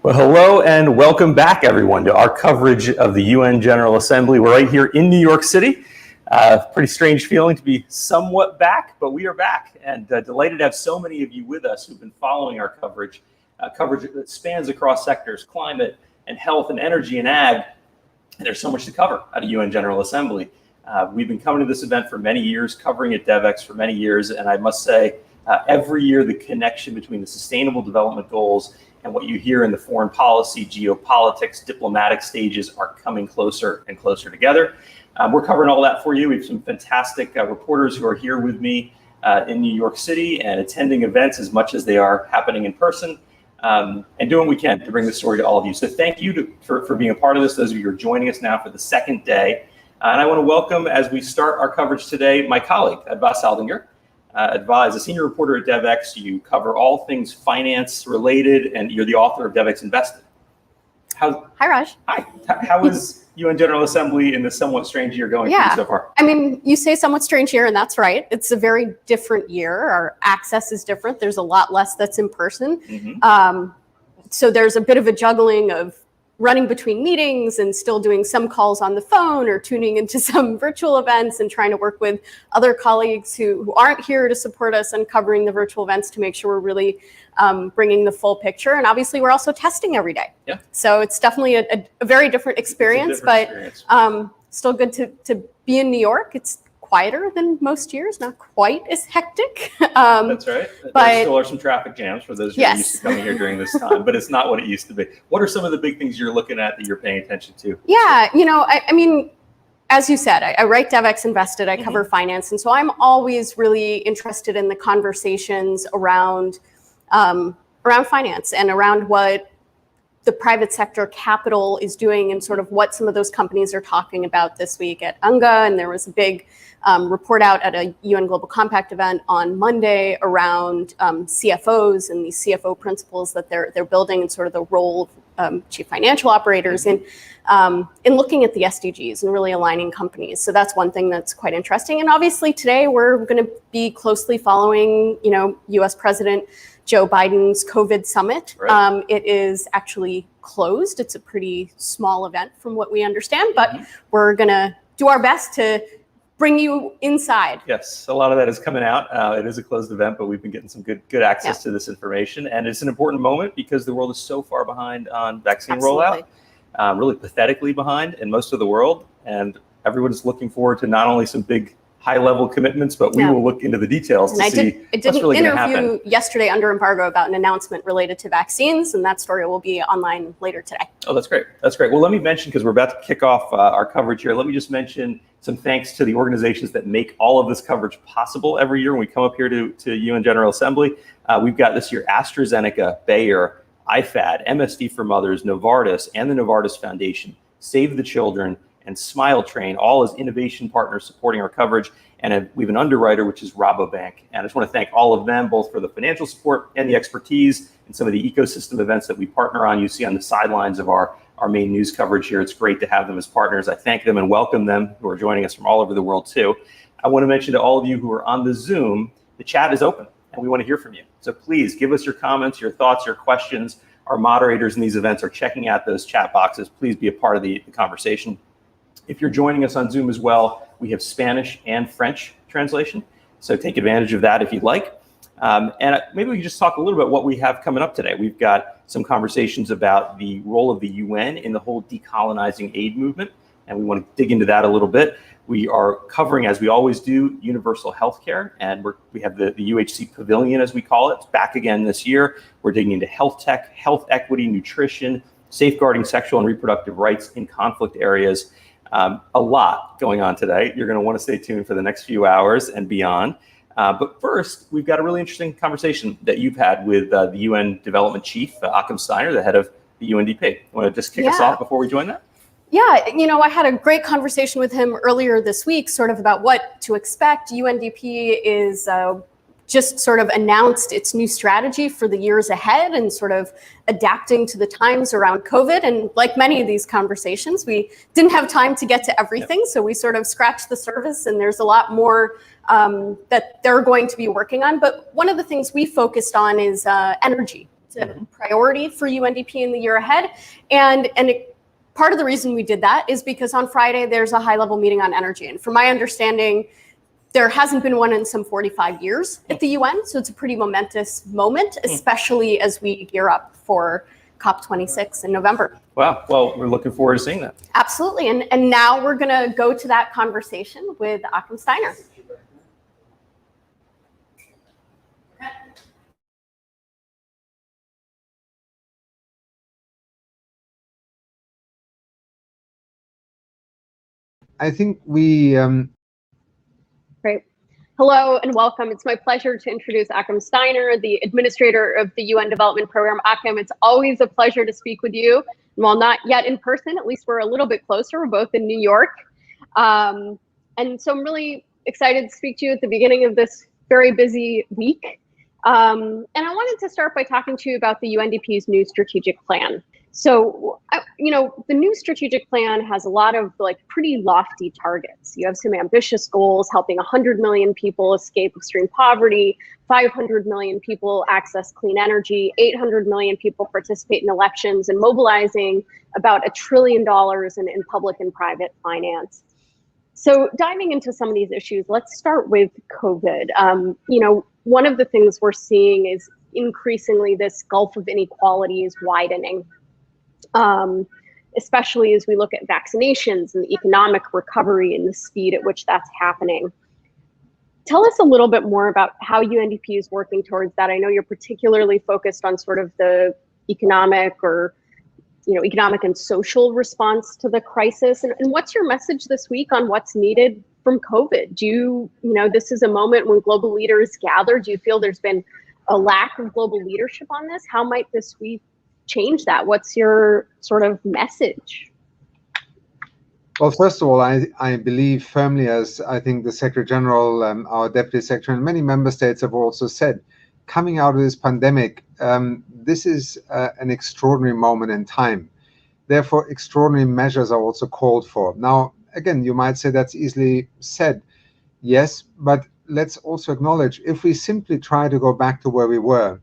Well, hello and welcome back, everyone, to our coverage of the UN General Assembly. We're right here in New York City. Pretty strange feeling to be somewhat back, but we are back, and delighted to have so many of you with us who've been following our coverage that spans across sectors, climate and health and energy and ag. And there's so much to cover at a UN General Assembly. We've been coming to this event for many years, covering at Devex for many years, and I must say, every year the connection between the Sustainable Development Goals and what you hear in the foreign policy, geopolitics, diplomatic stages are coming closer and closer together. We're covering all that for you. We have some fantastic reporters who are here with me in New York City and attending events as much as they are happening in person, and doing what we can to bring the story to all of you. So thank you for being a part of this, those of you who are joining us now for the second day. And I want to welcome, as we start our coverage today, my colleague, Adva Saldinger. Adva is a senior reporter at Devex. You cover all things finance related, and you're the author of Devex Invested. Hi, Raj. Hi. How is UN General Assembly in this somewhat strange year going for you so far? I mean, you say somewhat strange year, and that's right. It's a very different year. Our access is different. There's a lot less that's in person. Mm-hmm. So there's a bit of a juggling of running between meetings and still doing some calls on the phone or tuning into some virtual events and trying to work with other colleagues who aren't here to support us and covering the virtual events to make sure we're really bringing the full picture. And obviously we're also testing every day. Yeah. So it's definitely a very different experience, still good to be in New York. It's quieter than most years, not quite as hectic. That's right. There still are some traffic jams for those who are used to coming here during this time, but it's not what it used to be. What are some of the big things you're looking at that you're paying attention to? Yeah, I mean, as you said, I write Devex Invested, I cover finance, and so I'm always really interested in the conversations around finance and around what the private sector capital is doing and sort of what some of those companies are talking about this week at UNGA. And there was a big report out at a UN Global Compact event on Monday around CFOs and these CFO principles that they're building and sort of the role of chief financial operators in looking at the SDGs and really aligning companies. So that's one thing that's quite interesting. And obviously today we're going to be closely following, US President Joe Biden's COVID summit. Right. It is actually closed. It's a pretty small event from what we understand, but we're going to do our best to bring you inside. Yes, a lot of that is coming out. It is a closed event, but we've been getting some good access to this information. And it's an important moment because the world is so far behind on vaccine rollout, really pathetically behind in most of the world. And everyone is looking forward to not only some big high-level commitments, but we will look into the details to see what's really going to happen. I did an interview yesterday under embargo about an announcement related to vaccines, and that story will be online later today. Oh, that's great. That's great. Well, let me mention, because we're about to kick off our coverage here, let me just mention some thanks to the organizations that make all of this coverage possible every year when we come up here to UN General Assembly. We've got this year AstraZeneca, Bayer, IFAD, MSD for Mothers, Novartis, and the Novartis Foundation, Save the Children, and Smile Train, all as innovation partners supporting our coverage. And we have an underwriter, which is Rabobank. And I just want to thank all of them, both for the financial support and the expertise and some of the ecosystem events that we partner on. You see on the sidelines of our main news coverage here. It's great to have them as partners. I thank them and welcome them who are joining us from all over the world too. I want to mention to all of you who are on the Zoom, the chat is open and we want to hear from you. So please give us your comments, your thoughts, your questions. Our moderators in these events are checking out those chat boxes. Please be a part of the conversation. If you're joining us on Zoom as well, we have Spanish and French translation. So take advantage of that if you'd like. And maybe we can just talk a little bit what we have coming up today. We've got some conversations about the role of the UN in the whole decolonizing aid movement. And we want to dig into that a little bit. We are covering, as we always do, universal healthcare. And we have the UHC Pavilion, as we call it. It's back again this year. We're digging into health tech, health equity, nutrition, safeguarding sexual and reproductive rights in conflict areas. A lot going on today. You're going to want to stay tuned for the next few hours and beyond. But first, we've got a really interesting conversation that you've had with the UN Development Chief, Achim Steiner, the head of the UNDP. You want to just kick us off before we join that? Yeah, I had a great conversation with him earlier this week, sort of about what to expect. UNDP is just sort of announced its new strategy for the years ahead and sort of adapting to the times around COVID. And like many of these conversations, we didn't have time to get to everything. So we sort of scratched the surface and there's a lot more that they're going to be working on. But one of the things we focused on is energy. It's a priority for UNDP in the year ahead. Part of the reason we did that is because on Friday, there's a high-level meeting on energy. And from my understanding, there hasn't been one in some 45 years at the UN. So it's a pretty momentous moment, especially as we gear up for COP26 in November. Wow. Well, we're looking forward to seeing that. Absolutely. And now we're going to go to that conversation with Achim Steiner. I think we... Great. Hello and welcome. It's my pleasure to introduce Achim Steiner, the administrator of the UN Development Program. Achim, it's always a pleasure to speak with you. And while not yet in person, at least we're a little bit closer. We're both in New York. And so I'm really excited to speak to you at the beginning of this very busy week. And I wanted to start by talking to you about the UNDP's new strategic plan. So, the new strategic plan has a lot of pretty lofty targets. You have some ambitious goals, helping 100 million people escape extreme poverty, 500 million people access clean energy, 800 million people participate in elections, and mobilizing about $1 trillion in public and private finance. So diving into some of these issues, let's start with COVID. One of the things we're seeing is increasingly this gulf of inequality is widening. Especially as we look at vaccinations and the economic recovery and the speed at which that's happening. Tell us a little bit more about how UNDP is working towards that. I know you're particularly focused on sort of the economic and social response to the crisis. And what's your message this week on what's needed from COVID? This is a moment when global leaders gather. Do you feel there's been a lack of global leadership on this? How might this week change that? What's your sort of message? Well, first of all, I believe firmly, as I think the Secretary General, our Deputy Secretary, and many member states have also said, coming out of this pandemic, this is an extraordinary moment in time. Therefore, extraordinary measures are also called for. Now, again, you might say that's easily said, yes, but let's also acknowledge, if we simply try to go back to where we were,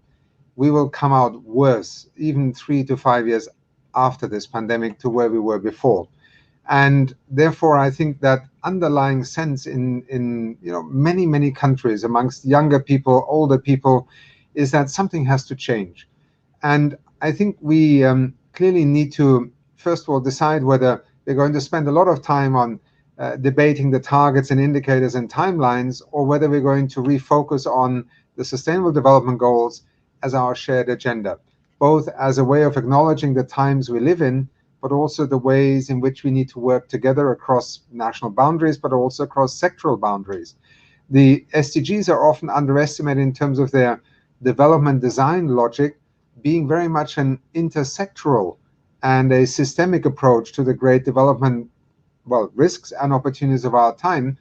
we will come out worse, even 3 to 5 years after this pandemic, to where we were before. And therefore, I think that underlying sense in many countries, amongst younger people, older people, is that something has to change. And I think we clearly need to, first of all, decide whether we're going to spend a lot of time on debating the targets and indicators and timelines, or whether we're going to refocus on the Sustainable Development Goals as our shared agenda, both as a way of acknowledging the times we live in, but also the ways in which we need to work together across national boundaries, but also across sectoral boundaries. The SDGs are often underestimated in terms of their development design logic, being very much an intersectoral and a systemic approach to the great development, risks and opportunities of our time,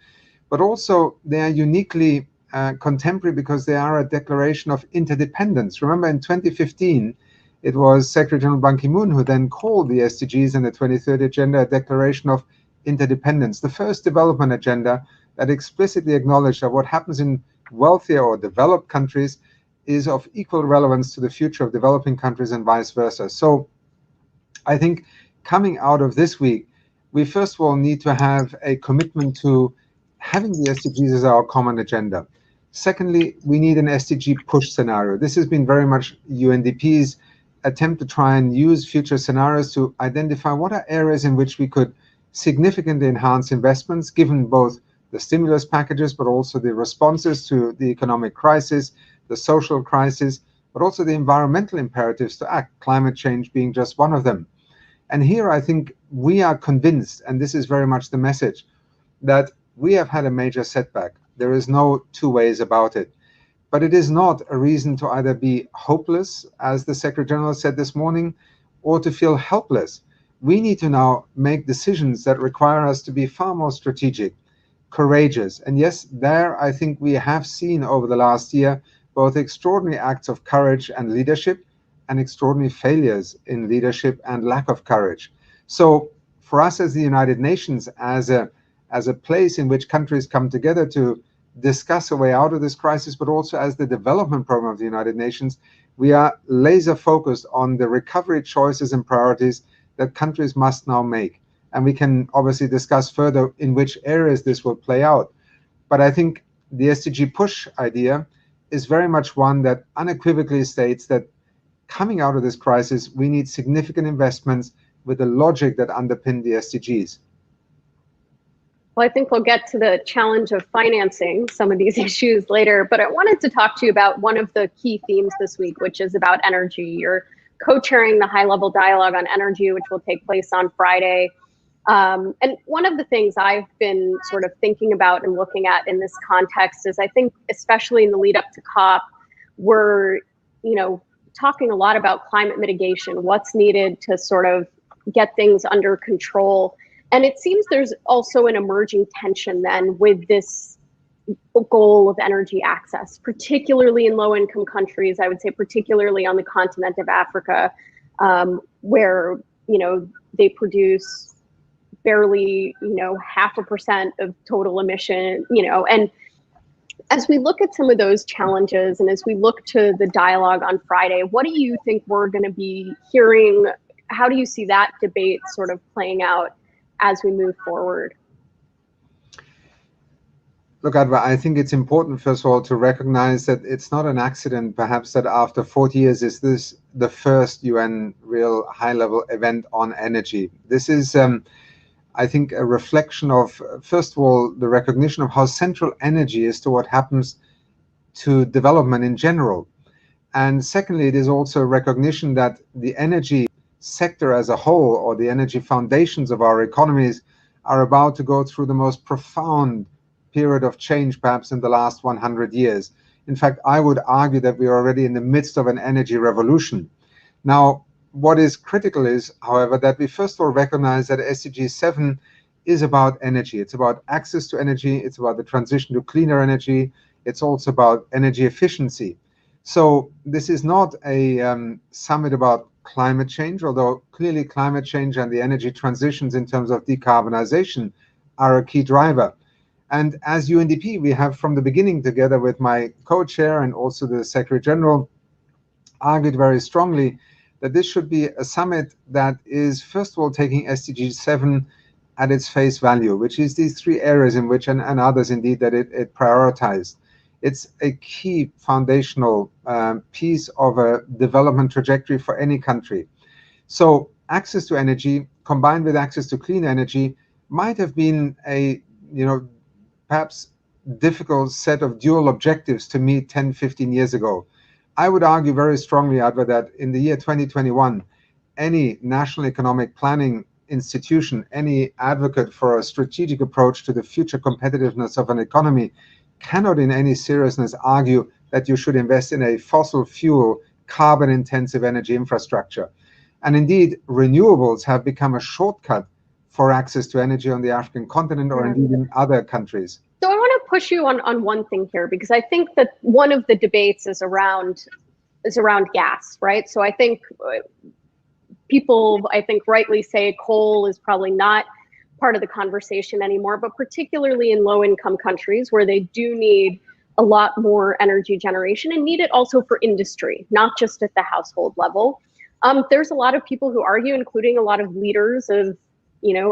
but also they are uniquely contemporary because they are a declaration of interdependence. Remember, in 2015, it was Secretary General Ban Ki-moon who then called the SDGs and the 2030 Agenda a declaration of interdependence, the first development agenda that explicitly acknowledged that what happens in wealthier or developed countries is of equal relevance to the future of developing countries and vice versa. So I think coming out of this week, we first of all need to have a commitment to having the SDGs as our common agenda. Secondly, we need an SDG push scenario. This has been very much UNDP's attempt to try and use future scenarios to identify what are areas in which we could significantly enhance investments, given both the stimulus packages, but also the responses to the economic crisis, the social crisis, but also the environmental imperatives to act, climate change being just one of them. And here I think we are convinced, and this is very much the message, that we have had a major setback. There is no two ways about it. But it is not a reason to either be hopeless, as the Secretary General said this morning, or to feel helpless. We need to now make decisions that require us to be far more strategic, courageous. And yes, there I think we have seen over the last year both extraordinary acts of courage and leadership, and extraordinary failures in leadership and lack of courage. So for us as the United Nations, as a place in which countries come together to discuss a way out of this crisis, but also as the development program of the United Nations, we are laser focused on the recovery choices and priorities that countries must now make. And we can obviously discuss further in which areas this will play out. But I think the SDG push idea is very much one that unequivocally states that coming out of this crisis, we need significant investments with the logic that underpin the SDGs. Well, I think we'll get to the challenge of financing some of these issues later, but I wanted to talk to you about one of the key themes this week, which is about energy. You're co-chairing the high-level dialogue on energy, which will take place on Friday. And one of the things I've been sort of thinking about and looking at in this context is, I think, especially in the lead up to COP, we're, talking a lot about climate mitigation, what's needed to sort of get things under control. And it seems there's also an emerging tension then with this goal of energy access, particularly in low-income countries. I would say particularly on the continent of Africa, where, they produce barely, 0.5% of total emission, and as we look at some of those challenges and as we look to the dialogue on Friday, what do you think we're going to be hearing? How do you see that debate sort of playing out as we move forward? Look, Adva, I think it's important, first of all, to recognize that it's not an accident, perhaps, that after 40 years is this the first UN real high-level event on energy. This is, I think, a reflection of, first of all, the recognition of how central energy is to what happens to development in general. And secondly, it is also a recognition that the energy sector as a whole, or the energy foundations of our economies, are about to go through the most profound period of change, perhaps, in the last 100 years. In fact, I would argue that we are already in the midst of an energy revolution. Now, what is critical is, however, that we first of all recognize that SDG 7 is about energy. It's about access to energy. It's about the transition to cleaner energy. It's also about energy efficiency. So this is not a summit about climate change, although clearly climate change and the energy transitions in terms of decarbonization are a key driver. And as UNDP, we have from the beginning, together with my co-chair and also the Secretary General, argued very strongly that this should be a summit that is, first of all, taking SDG 7 at its face value, which is these three areas in which, and others indeed, that it prioritized. It's a key foundational piece of a development trajectory for any country. So access to energy combined with access to clean energy might have been a, perhaps difficult set of dual objectives to meet 10, 15 years ago. I would argue very strongly, Adva, that in the year 2021, any national economic planning institution, any advocate for a strategic approach to the future competitiveness of an economy cannot in any seriousness argue that you should invest in a fossil fuel, carbon-intensive energy infrastructure. And indeed, renewables have become a shortcut for access to energy on the African continent or indeed in other countries. So I want to push you on one thing here, because I think that one of the debates is around gas, right? So I think people, rightly say coal is probably not part of the conversation anymore, but particularly in low-income countries where they do need a lot more energy generation and need it also for industry, not just at the household level. There's a lot of people who argue, including a lot of leaders of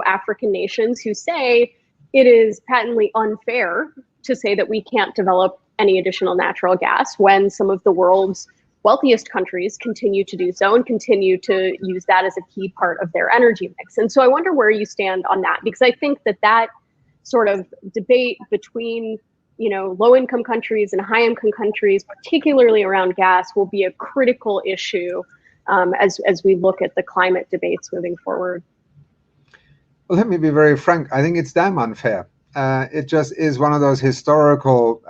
African nations, who say it is patently unfair to say that we can't develop any additional natural gas when some of the world's wealthiest countries continue to do so and continue to use that as a key part of their energy mix. And so I wonder where you stand on that, because I think that sort of debate between low-income countries and high-income countries, particularly around gas, will be a critical issue as we look at the climate debates moving forward. Well, let me be very frank. I think it's damn unfair. It just is one of those historical,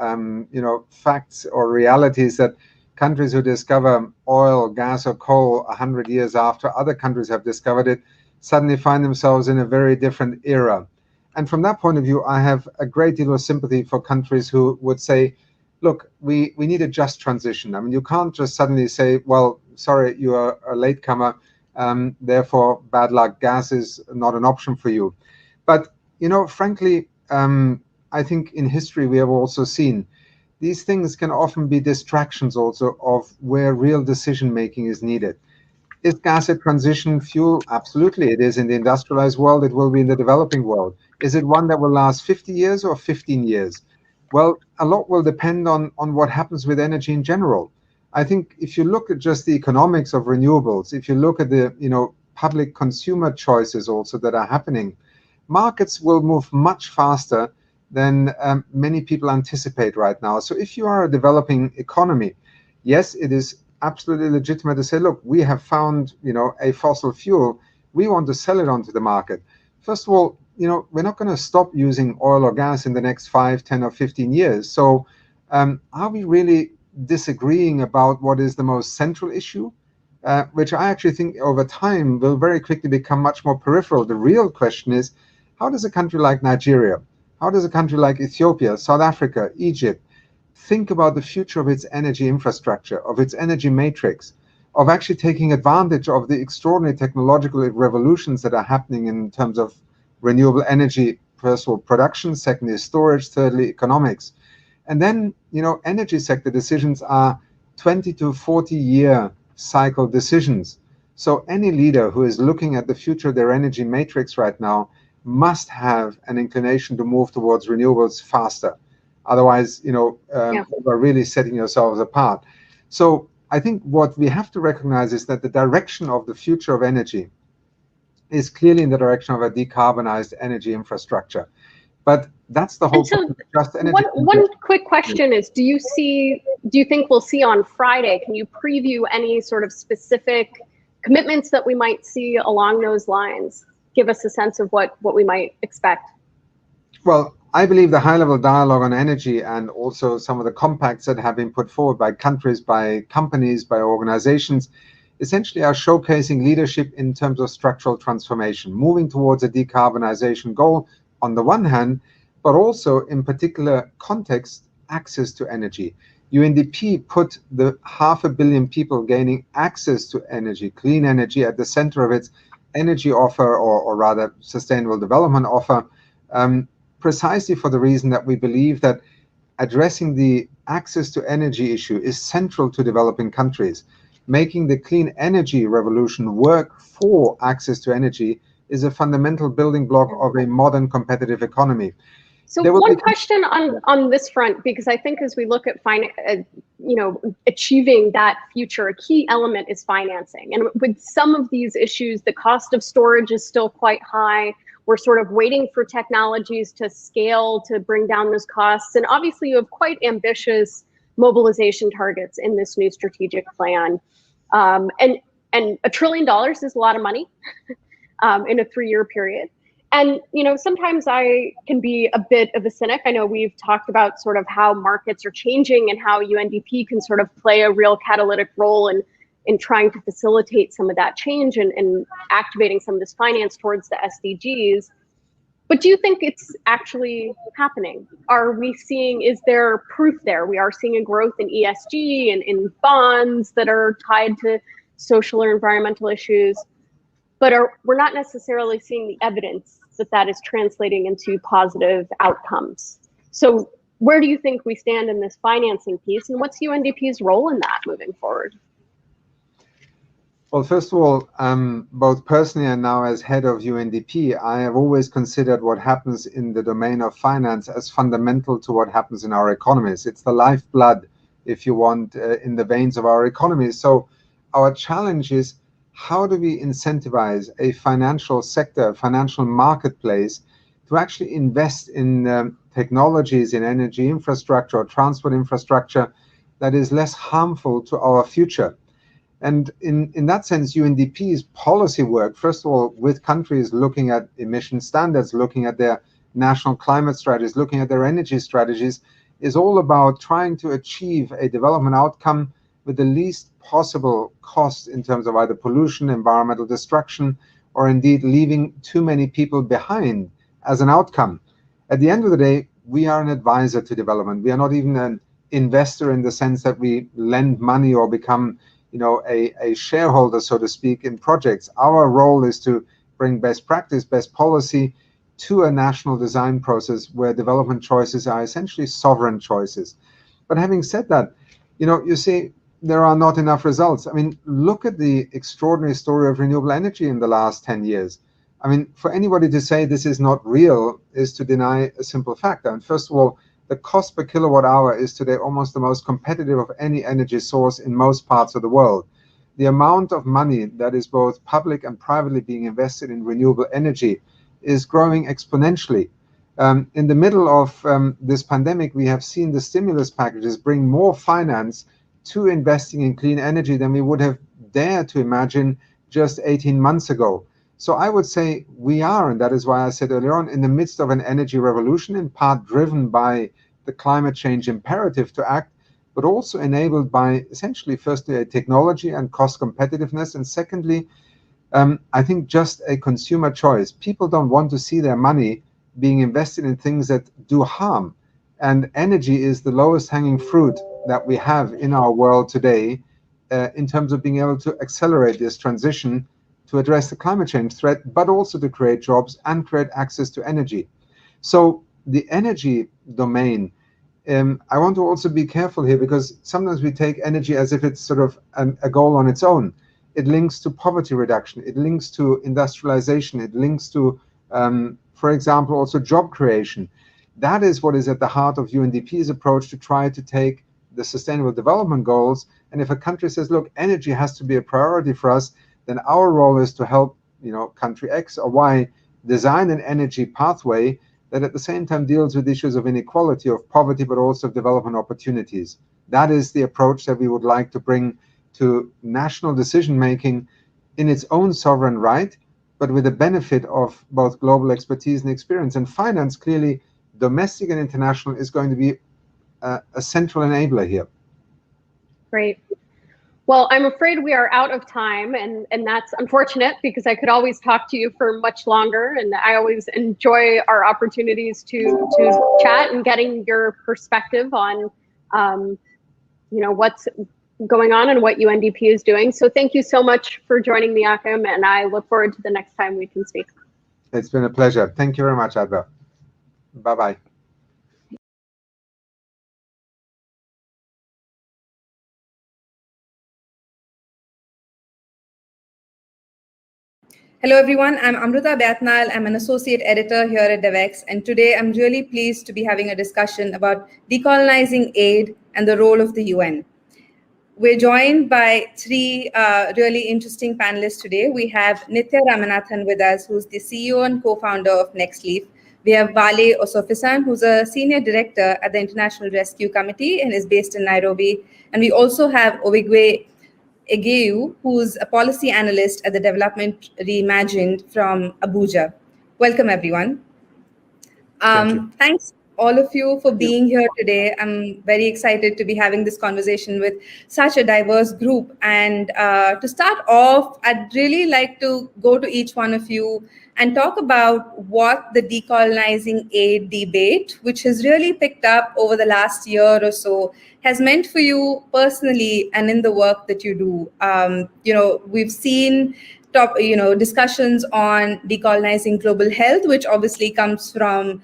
facts or realities that countries who discover oil, gas, or coal 100 years after other countries have discovered it suddenly find themselves in a very different era. And from that point of view, I have a great deal of sympathy for countries who would say, look, we need a just transition. I mean, you can't just suddenly say, well, sorry, you are a latecomer, therefore bad luck, gas is not an option for you. But, frankly, I think in history we have also seen these things can often be distractions also of where real decision making is needed. Is gas a transition fuel? Absolutely, it is in the industrialized world. It will be in the developing world. Is it one that will last 50 years or 15 years? Well, a lot will depend on what happens with energy in general. I think if you look at just the economics of renewables, if you look at the public consumer choices also that are happening, markets will move much faster than many people anticipate right now. So if you are a developing economy, yes, it is absolutely legitimate to say, look, we have found a fossil fuel, we want to sell it onto the market. First of all, we're not going to stop using oil or gas in the next 5, 10, or 15 years. So are we really disagreeing about what is the most central issue, which I actually think over time will very quickly become much more peripheral? The real question is, how does a country like Nigeria, how does a country like Ethiopia, South Africa, Egypt, think about the future of its energy infrastructure, of its energy matrix, of actually taking advantage of the extraordinary technological revolutions that are happening in terms of renewable energy, first of all, production, secondly, storage, thirdly, economics. And then, energy sector decisions are 20 to 40-year cycle decisions. So any leader who is looking at the future of their energy matrix right now must have an inclination to move towards renewables faster. Otherwise, we're really setting yourselves apart. So I think what we have to recognize is that the direction of the future of energy is clearly in the direction of a decarbonized energy infrastructure. But that's the whole point of just energy. One quick question is, do you think we'll see on Friday, can you preview any sort of specific commitments that we might see along those lines? Give us a sense of what we might expect. Well, I believe the high-level dialogue on energy and also some of the compacts that have been put forward by countries, by companies, by organizations, essentially are showcasing leadership in terms of structural transformation, moving towards a decarbonization goal on the one hand, but also in particular context, access to energy. UNDP put the 500 million people gaining access to energy, clean energy, at the center of its energy offer, or rather sustainable development offer, precisely for the reason that we believe that addressing the access to energy issue is central to developing countries. Making the clean energy revolution work for access to energy is a fundamental building block of a modern competitive economy. So one question on this front, because I think as we look at achieving that future, a key element is financing. And with some of these issues, the cost of storage is still quite high. We're sort of waiting for technologies to scale to bring down those costs. And obviously you have quite ambitious mobilization targets in this new strategic plan. And $1 trillion is a lot of money in a 3-year period. And, sometimes I can be a bit of a cynic. I know we've talked about sort of how markets are changing and how UNDP can sort of play a real catalytic role in trying to facilitate some of that change and activating some of this finance towards the SDGs. But do you think it's actually happening? Is there proof there? We are seeing a growth in ESG and in bonds that are tied to social or environmental issues, but we're not necessarily seeing the evidence that is translating into positive outcomes. So where do you think we stand in this financing piece, and what's UNDP's role in that moving forward? Well, first of all, both personally and now as head of UNDP, I have always considered what happens in the domain of finance as fundamental to what happens in our economies. It's the lifeblood, if you want, in the veins of our economies. So our challenge is, how do we incentivize a financial sector, a financial marketplace to actually invest in technologies, in energy infrastructure or transport infrastructure that is less harmful to our future? And in that sense, UNDP's policy work, first of all, with countries looking at emission standards, looking at their national climate strategies, looking at their energy strategies, is all about trying to achieve a development outcome with the least possible cost in terms of either pollution, environmental destruction, or indeed leaving too many people behind as an outcome. At the end of the day, we are an advisor to development. We are not even an investor in the sense that we lend money or become a shareholder, so to speak, in projects. Our role is to bring best practice, best policy to a national design process where development choices are essentially sovereign choices. But having said that, you see, there are not enough results. I mean, look at the extraordinary story of renewable energy in the last 10 years. I mean, for anybody to say this is not real is to deny a simple fact. And first of all, the cost per kilowatt hour is today almost the most competitive of any energy source in most parts of the world. The amount of money that is both public and privately being invested in renewable energy is growing exponentially. In the middle of this pandemic, we have seen the stimulus packages bring more finance to investing in clean energy than we would have dared to imagine just 18 months ago. So I would say we are, and that is why I said earlier on, in the midst of an energy revolution, in part driven by the climate change imperative to act, but also enabled by essentially, firstly, a technology and cost competitiveness, and secondly, I think just a consumer choice. People don't want to see their money being invested in things that do harm. And energy is the lowest hanging fruit that we have in our world today in terms of being able to accelerate this transition to address the climate change threat, but also to create jobs and create access to energy. So the energy domain, I want to also be careful here, because sometimes we take energy as if it's sort of a goal on its own. It links to poverty reduction, it links to industrialization, it links to, for example, also job creation. That is what is at the heart of UNDP's approach to try to take the Sustainable Development Goals. And if a country says, look, energy has to be a priority for us, then our role is to help, country X or Y design an energy pathway that at the same time deals with issues of inequality, of poverty, but also of development opportunities. That is the approach that we would like to bring to national decision-making in its own sovereign right, but with the benefit of both global expertise and experience. And finance, clearly, domestic and international, is going to be a central enabler here. Great. Well, I'm afraid we are out of time, and that's unfortunate, because I could always talk to you for much longer, and I always enjoy our opportunities to chat and getting your perspective on what's going on and what UNDP is doing. So thank you so much for joining me, Achim, and I look forward to the next time we can speak. It's been a pleasure. Thank you very much, Adva. Bye-bye. Hello everyone, I'm Amrita Batnal. I'm an associate editor here at Devex, and today I'm really pleased to be having a discussion about decolonizing aid and the role of the UN. We're joined by three really interesting panelists today. We have Nithya Ramanathan with us, who's the CEO and co-founder of NextLeaf. We have Vale Osofisan, who's a senior director at the International Rescue Committee and is based in Nairobi. And we also have Ovigwe Egeu, who's a policy analyst at the Development Reimagined from Abuja. Welcome, everyone. Thanks, all of you, for being here today. I'm very excited to be having this conversation with such a diverse group. And to start off, I'd really like to go to each one of you and talk about what the decolonizing aid debate, which has really picked up over the last year or so, has meant for you personally and in the work that you do. We've seen discussions on decolonizing global health, which obviously comes from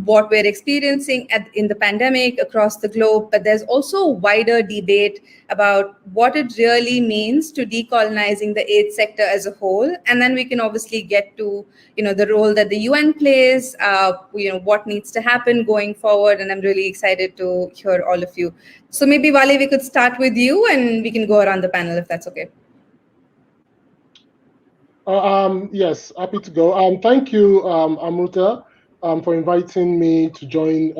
what we're experiencing in the pandemic across the globe. But there's also a wider debate about what it really means to decolonizing the aid sector as a whole. And then we can obviously get to, the role that the UN plays, what needs to happen going forward. And I'm really excited to hear all of you. So maybe, Vale, we could start with you and we can go around the panel if that's okay. Yes, happy to go. Thank you, Amrita, for inviting me to join,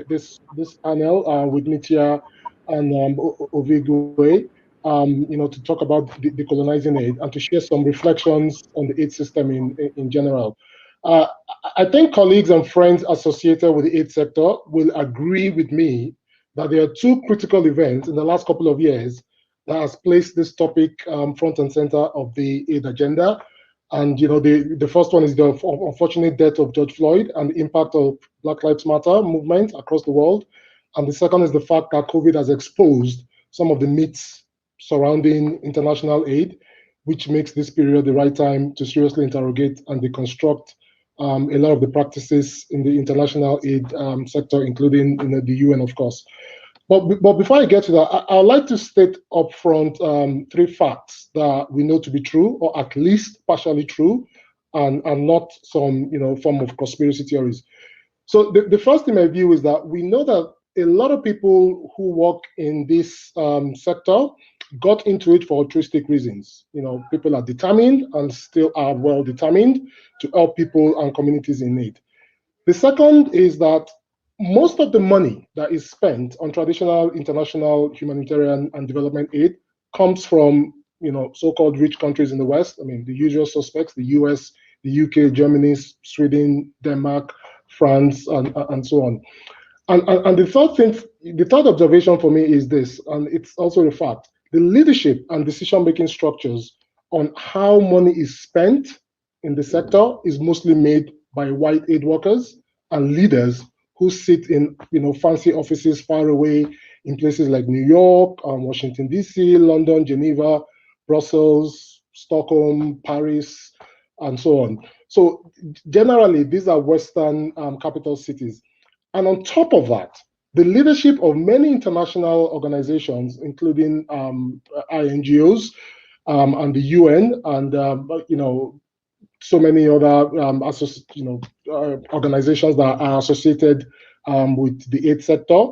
this panel with Nithya and Ovigwe, to talk about decolonizing aid and to share some reflections on the aid system in general. I think colleagues and friends associated with the aid sector will agree with me that there are two critical events in the last couple of years that has placed this topic front and center of the aid agenda. And the first one is the unfortunate death of George Floyd and the impact of Black Lives Matter movement across the world. And the second is the fact that COVID has exposed some of the myths surrounding international aid, which makes this period the right time to seriously interrogate and deconstruct a lot of the practices in the international aid sector, including the UN, of course. But before I get to that, I'd like to state upfront 3 facts that we know to be true, or at least partially true, and not some form of conspiracy theories. So the first in my view is that we know that a lot of people who work in this sector got into it for altruistic reasons. People are determined and still are well determined to help people and communities in need. The second is that most of the money that is spent on traditional international humanitarian and development aid comes from so-called rich countries in the West. I mean, the usual suspects: the US, the UK, Germany, Sweden, Denmark, France, and so on. And the third observation for me is this, and it's also a fact: the leadership and decision-making structures on how money is spent in the sector is mostly made by white aid workers and leaders who sit in fancy offices far away in places like New York, Washington, D.C., London, Geneva, Brussels, Stockholm, Paris, and so on. So generally, these are Western capital cities. And on top of that, the leadership of many international organizations, including INGOs and the UN, and so many other organizations that are associated with the aid sector,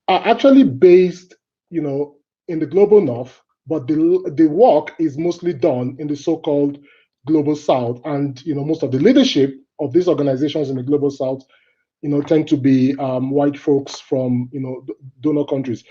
are actually based, in the global north, but the work is mostly done in the so-called global south. And most of the leadership of these organizations in the global south, tend to be white folks from donor countries.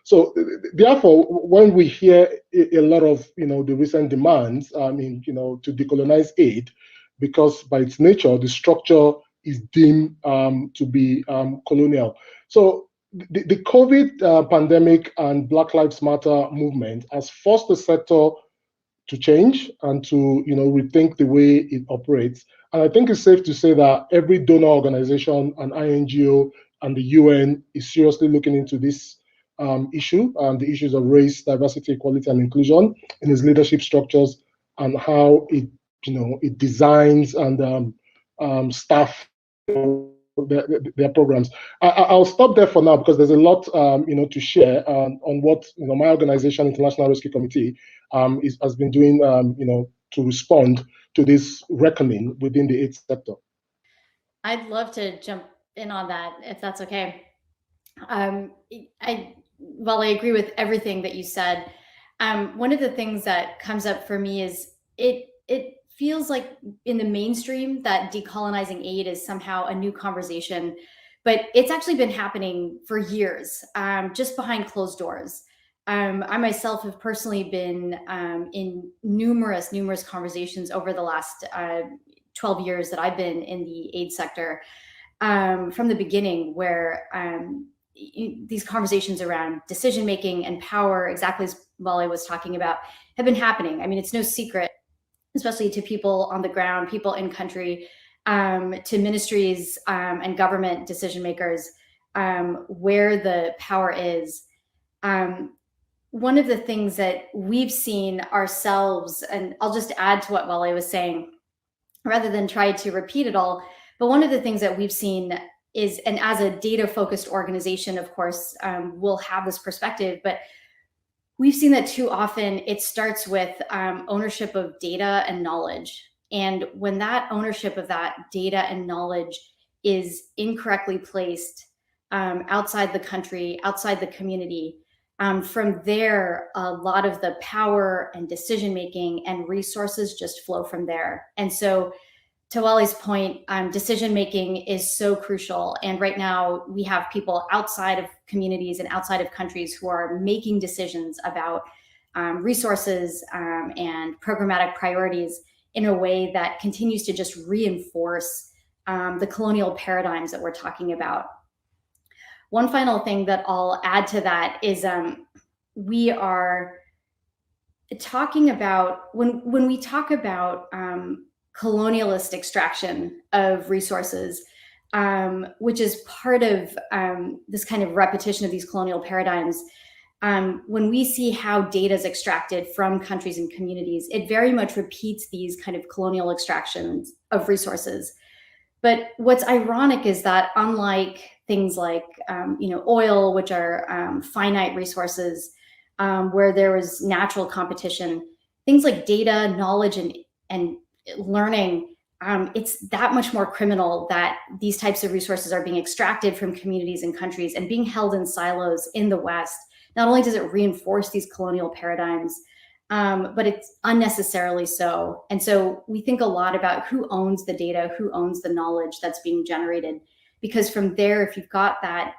So therefore, when we hear a lot of the recent demands, to decolonize aid, because by its nature the structure is deemed to be colonial. So the COVID pandemic and Black Lives Matter movement has forced the sector to change and to rethink the way it operates. And I think it's safe to say that every donor organization, an INGO, and the UN is seriously looking into this issue, the issues of race, diversity, equality, and inclusion in its leadership structures, and how it designs and staff their programs. I'll stop there for now because there's a lot to share on what my organization, International Rescue Committee, has been doing to respond to this reckoning within the aid sector. I'd love to jump in on that, if that's okay. While I agree with everything that you said, one of the things that comes up for me is it feels like in the mainstream that decolonizing aid is somehow a new conversation, but it's actually been happening for years, just behind closed doors. I myself have personally been in numerous conversations over the last 12 years that I've been in the aid sector, from the beginning, where these conversations around decision-making and power, exactly as Wally was talking about, have been happening. I mean, it's no secret, especially to people on the ground, people in country, to ministries and government decision makers, where the power is. One of the things that we've seen ourselves, and I'll just add to what Wally was saying, rather than try to repeat it all, but one of the things that we've seen is, and as a data-focused organization, of course, we'll have this perspective, but we've seen that too often it starts with ownership of data and knowledge. And when that ownership of that data and knowledge is incorrectly placed outside the country, outside the community, from there, a lot of the power and decision-making and resources just flow from there. And so, to Wally's point, decision-making is so crucial. And right now we have people outside of communities and outside of countries who are making decisions about resources and programmatic priorities in a way that continues to just reinforce the colonial paradigms that we're talking about. One final thing that I'll add to that is we are talking about, when we talk about colonialist extraction of resources, which is part of this kind of repetition of these colonial paradigms. When we see how data is extracted from countries and communities, it very much repeats these kind of colonial extractions of resources. But what's ironic is that unlike things like oil, which are finite resources, where there was natural competition, things like data, knowledge, and learning, it's that much more criminal that these types of resources are being extracted from communities and countries and being held in silos in the West. Not only does it reinforce these colonial paradigms, but it's unnecessarily so. And so we think a lot about who owns the data, who owns the knowledge that's being generated, because from there, if you've got that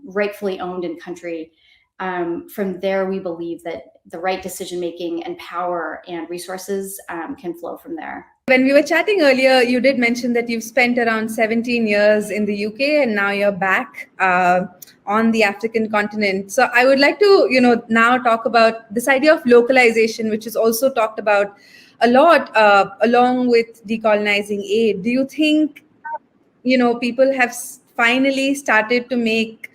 rightfully owned in country, from there, we believe that the right decision-making and power and resources can flow from there. When we were chatting earlier, you did mention that you've spent around 17 years in the UK and now you're back on the African continent. So I would like to, now talk about this idea of localization, which is also talked about a lot along with decolonizing aid. Do you think, people have finally started to make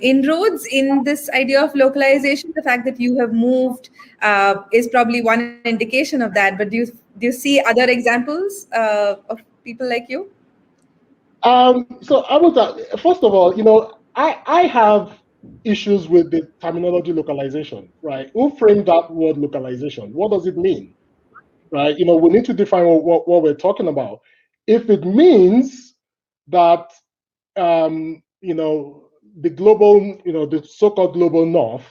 inroads in this idea of localization? The fact that you have moved is probably one indication of that. But do you see other examples of people like you? So I would, first of all, I have issues with the terminology localization, right? Who framed that word localization? What does it mean, right? We need to define what we're talking about. If it means that, the global, the so-called global north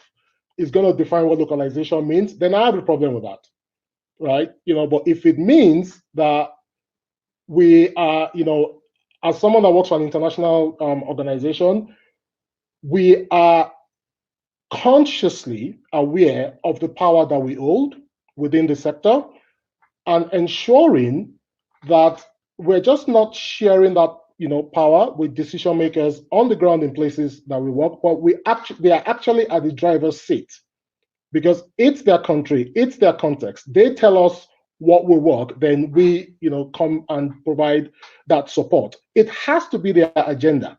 is going to define what localization means, then I have a problem with that, right? But if it means that we are, as someone that works for an international organization, we are consciously aware of the power that we hold within the sector and ensuring that we're just not sharing that power with decision makers on the ground in places that we work, but they are actually at the driver's seat because it's their country, it's their context. They tell us what will work, then we, come and provide that support. It has to be their agenda,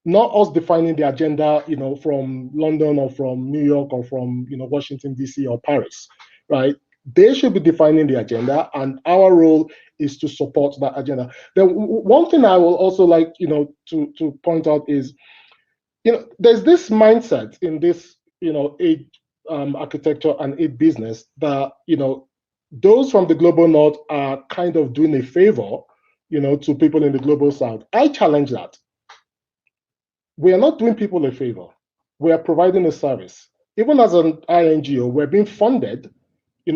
not us defining the agenda, from London or from New York or from, Washington, D.C. or Paris, right? They should be defining the agenda, and our role is to support that agenda. Then one thing I will also like, to point out is, there's this mindset in this, aid architecture and aid business that, those from the global north are kind of doing a favor, to people in the global south. I challenge that. We are not doing people a favor. We are providing a service. Even as an INGO, we're being funded,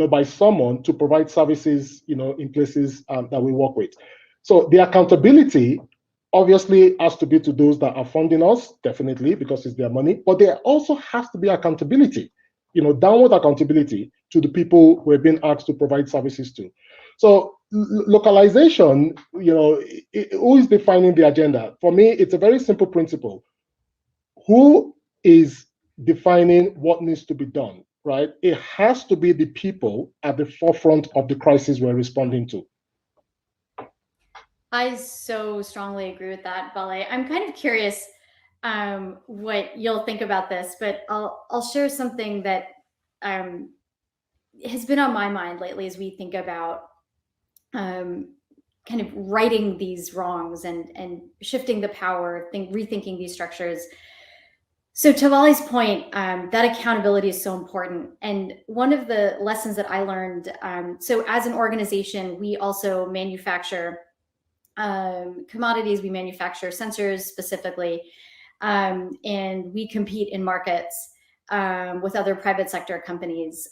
by someone to provide services, in places that we work with. So the accountability obviously has to be to those that are funding us, definitely, because it's their money, but there also has to be accountability, downward accountability to the people we're being asked to provide services to. So localization, who is defining the agenda? For me, it's a very simple principle. Who is defining what needs to be done? Right? It has to be the people at the forefront of the crisis we're responding to. I so strongly agree with that, Bale. I'm kind of curious what you'll think about this, but I'll share something that has been on my mind lately as we think about kind of righting these wrongs and shifting the power, rethinking these structures. So to Vale's point, that accountability is so important. And one of the lessons that I learned, so as an organization, we also manufacture commodities, we manufacture sensors specifically, and we compete in markets with other private sector companies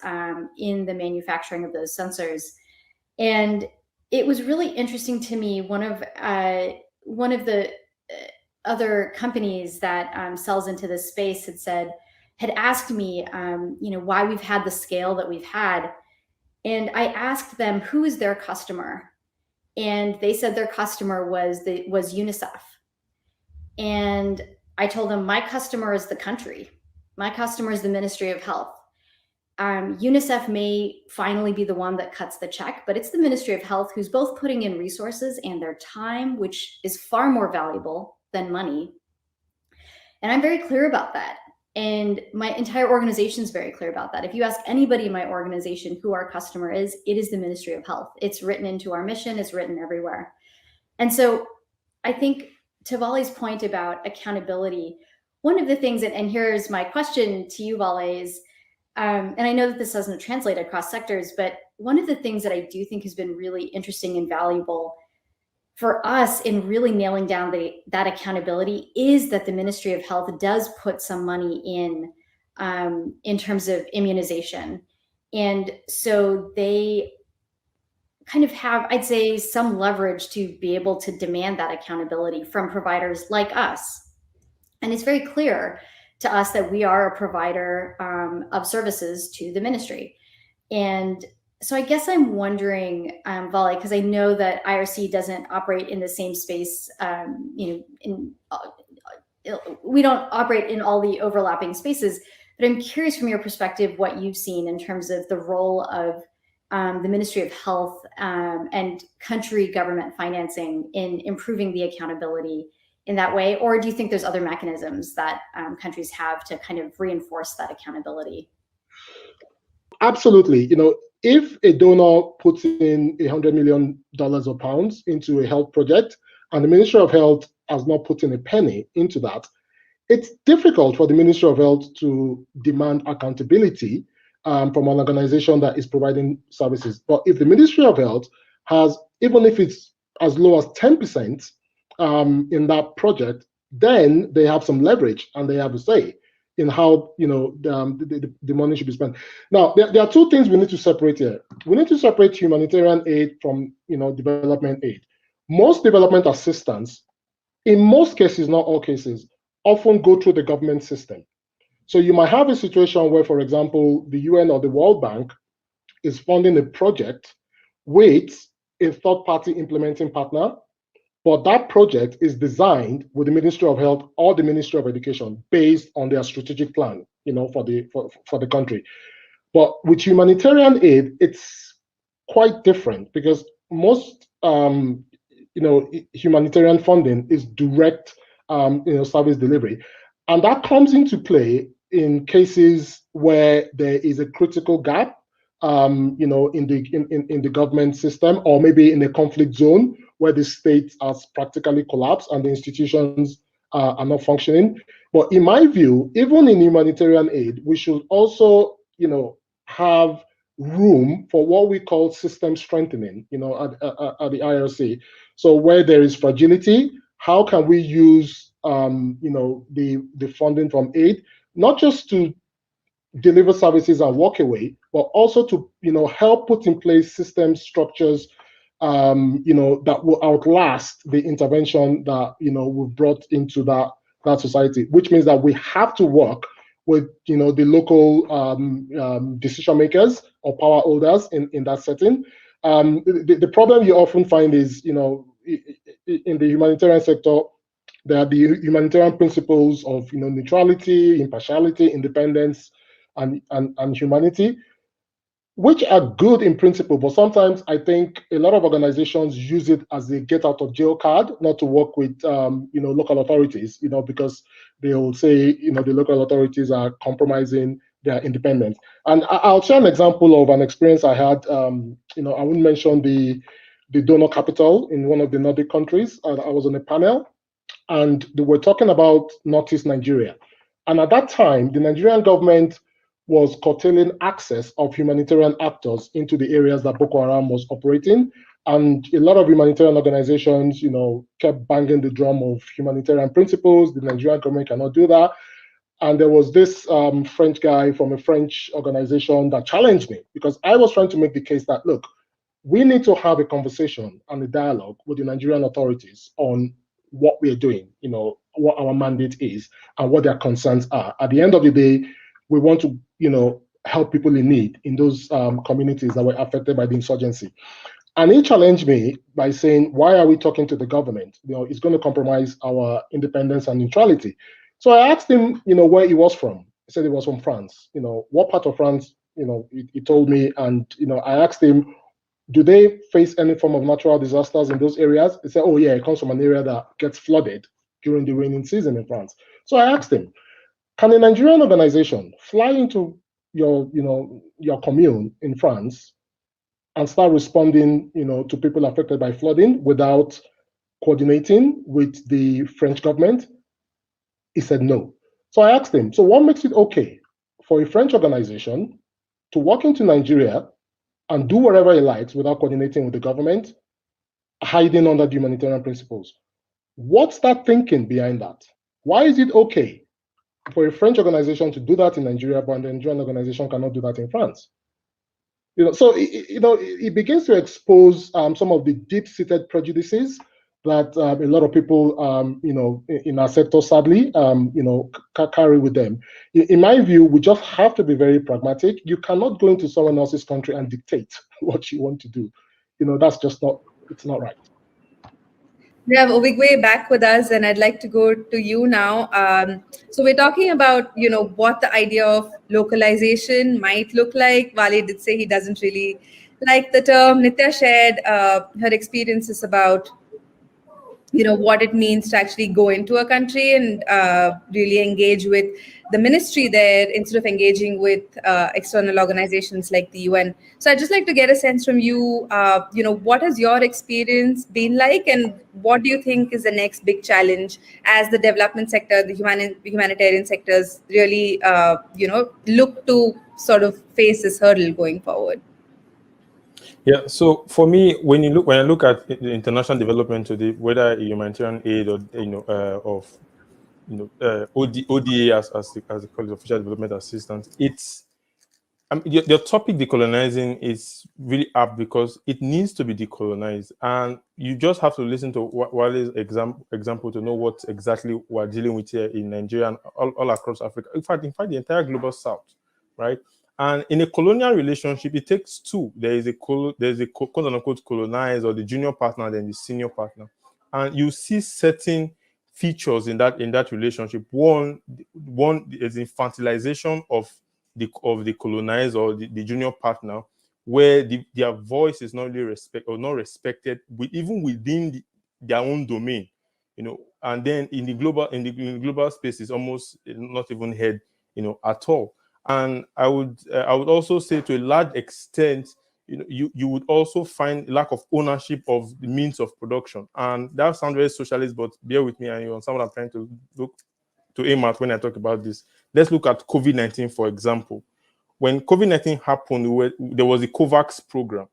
in the manufacturing of those sensors. And it was really interesting to me, one of the other companies that sells into this space had asked me, why we've had the scale that we've had. And I asked them, who is their customer? And they said their customer was UNICEF. And I told them, my customer is the country. My customer is the Ministry of Health. UNICEF may finally be the one that cuts the check, but it's the Ministry of Health who's both putting in resources and their time, which is far more valuable than money. And I'm very clear about that. And my entire organization is very clear about that. If you ask anybody in my organization who our customer is, it is the Ministry of Health. It's written into our mission, it's written everywhere. And so I think to Vale's point about accountability, one of the things, and here's my question to you, Vale, is, and I know that this doesn't translate across sectors, but one of the things that I do think has been really interesting and valuable for us in really nailing down that accountability is that the Ministry of Health does put some money in terms of immunization. And so they kind of have, I'd say, some leverage to be able to demand that accountability from providers like us. And it's very clear to us that we are a provider of services to the ministry. And so I guess I'm wondering, Vale, because I know that IRC doesn't operate in the same space, we don't operate in all the overlapping spaces, but I'm curious from your perspective what you've seen in terms of the role of the Ministry of Health and country government financing in improving the accountability in that way, or do you think there's other mechanisms that countries have to kind of reinforce that accountability? Absolutely. If a donor puts in $100 million or pounds into a health project, and the Ministry of Health has not put in a penny into that, it's difficult for the Ministry of Health to demand accountability from an organization that is providing services. But if the Ministry of Health has, even if it's as low as 10% in that project, then they have some leverage and they have a say in how the money should be spent. Now, there are two things we need to separate here. We need to separate humanitarian aid from development aid. Most development assistance, in most cases, not all cases, often go through the government system. So you might have a situation where, for example, the UN or the World Bank is funding a project with a third-party implementing partner, but that project is designed with the Ministry of Health or the Ministry of Education based on their strategic plan, for the country. But with humanitarian aid, it's quite different because most humanitarian funding is direct service delivery, and that comes into play in cases where there is a critical gap in the government system, or maybe in a conflict zone where the state has practically collapsed and the institutions are not functioning. But in my view, even in humanitarian aid, we should also have room for what we call system strengthening at the IRC. So where there is fragility, how can we use the funding from aid, not just to deliver services and walk away, but also to help put in place system structures that will outlast the intervention that we've brought into that society, which means that we have to work with the local decision makers or power holders in that setting. The problem you often find is in the humanitarian sector, there are the humanitarian principles of neutrality, impartiality, independence, and humanity, which are good in principle, but sometimes I think a lot of organizations use it as a get out of jail card, not to work with local authorities, because they will say the local authorities are compromising their independence. And I'll share an example of an experience I had. I wouldn't mention the donor capital in one of the Nordic countries. I was on a panel, and they were talking about Northeast Nigeria. And at that time, the Nigerian government was curtailing access of humanitarian actors into the areas that Boko Haram was operating. And a lot of humanitarian organizations, kept banging the drum of humanitarian principles. The Nigerian government cannot do that. And there was this French guy from a French organization that challenged me, because I was trying to make the case that, look, we need to have a conversation and a dialogue with the Nigerian authorities on what we are doing, what our mandate is and what their concerns are. At the end of the day, we want to, help people in need in those communities that were affected by the insurgency. And he challenged me by saying, why are we talking to the government? It's going to compromise our independence and neutrality. So I asked him, where he was from. He said he was from France. What part of France? He told me, and I asked him, do they face any form of natural disasters in those areas? He said, oh yeah, it comes from an area that gets flooded during the raining season in France. So I asked him, can a Nigerian organization fly into your commune in France and start responding, to people affected by flooding without coordinating with the French government? He said no. So I asked him, so what makes it okay for a French organization to walk into Nigeria and do whatever he likes without coordinating with the government, hiding under the humanitarian principles? What's that thinking behind that? Why is it okay for a French organization to do that in Nigeria, but the Nigerian organization cannot do that in France? So it begins to expose some of the deep-seated prejudices that a lot of people, in our sector, sadly, carry with them. In my view, we just have to be very pragmatic. You cannot go into someone else's country and dictate what you want to do. That's just not. It's not right. We have Ovigwe back with us, and I'd like to go to you now. So we're talking about, what the idea of localization might look like. Wale did say he doesn't really like the term. Nitya shared her experiences about, what it means to actually go into a country and really engage with the ministry there instead of engaging with external organizations like the UN. So I'd just like to get a sense from you, what has your experience been like, and what do you think is the next big challenge as the development sector, the humanitarian sectors really, look to sort of face this hurdle going forward? Yeah, so for me, when I look at the international development today, whether humanitarian aid or ODA as they call it, official development assistance, it's your topic decolonizing is really apt because it needs to be decolonized, and you just have to listen to Wale's example to know what exactly we're dealing with here in Nigeria and all across Africa. In fact, the entire global South, right? And in a colonial relationship, it takes two. There is a quote unquote colonized, or the junior partner, then the senior partner, and you see certain features in that relationship. One is infantilization of the colonized or the junior partner, where their voice is not really not respected, even within their own domain, and then in the global space is almost not even heard, at all. And I would also say, to a large extent, you would also find lack of ownership of the means of production. And that sounds very socialist, but bear with me, and you understand what I'm trying to aim at when I talk about this. Let's look at COVID-19, for example. When COVID-19 happened, there was a COVAX program.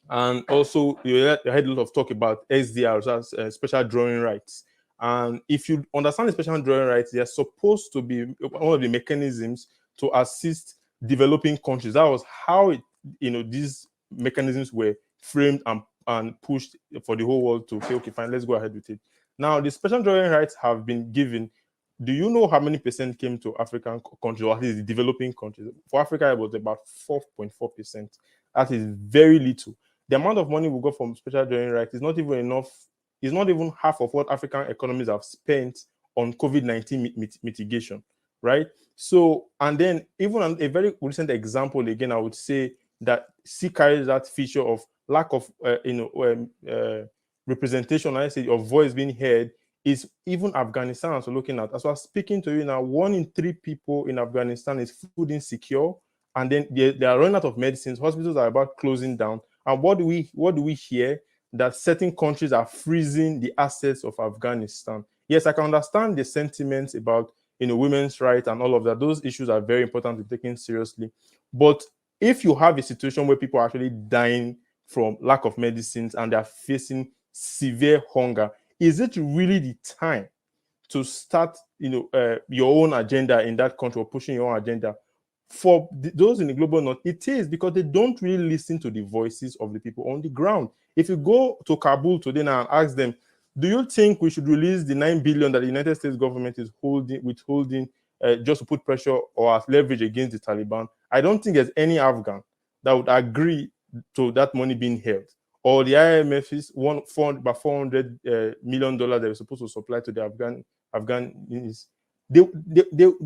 And also, you had a lot of talk about SDRs, as special drawing rights. And if you understand the special drawing rights, they are supposed to be one of the mechanisms to assist developing countries. That was how these mechanisms were framed and pushed for the whole world to say, okay, fine, let's go ahead with it. Now, the special drawing rights have been given. Do you know how many percent came to African countries, or at least the developing countries? For Africa, it was about 4.4%. That is very little. The amount of money we got from special drawing rights is not even enough. It's not even half of what African economies have spent on COVID-19 mitigation, right? So, and then even a very recent example, again, I would say that carries that feature of lack of, representation, I say, of voice being heard, is even Afghanistan. So looking at, as I was speaking to you now, 1 in 3 people in Afghanistan is food insecure, and then they are running out of medicines. Hospitals are about closing down. And what do we hear? That certain countries are freezing the assets of Afghanistan. Yes, I can understand the sentiments about women's rights and all of that. Those issues are very important to be taken seriously. But if you have a situation where people are actually dying from lack of medicines and they are facing severe hunger, is it really the time to start your own agenda in that country, or pushing your own agenda? For those in the global north, it is because they don't really listen to the voices of the people on the ground. If you go to Kabul today now and ask them, do you think we should release the $9 billion that the United States government is withholding just to put pressure or as leverage against the Taliban? I don't think there's any Afghan that would agree to that money being held. Or the IMF is about $400 million that we're supposed to supply to the Afghans. They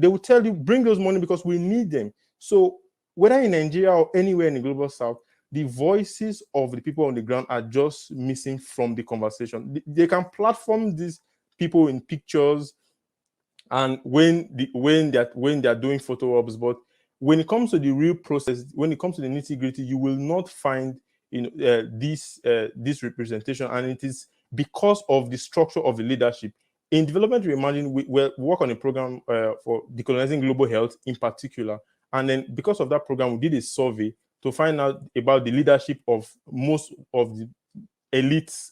will tell you, bring those money because we need them. So whether in Nigeria or anywhere in the global south, the voices of the people on the ground are just missing from the conversation. They can platform these people in pictures and when they're doing photo ops, but when it comes to the real process, when it comes to the nitty-gritty, you will not find this representation, and because of the structure of the leadership. In Development Reimagined, we work on a program for decolonizing global health in particular. And then because of that program, we did a survey to find out about the leadership of most of the elites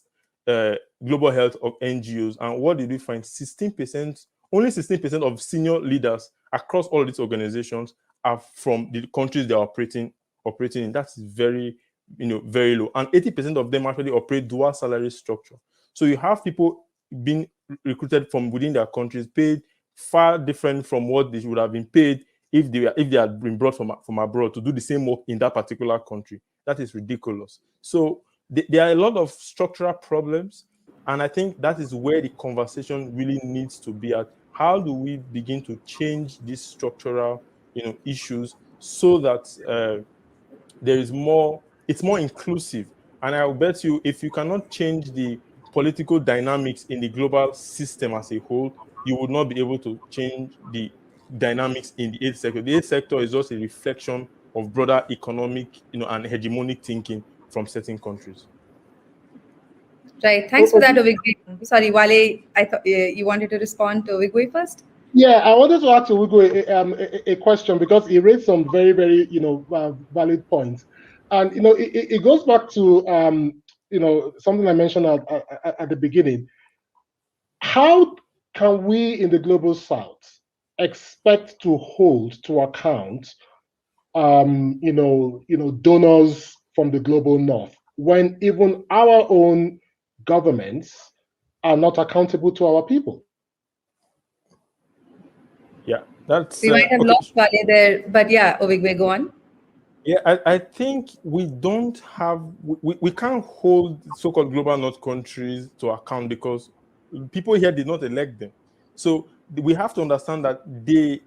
global health of NGOs. And what did we find? 16%, only 16% of senior leaders across all these organizations are from the countries they're operating in. That's very, very low. And 80% of them actually operate dual salary structure. So you have people being recruited from within their countries, paid far different from what they would have been paid if they had been brought from abroad to do the same work in that particular country. That is ridiculous. So there are a lot of structural problems, and I think that is where the conversation really needs to be at. How do we begin to change these structural, issues so that there is more? It's more inclusive. And I will bet you, if you cannot change the political dynamics in the global system as a whole, you would not be able to change the dynamics in the aid sector. The aid sector is just a reflection of broader economic, and hegemonic thinking from certain countries. Right. Thanks for that, Ovigwe. Sorry, Wale, I thought you wanted to respond to Ovigwe first. Yeah, I wanted to ask Ovigwe a question because he raised some very, very, valid points, and it goes back to something I mentioned at the beginning. How can we in the global South expect to hold to account, donors from the global North when even our own governments are not accountable to our people? Yeah, that's. We might have lost Wale there, but yeah, Ovigwe, go on. Yeah, I think we don't have, we can't hold so-called global North countries to account because people here did not elect them. So we have to understand that they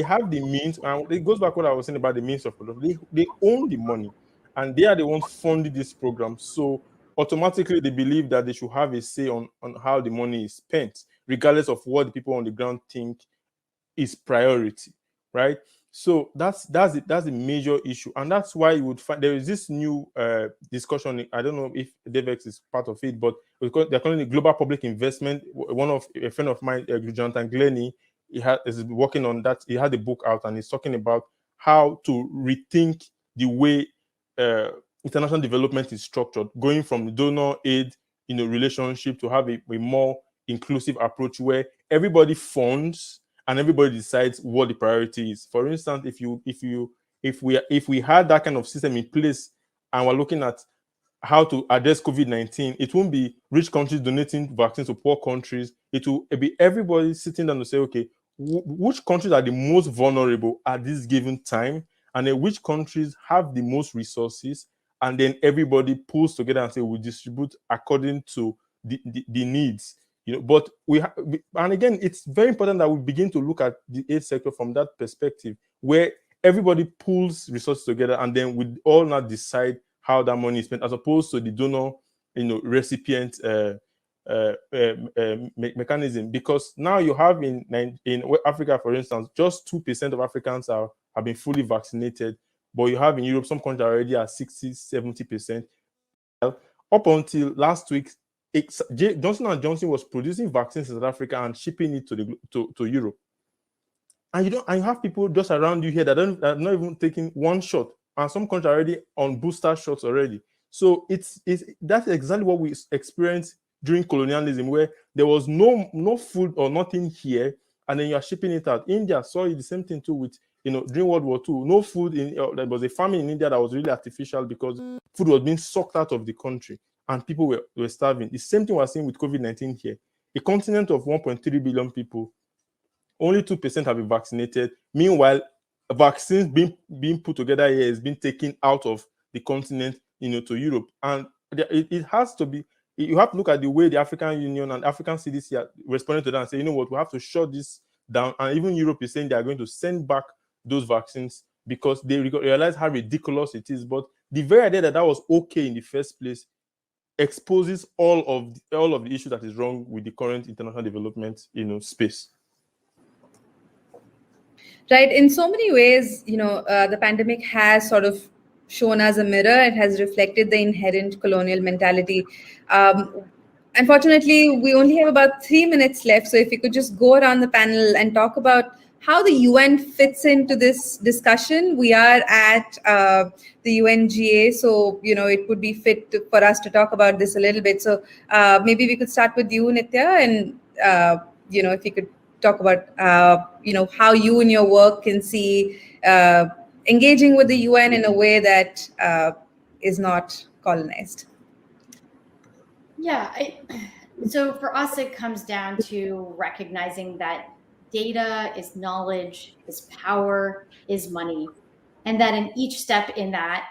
have the means, and it goes back to what I was saying about the means of production. They own the money, and they are the ones funding this program. So automatically they believe that they should have a say on how the money is spent, regardless of what the people on the ground think is priority, right? So that's the major issue, and that's why you would find there is this new discussion. I don't know if Devex is part of it, but they're calling it global public investment. One of a friend of mine, Jonathan Glennie, is working on that. He had a book out, and he's talking about how to rethink the way international development is structured, going from donor aid, relationship to have a more inclusive approach where everybody funds and everybody decides what the priority is. For instance, if we had that kind of system in place and we're looking at how to address COVID-19, it won't be rich countries donating vaccines to poor countries. It will be everybody sitting down to say, okay, which countries are the most vulnerable at this given time, and then which countries have the most resources, and then everybody pulls together and say we distribute according to the needs. But and again, it's very important that we begin to look at the aid sector from that perspective, where everybody pulls resources together, and then we all now decide how that money is spent, as opposed to the donor, recipient mechanism. Because now you have in Africa, for instance, just 2% of Africans have been fully vaccinated, but you have in Europe some countries already at 60-70%. Up until last week, Johnson & Johnson was producing vaccines in South Africa and shipping it to Europe. And you have people just around you here that are not even taking one shot, and some countries are already on booster shots already. So that's exactly what we experienced during colonialism, where there was no food or nothing here, and then you are shipping it out. India saw the same thing too with during World War II. No food there was a famine in India that was really artificial because food was being sucked out of the country and people were starving. The same thing we're seeing with COVID-19 here. A continent of 1.3 billion people, only 2% have been vaccinated. Meanwhile, vaccines being put together here is being taken out of the continent, to Europe. And it has to be, you have to look at the way the African Union and African CDC are responding to that and say, you know what, we have to shut this down. And even Europe is saying they are going to send back those vaccines because they realize how ridiculous it is. But the very idea that was okay in the first place exposes all of the issues that is wrong with the current international development, space. Right. In so many ways, the pandemic has sort of shown us a mirror. It has reflected the inherent colonial mentality. unfortunately, we only have about 3 minutes left. So if you could just go around the panel and talk about how the UN fits into this discussion. We are at the UNGA, so it would be fit for us to talk about this a little bit. So maybe we could start with you, Nitya, and if you could talk about how you in your work can see engaging with the UN in a way that is not colonized. Yeah, so for us, it comes down to recognizing that data is knowledge, is power, is money. And that in each step in that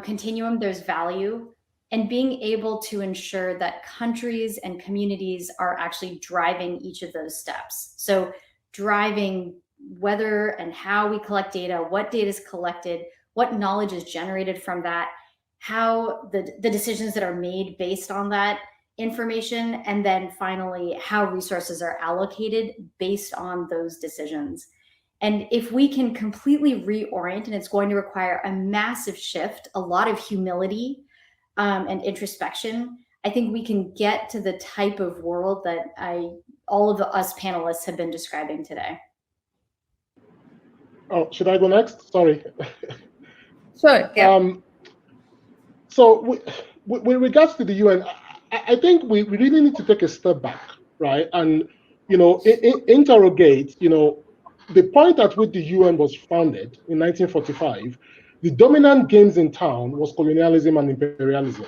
continuum, there's value, and being able to ensure that countries and communities are actually driving each of those steps. So driving whether and how we collect data, what data is collected, what knowledge is generated from that, how the decisions that are made based on that information, and then finally how resources are allocated based on those decisions. And if we can completely reorient, and it's going to require a massive shift, a lot of humility and introspection, I think we can get to the type of world that all of us panelists have been describing today. Oh, should I go next? Sorry. Sure. Yeah. So with regards to the UN, I think we really need to take a step back, right? And, interrogate, the point at which the UN was founded in 1945, the dominant games in town was colonialism and imperialism.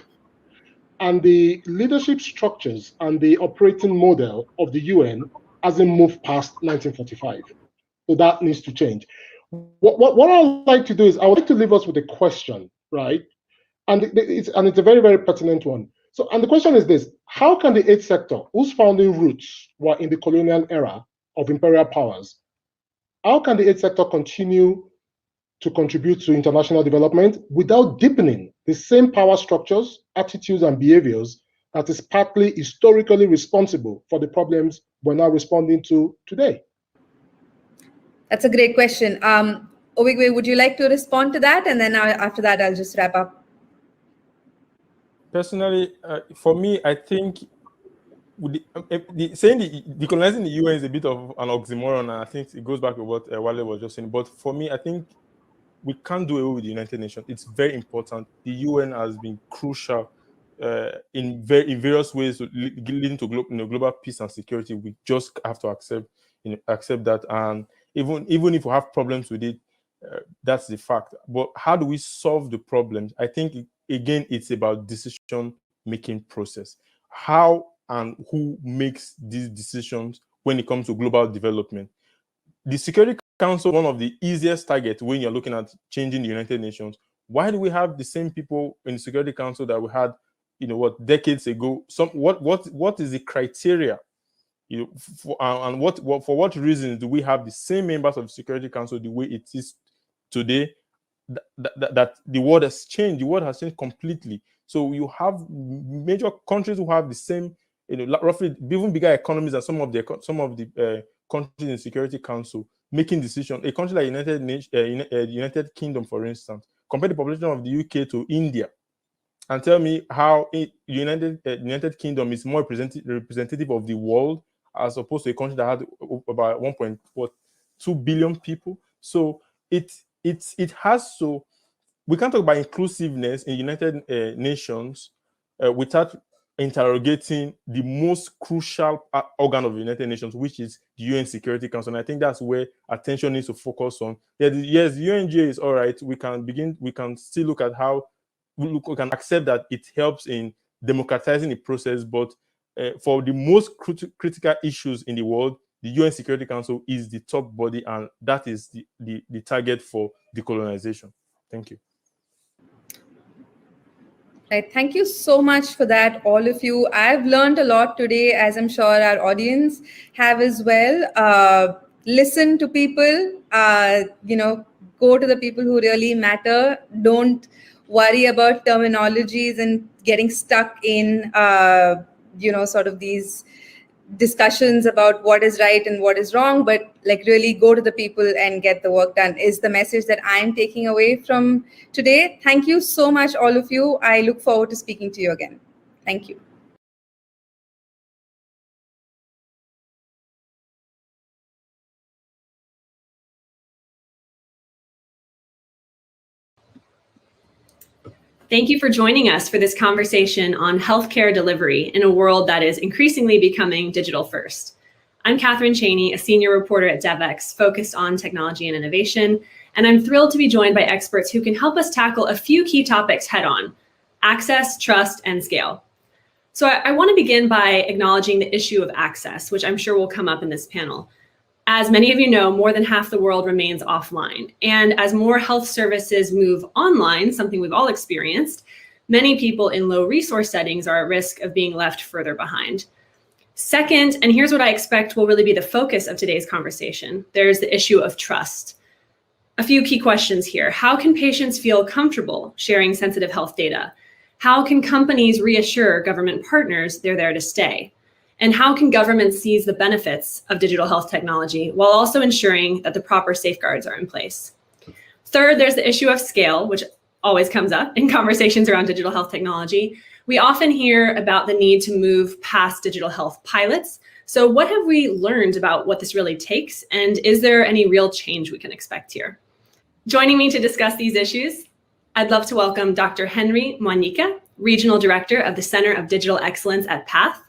And the leadership structures and the operating model of the UN hasn't moved past 1945. So that needs to change. What I would like to do is I would like to leave us with a question, right? And it's a very, very pertinent one. So, and the question is this: how can the aid sector, whose founding roots were in the colonial era of imperial powers, how can the aid sector continue to contribute to international development without deepening the same power structures, attitudes, and behaviors that is partly historically responsible for the problems we're now responding to today? That's a great question. Ovigwe, would you like to respond to that? And then after that, I'll just wrap up. Personally, for me, I think saying decolonizing the UN is a bit of an oxymoron, and I think it goes back to what Wale was just saying. But for me, I think we can't do away with the United Nations. It's very important. The UN has been crucial in various ways, leading to global peace and security. We just have to accept that, and even if we have problems with it, that's the fact. But how do we solve the problems? I think again, it's about decision-making process. How and who makes these decisions when it comes to global development? The Security Council, one of the easiest targets when you're looking at changing the United Nations. Why do we have the same people in the Security Council that we had, decades ago? What is the criteria? And for what reasons do we have the same members of the Security Council the way it is today? That the world has changed. The world has changed completely. So you have major countries who have the same, roughly even bigger economies than some of the countries in the Security Council making decisions. A country like United Kingdom, for instance, compare the population of the UK to India, and tell me how United Kingdom is more representative of the world as opposed to a country that had about 1.2 billion people. So it has to. We can't talk about inclusiveness in United Nations without interrogating the most crucial organ of the United Nations, which is the UN Security Council. And I think that's where attention needs to focus on. Yes, the UNGA is all right. We can still look at how we can accept that it helps in democratizing the process. But for the most critical issues in the world, the UN Security Council is the top body, and that is the target for decolonization. Thank you. Right. Thank you so much for that, all of you. I've learned a lot today, as I'm sure our audience have as well. Listen to people, go to the people who really matter. Don't worry about terminologies and getting stuck in, sort of these discussions about what is right and what is wrong, but really go to the people and get the work done is the message that I'm taking away from today. Thank you so much, all of you. I look forward to speaking to you again. Thank you. Thank you for joining us for this conversation on healthcare delivery in a world that is increasingly becoming digital first. I'm Catherine Cheney, a senior reporter at Devex, focused on technology and innovation, and I'm thrilled to be joined by experts who can help us tackle a few key topics head on: access, trust, and scale. So I want to begin by acknowledging the issue of access, which I'm sure will come up in this panel. As many of you know, more than half the world remains offline. And as more health services move online, something we've all experienced, many people in low resource settings are at risk of being left further behind. Second, and here's what I expect will really be the focus of today's conversation, there's the issue of trust. A few key questions here. How can patients feel comfortable sharing sensitive health data? How can companies reassure government partners they're there to stay? And how can governments seize the benefits of digital health technology while also ensuring that the proper safeguards are in place? Third, there's the issue of scale, which always comes up in conversations around digital health technology. We often hear about the need to move past digital health pilots. So what have we learned about what this really takes? And is there any real change we can expect here? Joining me to discuss these issues, I'd love to welcome Dr. Henry Mwanyika, Regional Director of the Center of Digital Excellence at PATH,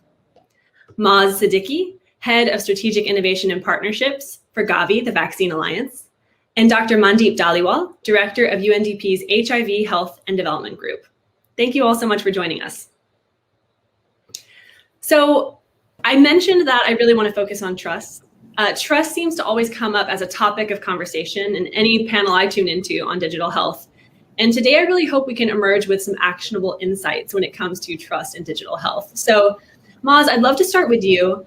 Maz Siddiqui, Head of Strategic Innovation and Partnerships for Gavi, the Vaccine Alliance, and Dr. Mandeep Dhaliwal, Director of UNDP's HIV Health and Development Group. Thank you all so much for joining us. So I mentioned that I really want to focus on trust. Trust seems to always come up as a topic of conversation in any panel I tune into on digital health. And today I really hope we can emerge with some actionable insights when it comes to trust in digital health. So Maz, I'd love to start with you.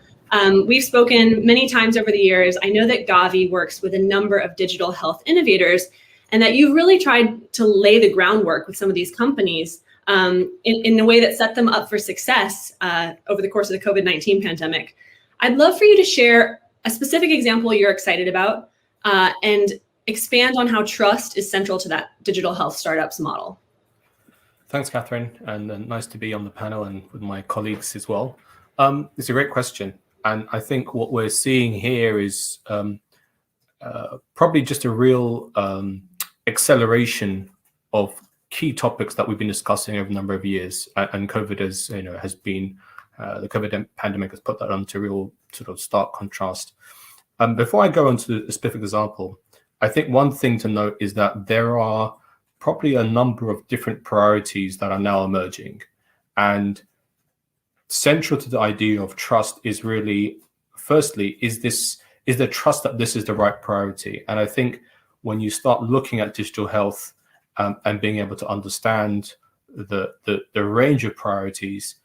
We've spoken many times over the years. I know that Gavi works with a number of digital health innovators, and that you've really tried to lay the groundwork with some of these companies in a way that set them up for success over the course of the COVID-19 pandemic. I'd love for you to share a specific example you're excited about and expand on how trust is central to that digital health startups model. Thanks, Catherine, and nice to be on the panel and with my colleagues as well. It's a great question, and I think what we're seeing here is probably just a real acceleration of key topics that we've been discussing over a number of years, and COVID has been the COVID pandemic has put that onto real sort of stark contrast. Before I go into a specific example, I think one thing to note is that there are probably a number of different priorities that are now emerging. And central to the idea of trust is really, firstly, is there trust that this is the right priority? And I think when you start looking at digital health and being able to understand the range of priorities,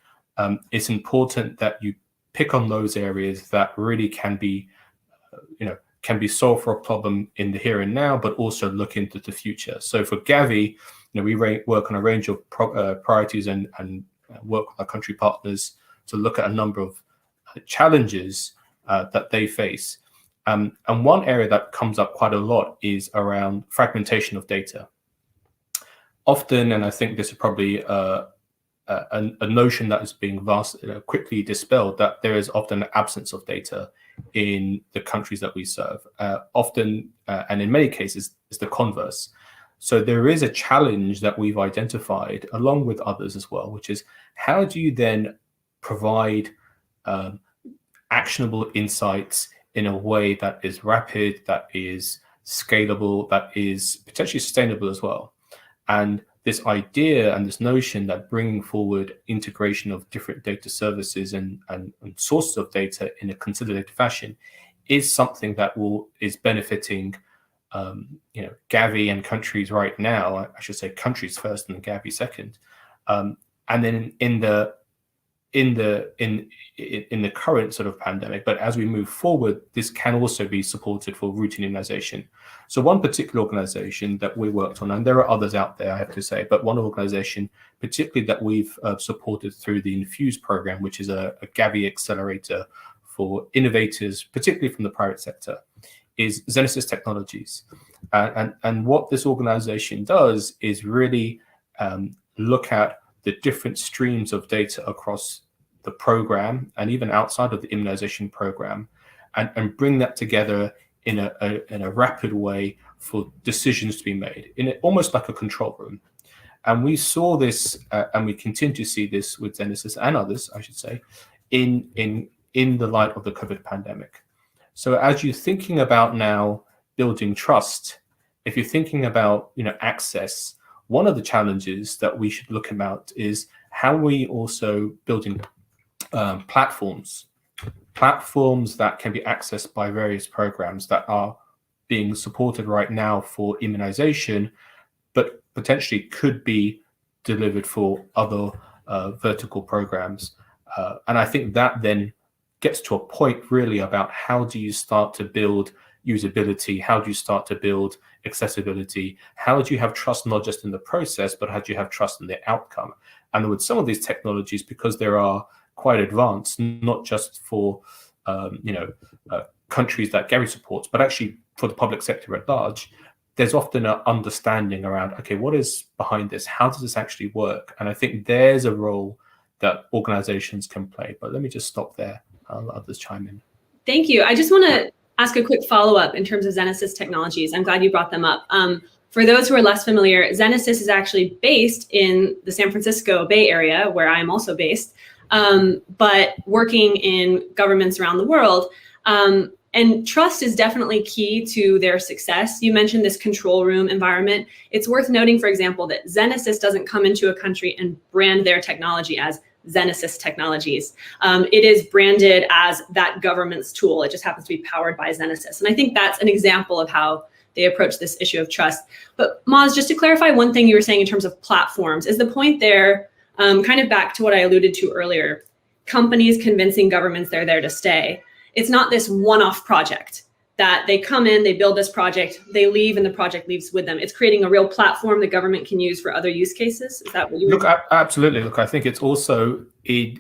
it's important that you pick on those areas that really can be solved for a problem in the here and now, but also look into the future. So for Gavi, we work on a range of priorities and work with our country partners to look at a number of challenges that they face. And one area that comes up quite a lot is around fragmentation of data. Often, and I think this is probably a notion that is being quickly dispelled, that there is often an absence of data in the countries that we serve. Often, and in many cases, it's the converse. So there is a challenge that we've identified, along with others as well, which is how do you then provide actionable insights in a way that is rapid, that is scalable, that is potentially sustainable as well. And this idea and this notion that bringing forward integration of different data services and sources of data in a consolidated fashion is something that is benefiting Gavi and countries right now. I should say countries first and Gavi second. And then in the current sort of pandemic, but as we move forward, this can also be supported for routine immunization. So one particular organization that we worked on, and there are others out there, I have to say, but one organization particularly that we've supported through the Infuse program, which is a Gavi accelerator for innovators, particularly from the private sector, is Zenesis Technologies. And what this organization does is really look at the different streams of data across the program and even outside of the immunization program, and bring that together in a rapid way for decisions to be made, in almost like a control room. And we saw this, and we continue to see this with Genesis and others, I should say, in the light of the COVID pandemic. So as you're thinking about now building trust, if you're thinking about access, one of the challenges that we should look about is how we also building platforms that can be accessed by various programs that are being supported right now for immunization, but potentially could be delivered for other vertical programs. And I think that then gets to a point really about how do you start to build usability? How do you start to build accessibility? How do you have trust not just in the process, but how do you have trust in the outcome? And with some of these technologies, because there are quite advanced, not just for countries that Gary supports, but actually for the public sector at large, there's often an understanding around, okay, what is behind this? How does this actually work? And I think there's a role that organizations can play. But let me just stop there. I'll let others chime in. Thank you. I just want to ask a quick follow-up in terms of Genesis technologies. I'm glad you brought them up. For those who are less familiar, Genesis is actually based in the San Francisco Bay Area, where I am also based, but working in governments around the world. And trust is definitely key to their success. You mentioned this control room environment. It's worth noting, for example, that Genesis doesn't come into a country and brand their technology as Genesis Technologies. It is branded as that government's tool. It just happens to be powered by Genesis. And I think that's an example of how they approach this issue of trust. But Moz, just to clarify one thing you were saying in terms of platforms, is the point there kind of back to what I alluded to earlier, companies convincing governments they're there to stay. It's not this one-off project that they come in, they build this project, they leave, and the project leaves with them. It's creating a real platform the government can use for other use cases. Is that what you look? Absolutely. Look, I think it's also if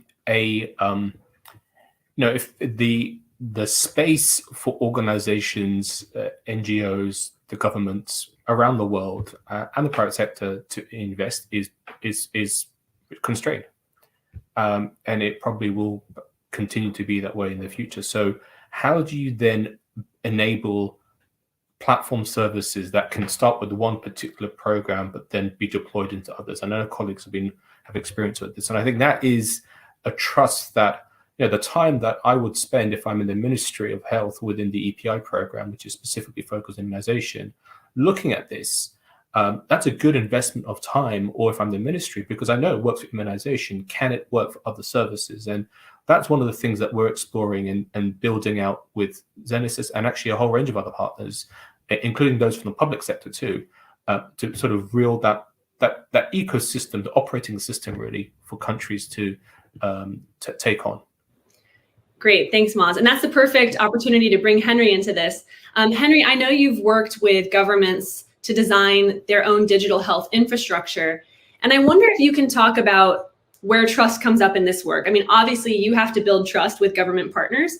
the space for organizations, NGOs, the governments around the world, and the private sector to invest is constrained, and it probably will continue to be that way in the future. So how do you then enable platform services that can start with one particular program but then be deployed into others? I know colleagues have experience with this, and I think that is a trust that the time that I would spend if I'm in the Ministry of Health within the EPI program, which is specifically focused on immunization, looking at this, that's a good investment of time. Or if I'm the ministry, because I know it works for immunization, can it work for other services? And that's one of the things that we're exploring and building out with Genesis and actually a whole range of other partners, including those from the public sector too, to sort of reel that ecosystem, the operating system really for countries to take on. Great, thanks, Moz. And that's the perfect opportunity to bring Henry into this. Henry, I know you've worked with governments to design their own digital health infrastructure. And I wonder if you can talk about where trust comes up in this work. I mean, obviously you have to build trust with government partners,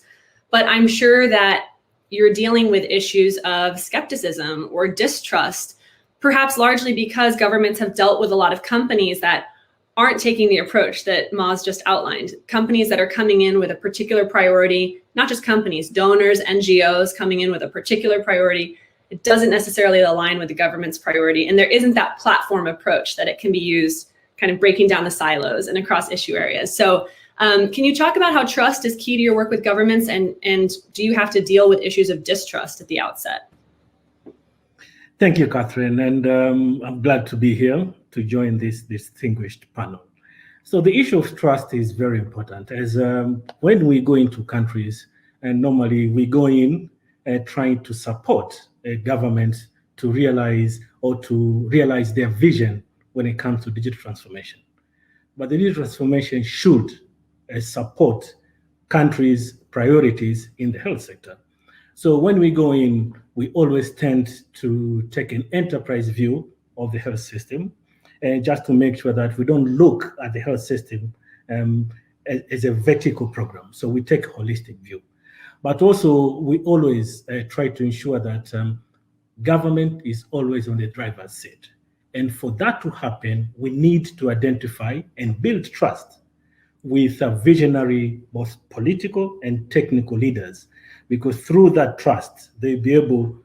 but I'm sure that you're dealing with issues of skepticism or distrust, perhaps largely because governments have dealt with a lot of companies that aren't taking the approach that Moz just outlined. Companies that are coming in with a particular priority, not just companies, donors, NGOs coming in with a particular priority. It doesn't necessarily align with the government's priority. And there isn't that platform approach that it can be used kind of breaking down the silos and across issue areas. So can you talk about how trust is key to your work with governments, and do you have to deal with issues of distrust at the outset? Thank you, Catherine, and I'm glad to be here to join this distinguished panel. So the issue of trust is very important, as when we go into countries, and normally we go in trying to support governments to realize their vision when it comes to digital transformation. But the digital transformation should support countries' priorities in the health sector. So when we go in, we always tend to take an enterprise view of the health system, and just to make sure that we don't look at the health system as a vertical program. So we take a holistic view. But also, we always try to ensure that government is always on the driver's seat. And for that to happen, we need to identify and build trust with visionary, both political and technical leaders, because through that trust, they'll be able,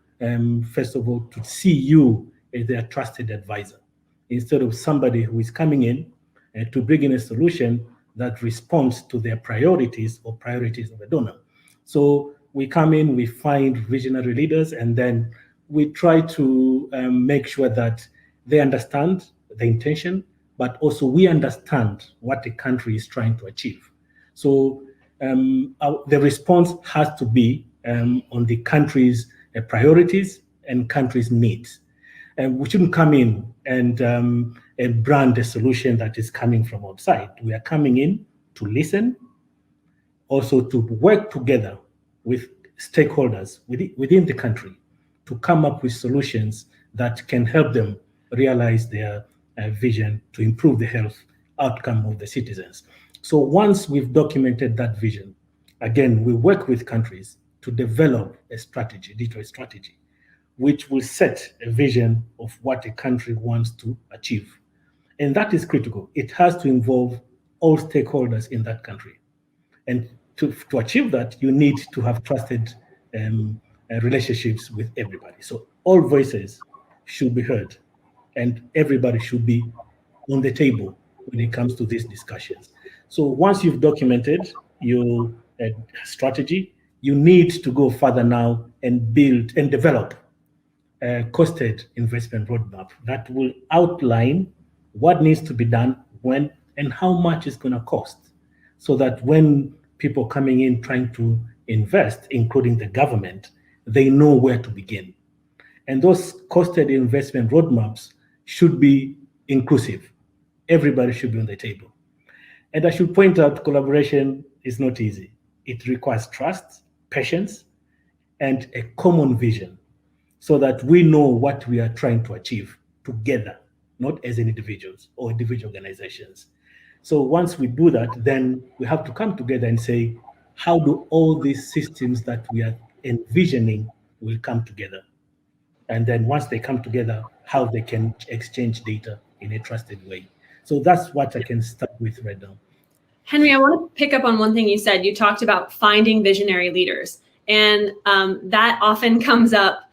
first of all, to see you as their trusted advisor instead of somebody who is coming in to bring in a solution that responds to their priorities or priorities of a donor. So we come in, we find visionary leaders, and then we try to make sure that they understand the intention, but also we understand what the country is trying to achieve. So the response has to be on the country's priorities and country's needs. And we shouldn't come in and brand a solution that is coming from outside. We are coming in to listen, also to work together with stakeholders within the country to come up with solutions that can help them realize their vision to improve the health outcome of the citizens. So once we've documented that vision, again, we work with countries to develop a strategy, digital strategy, which will set a vision of what a country wants to achieve. And that is critical. It has to involve all stakeholders in that country. And to achieve that, you need to have trusted relationships with everybody. So all voices should be heard, and everybody should be on the table when it comes to these discussions. So once you've documented your strategy, you need to go further now and build and develop a costed investment roadmap that will outline what needs to be done, when, and how much it's going to cost, so that when people coming in trying to invest, including the government, they know where to begin. And those costed investment roadmaps should be inclusive. Everybody should be on the table. And I should point out, collaboration is not easy. It requires trust, patience, and a common vision, so that we know what we are trying to achieve together, not as individuals or individual organizations. So once we do that, then we have to come together and say, how do all these systems that we are envisioning will come together? And then once they come together, how they can exchange data in a trusted way. So that's what I can start with right now. Henry, I want to pick up on one thing you said. You talked about finding visionary leaders, and that often comes up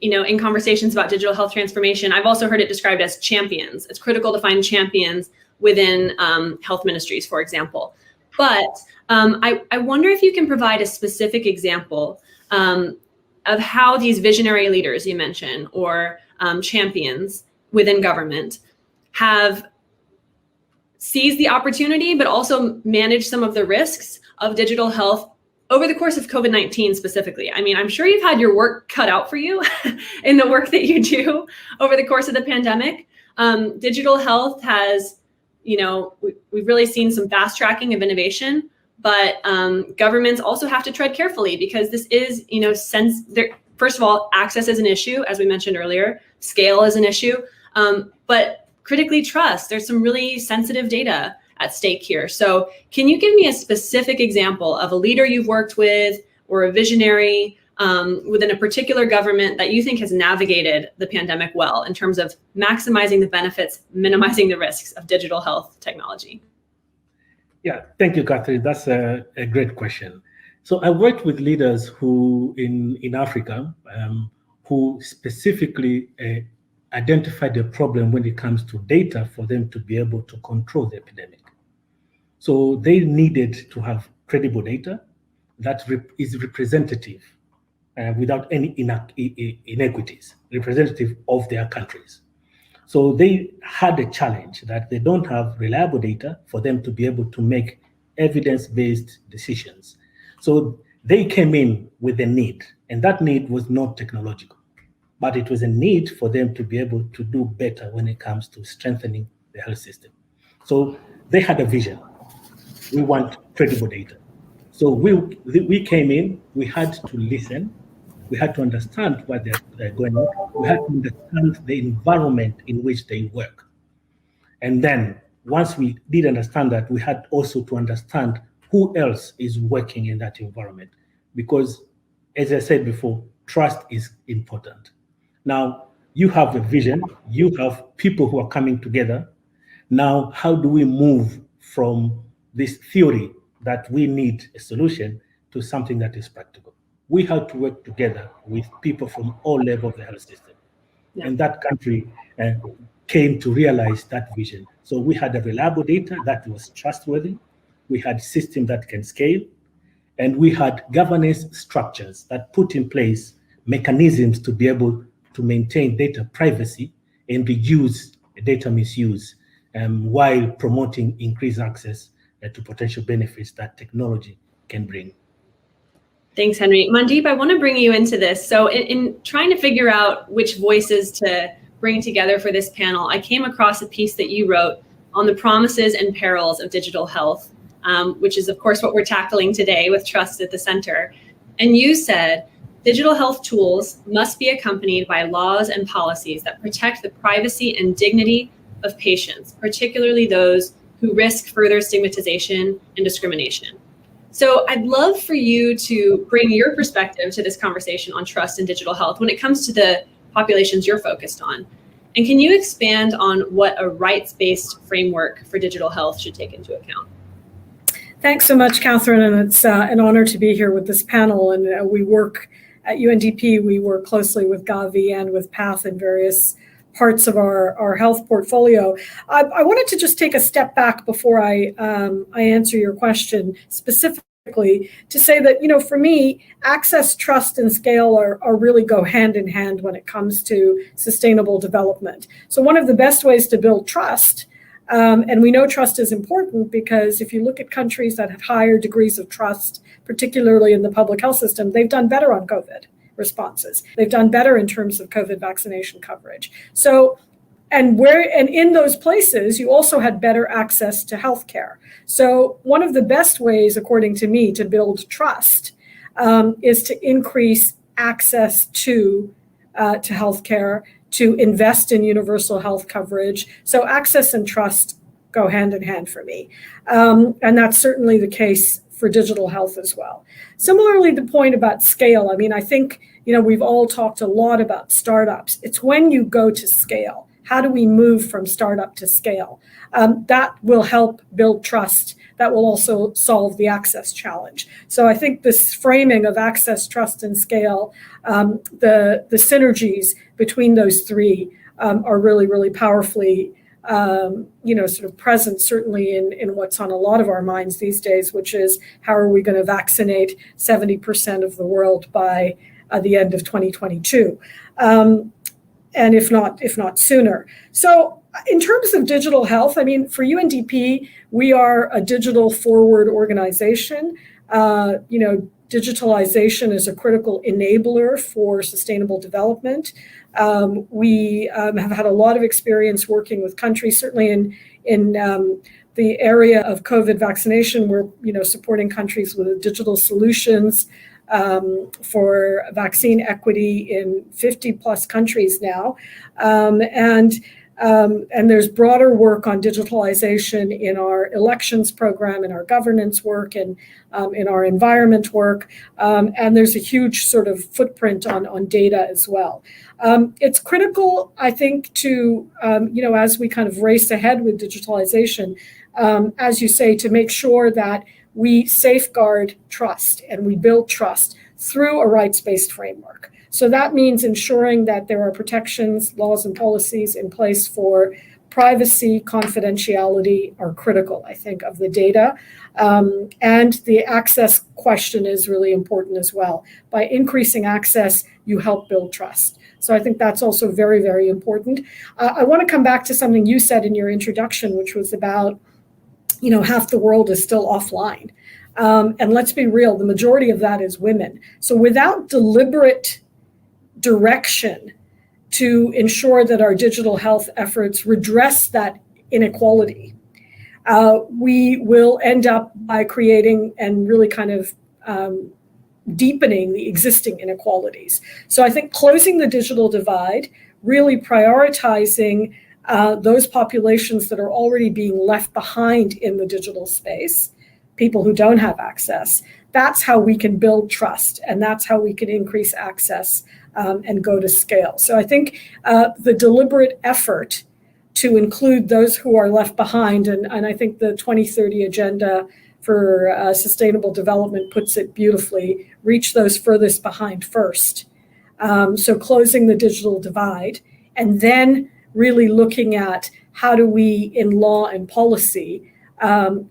in conversations about digital health transformation. I've also heard it described as champions. It's critical to find champions within health ministries, for example. But I wonder if you can provide a specific example of how these visionary leaders you mentioned, or champions within government, have seized the opportunity, but also managed some of the risks of digital health over the course of COVID-19 specifically. I mean, I'm sure you've had your work cut out for you in the work that you do over the course of the pandemic. Digital health has, we've really seen some fast tracking of innovation, but governments also have to tread carefully, because this is, first of all, access is an issue, as we mentioned earlier, scale is an issue, but critically trust. There's some really sensitive data at stake here. So can you give me a specific example of a leader you've worked with, or a visionary within a particular government that you think has navigated the pandemic well in terms of maximizing the benefits, minimizing the risks of digital health technology? Yeah, thank you, Catherine. That's a great question. So I worked with leaders who in Africa who specifically identified the problem when it comes to data for them to be able to control the epidemic. So they needed to have credible data that is representative without any inequities, representative of their countries. So they had a challenge that they don't have reliable data for them to be able to make evidence-based decisions. So they came in with a need, and that need was not technological, but it was a need for them to be able to do better when it comes to strengthening the health system. So they had a vision. We want credible data. So we came in, we had to listen, we had to understand what they're going on, we had to understand the environment in which they work. And then once we did understand that, we had also to understand who else is working in that environment. Because, as I said before, trust is important. Now, you have a vision, you have people who are coming together. Now, how do we move from this theory that we need a solution to something that is practical? We have to work together with people from all levels of the health system. Yeah. And that country came to realize that vision. So we had a reliable data that was trustworthy, we had systems that can scale, and we had governance structures that put in place mechanisms to be able to maintain data privacy and reduce data misuse while promoting increased access to potential benefits that technology can bring. Thanks, Henry. Mandeep, I want to bring you into this. So in trying to figure out which voices to bring together for this panel, I came across a piece that you wrote on the promises and perils of digital health, which is, of course, what we're tackling today with trust at the center. And you said, digital health tools must be accompanied by laws and policies that protect the privacy and dignity of patients, particularly those who risk further stigmatization and discrimination. So I'd love for you to bring your perspective to this conversation on trust in digital health when it comes to the populations you're focused on. And can you expand on what a rights-based framework for digital health should take into account? Thanks so much, Catherine, and it's an honor to be here with this panel. And we work at UNDP, we work closely with Gavi and with PATH in various parts of our health portfolio. I wanted to just take a step back before I answer your question specifically to say that, for me, access, trust, and scale are really go hand in hand when it comes to sustainable development. So one of the best ways to build trust, and we know trust is important because if you look at countries that have higher degrees of trust, particularly in the public health system, they've done better on COVID responses. They've done better in terms of COVID vaccination coverage. So, and in those places, you also had better access to healthcare. So one of the best ways, according to me, to build trust is to increase access to healthcare, to invest in universal health coverage. So access and trust go hand in hand for me. And that's certainly the case for digital health as well. Similarly, the point about scale, I think, we've all talked a lot about startups. It's when you go to scale. How do we move from startup to scale? That will help build trust. That will also solve the access challenge. So I think this framing of access, trust, and scale, the synergies between those three are really, really powerfully sort of present, certainly in what's on a lot of our minds these days, which is how are we going to vaccinate 70% of the world by the end of 2022, and if not sooner. So in terms of digital health, for UNDP, we are a digital forward organization. Digitalization is a critical enabler for sustainable development. We have had a lot of experience working with countries, certainly in the area of COVID vaccination. We're supporting countries with digital solutions for vaccine equity in 50 plus countries now. And there's broader work on digitalization in our elections program, in our governance work, and in our environment work. And there's a huge sort of footprint on data as well. It's critical, I think, to, as we kind of race ahead with digitalization, as you say, to make sure that we safeguard trust and we build trust through a rights-based framework. So that means ensuring that there are protections, laws, and policies in place for privacy, confidentiality are critical, I think, of the data. And the access question is really important as well. By increasing access, you help build trust. So I think that's also very, very important. I want to come back to something you said in your introduction, which was about, half the world is still offline. And let's be real, the majority of that is women. So without deliberate direction to ensure that our digital health efforts redress that inequality, we will end up by creating and really kind of deepening the existing inequalities. So I think closing the digital divide, really prioritizing those populations that are already being left behind in the digital space, people who don't have access, that's how we can build trust, and that's how we can increase access and go to scale. So I think the deliberate effort to include those who are left behind, and I think the 2030 Agenda for Sustainable Development puts it beautifully, reach those furthest behind first. So closing the digital divide, and then really looking at how do we, in law and policy,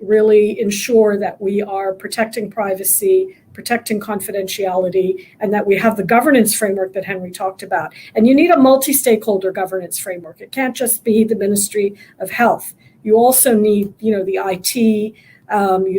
really ensure that we are protecting privacy, protecting confidentiality, and that we have the governance framework that Henry talked about. And you need a multi-stakeholder governance framework. It can't just be the Ministry of Health. You also need, the IT, you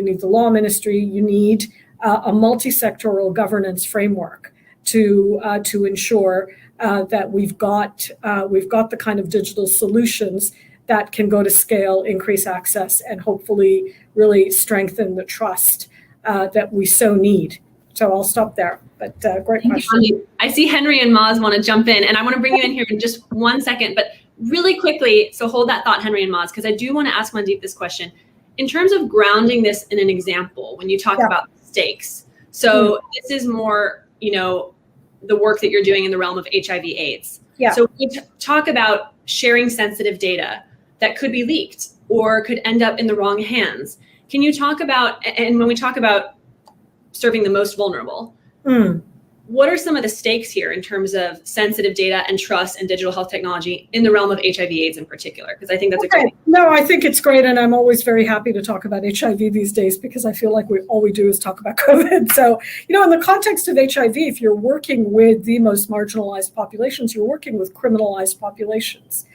need the law ministry, you need a multi-sectoral governance framework to ensure that we've got the kind of digital solutions that can go to scale, increase access, and hopefully really strengthen the trust that we so need. So I'll stop there, but great question. I see Henry and Maz want to jump in, and I want to bring you in here in just 1 second, but really quickly, so hold that thought, Henry and Maz, because I do want to ask Mandeep this question. In terms of grounding this in an example, when you talk about stakes, so this is more, the work that you're doing in the realm of HIV/AIDS. Yeah. So we talk about sharing sensitive data that could be leaked or could end up in the wrong hands. Can you talk about, and when we talk about serving the most vulnerable, what are some of the stakes here in terms of sensitive data and trust and digital health technology in the realm of HIV/AIDS in particular? Because I think that's a great. No, I think it's great, and I'm always very happy to talk about HIV these days because I feel like all we do is talk about COVID. So, in the context of HIV, if you're working with the most marginalized populations, you're working with criminalized populations.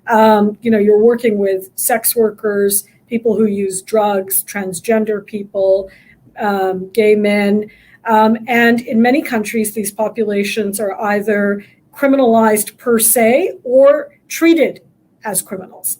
You're working with sex workers, people who use drugs, transgender people, gay men. And in many countries, these populations are either criminalized per se or treated as criminals.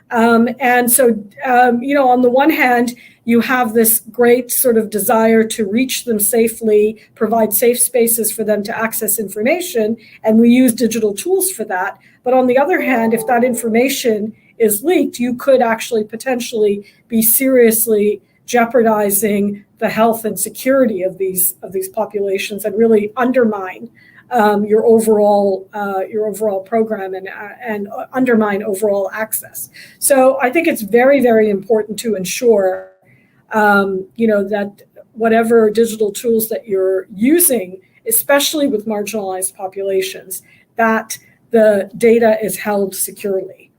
And so, on the one hand, you have this great sort of desire to reach them safely, provide safe spaces for them to access information, and we use digital tools for that. But on the other hand, if that information is leaked, you could actually potentially be seriously jeopardizing the health and security of these populations and really undermine your overall program and undermine overall access. So I think it's very, very important to ensure that whatever digital tools that you're using, especially with marginalized populations, that the data is held securely.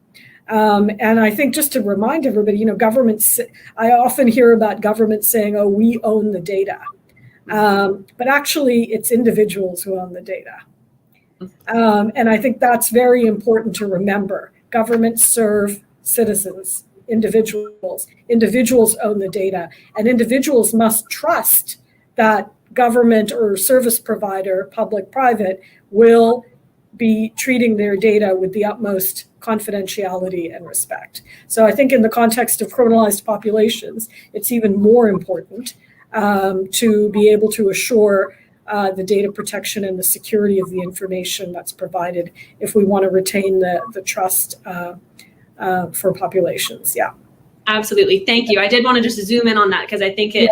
And I think just to remind everybody, governments, I often hear about governments saying, oh, we own the data. But actually, it's individuals who own the data. And I think that's very important to remember. Governments serve citizens, individuals. Individuals own the data. And individuals must trust that government or service provider, public, private, will be treating their data with the utmost confidentiality and respect. So I think in the context of criminalized populations, it's even more important to be able to assure the data protection and the security of the information that's provided if we want to retain the trust for populations. Yeah. Absolutely. Thank you. I did want to just zoom in on that because I think it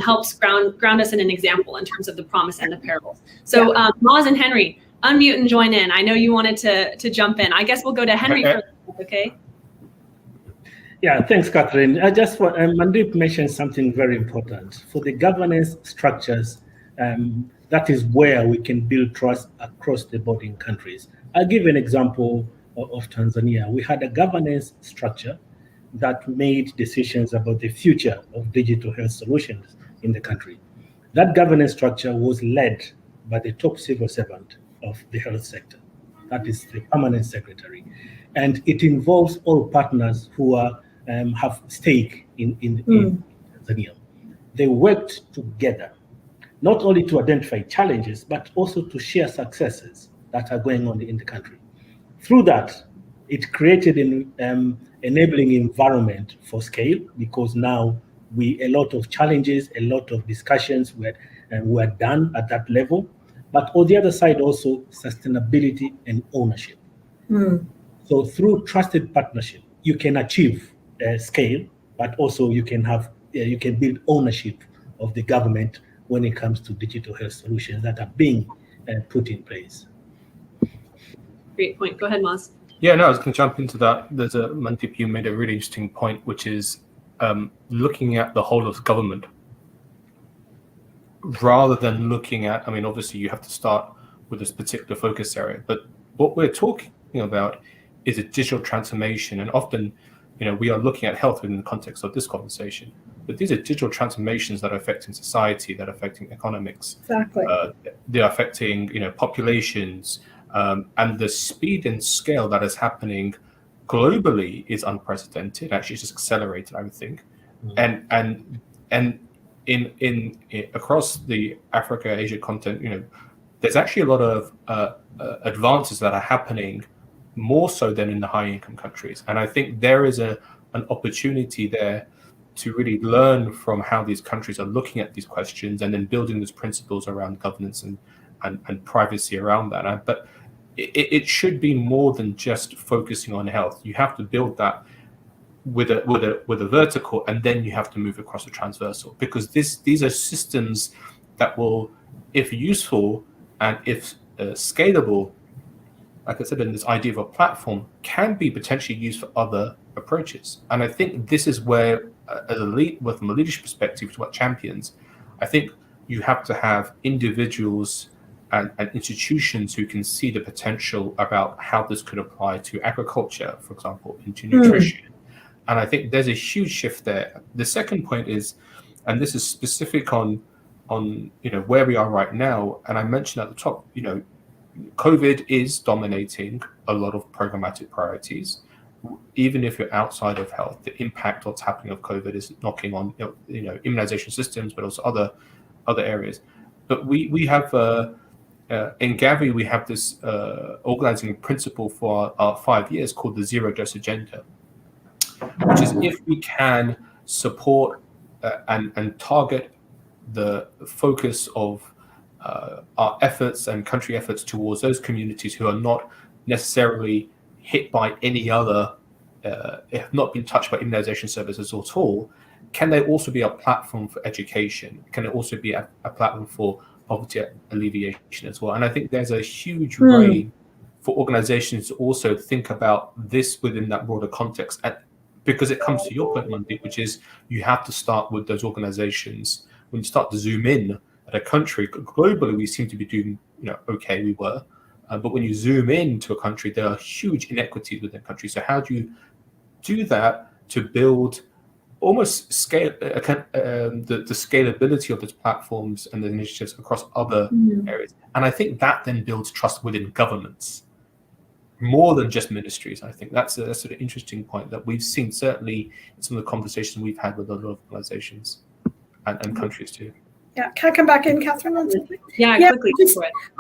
helps ground us in an example in terms of the promise and the parables. So Maz and Henry, unmute and join in. I know you wanted to jump in. I guess we'll go to Henry first, okay? Yeah, thanks, Catherine. I just want, Mandeep mentioned something very important. For the governance structures, that is where we can build trust across the board in countries. I'll give an example of Tanzania. We had a governance structure that made decisions about the future of digital health solutions in the country. That governance structure was led by the top civil servant of the health sector. That is the permanent secretary. And it involves all partners who have stake in Tanzania. They worked together, not only to identify challenges, but also to share successes that are going on in the country. Through that, it created an enabling environment for scale, because now a lot of challenges, a lot of discussions were done at that level. But on the other side, also sustainability and ownership. So through trusted partnership, you can achieve scale, but also you can build ownership of the government when it comes to digital health solutions that are being put in place. Great point. Go ahead, Maz. Yeah, no, I was going to jump into that. Mandeep, you made a really interesting point, which is looking at the whole of government rather than looking at, obviously you have to start with this particular focus area, but what we're talking about is a digital transformation, and often, we are looking at health within the context of this conversation. But these are digital transformations that are affecting society, that are affecting economics. Exactly. They're affecting, populations, and the speed and scale that is happening globally is unprecedented. Actually, it's just accelerated, I would think. And in across the Africa, Asia continent, there's actually a lot of advances that are happening more so than in the high income countries. And I think there is an opportunity there to really learn from how these countries are looking at these questions and then building those principles around governance and privacy around that. But it should be more than just focusing on health. You have to build that with a vertical, and then you have to move across the transversal, because these are systems that will, if useful and if scalable, like I said, in this idea of a platform, can be potentially used for other approaches. And I think this is where, as a lead, from a leadership perspective, to what champions, I think you have to have individuals and institutions who can see the potential about how this could apply to agriculture, for example, into nutrition. And I think there's a huge shift there. The second point is, and this is specific on where we are right now, and I mentioned at the top, COVID is dominating a lot of programmatic priorities. Even if you're outside of health, the impact what's happening of COVID is knocking on immunization systems, but also other areas. But we have in Gavi, we have this organizing principle for our 5 years called the Zero Dose Agenda, which is if we can support and target the focus of our efforts and country efforts towards those communities who are not necessarily hit by any other, have not been touched by immunization services at all, can they also be a platform for education? Can it also be a platform for poverty alleviation as well? And I think there's a huge way for organizations to also think about this within that broader context. And because it comes to your point, Mandeep, which is you have to start with those organizations. When you start to zoom in at a country, globally, we seem to be doing, okay, we were. But when you zoom into a country, there are huge inequities within a country. So how do you do that to build almost scale the scalability of those platforms and the initiatives across other areas? And I think that then builds trust within governments more than just ministries. I think that's a sort of interesting point that we've seen certainly in some of the conversations we've had with a lot of organizations and countries too. Yeah, can I come back in, Catherine, on something? Yeah, quickly.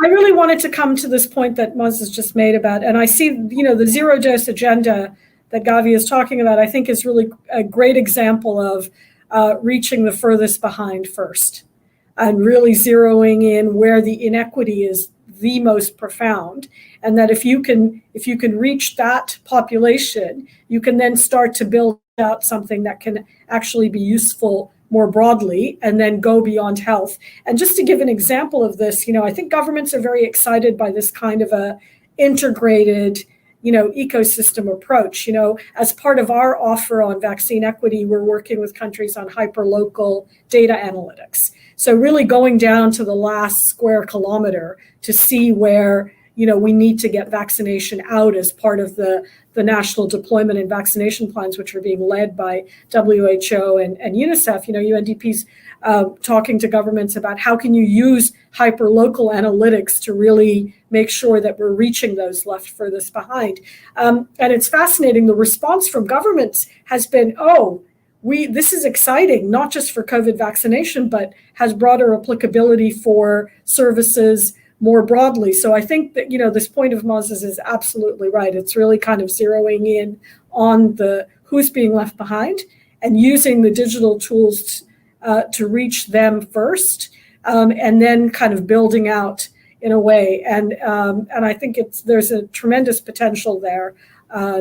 I really wanted to come to this point that Moses just made about, and I see, the zero dose agenda that Gavi is talking about, I think is really a great example of reaching the furthest behind first and really zeroing in where the inequity is the most profound. And that if you can reach that population, you can then start to build out something that can actually be useful more broadly and then go beyond health. And just to give an example of this, I think governments are very excited by this kind of a integrated, ecosystem approach. As part of our offer on vaccine equity, we're working with countries on hyperlocal data analytics. So really going down to the last square kilometer to see where, we need to get vaccination out as part of the national deployment and vaccination plans, which are being led by WHO and UNICEF. UNDP's talking to governments about how can you use hyperlocal analytics to really make sure that we're reaching those left furthest behind. And it's fascinating. The response from governments has been, this is exciting, not just for COVID vaccination, but has broader applicability for services more broadly. So I think that, this point of Moses is absolutely right. It's really kind of zeroing in on the who's being left behind and using the digital tools to reach them first, and then kind of building out in a way. And I think there's a tremendous potential there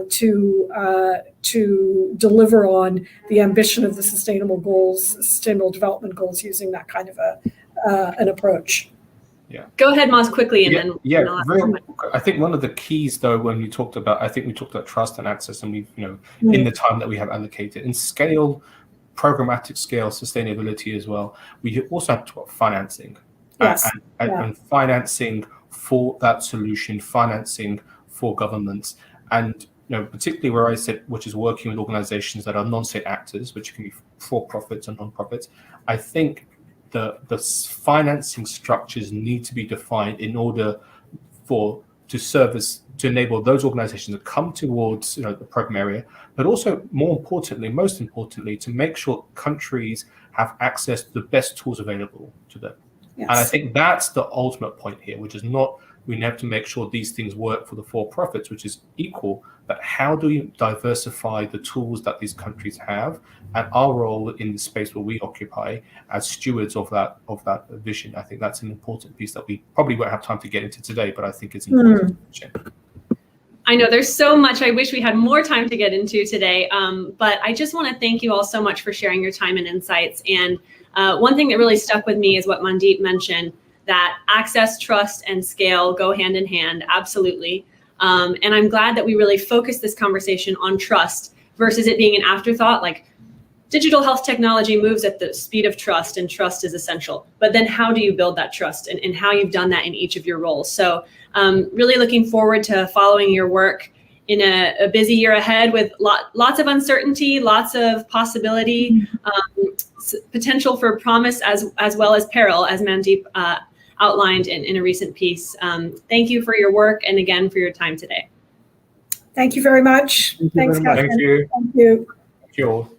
to deliver on the ambition of the Sustainable Development Goals using that kind of an approach. Yeah. Go ahead, Moz, quickly, and then. I think one of the keys, though, when we talked about trust and access, and we've, in the time that we have allocated, and scale, programmatic scale, sustainability as well. We also have to talk about financing, and financing for that solution, financing for governments, and particularly where I sit, which is working with organizations that are non-state actors, which can be for-profits and non-profits, I think the financing structures need to be defined in order to enable those organizations to come towards the program area, but also most importantly, to make sure countries have access to the best tools available to them. Yes. And I think that's the ultimate point here, which is not we have to make sure these things work for the for-profits, which is equal, but how do you diversify the tools that these countries have, and our role in the space where we occupy as stewards of that vision. I think that's an important piece that we probably won't have time to get into today, but I think it's important to mention. I know there's so much I wish we had more time to get into today, but I just want to thank you all so much for sharing your time and insights. And one thing that really stuck with me is what Mandeep mentioned, that access, trust, and scale go hand in hand, absolutely. And I'm glad that we really focused this conversation on trust versus it being an afterthought, like digital health technology moves at the speed of trust, and trust is essential. But then how do you build that trust, and how you've done that in each of your roles? So really looking forward to following your work in a busy year ahead with lots of uncertainty, lots of possibility, potential for promise as well as peril, as Mandeep outlined in a recent piece. Thank you for your work, and again for your time today. Thank you very much. Thanks, Catherine. Thank you. Thank you. Thank you all.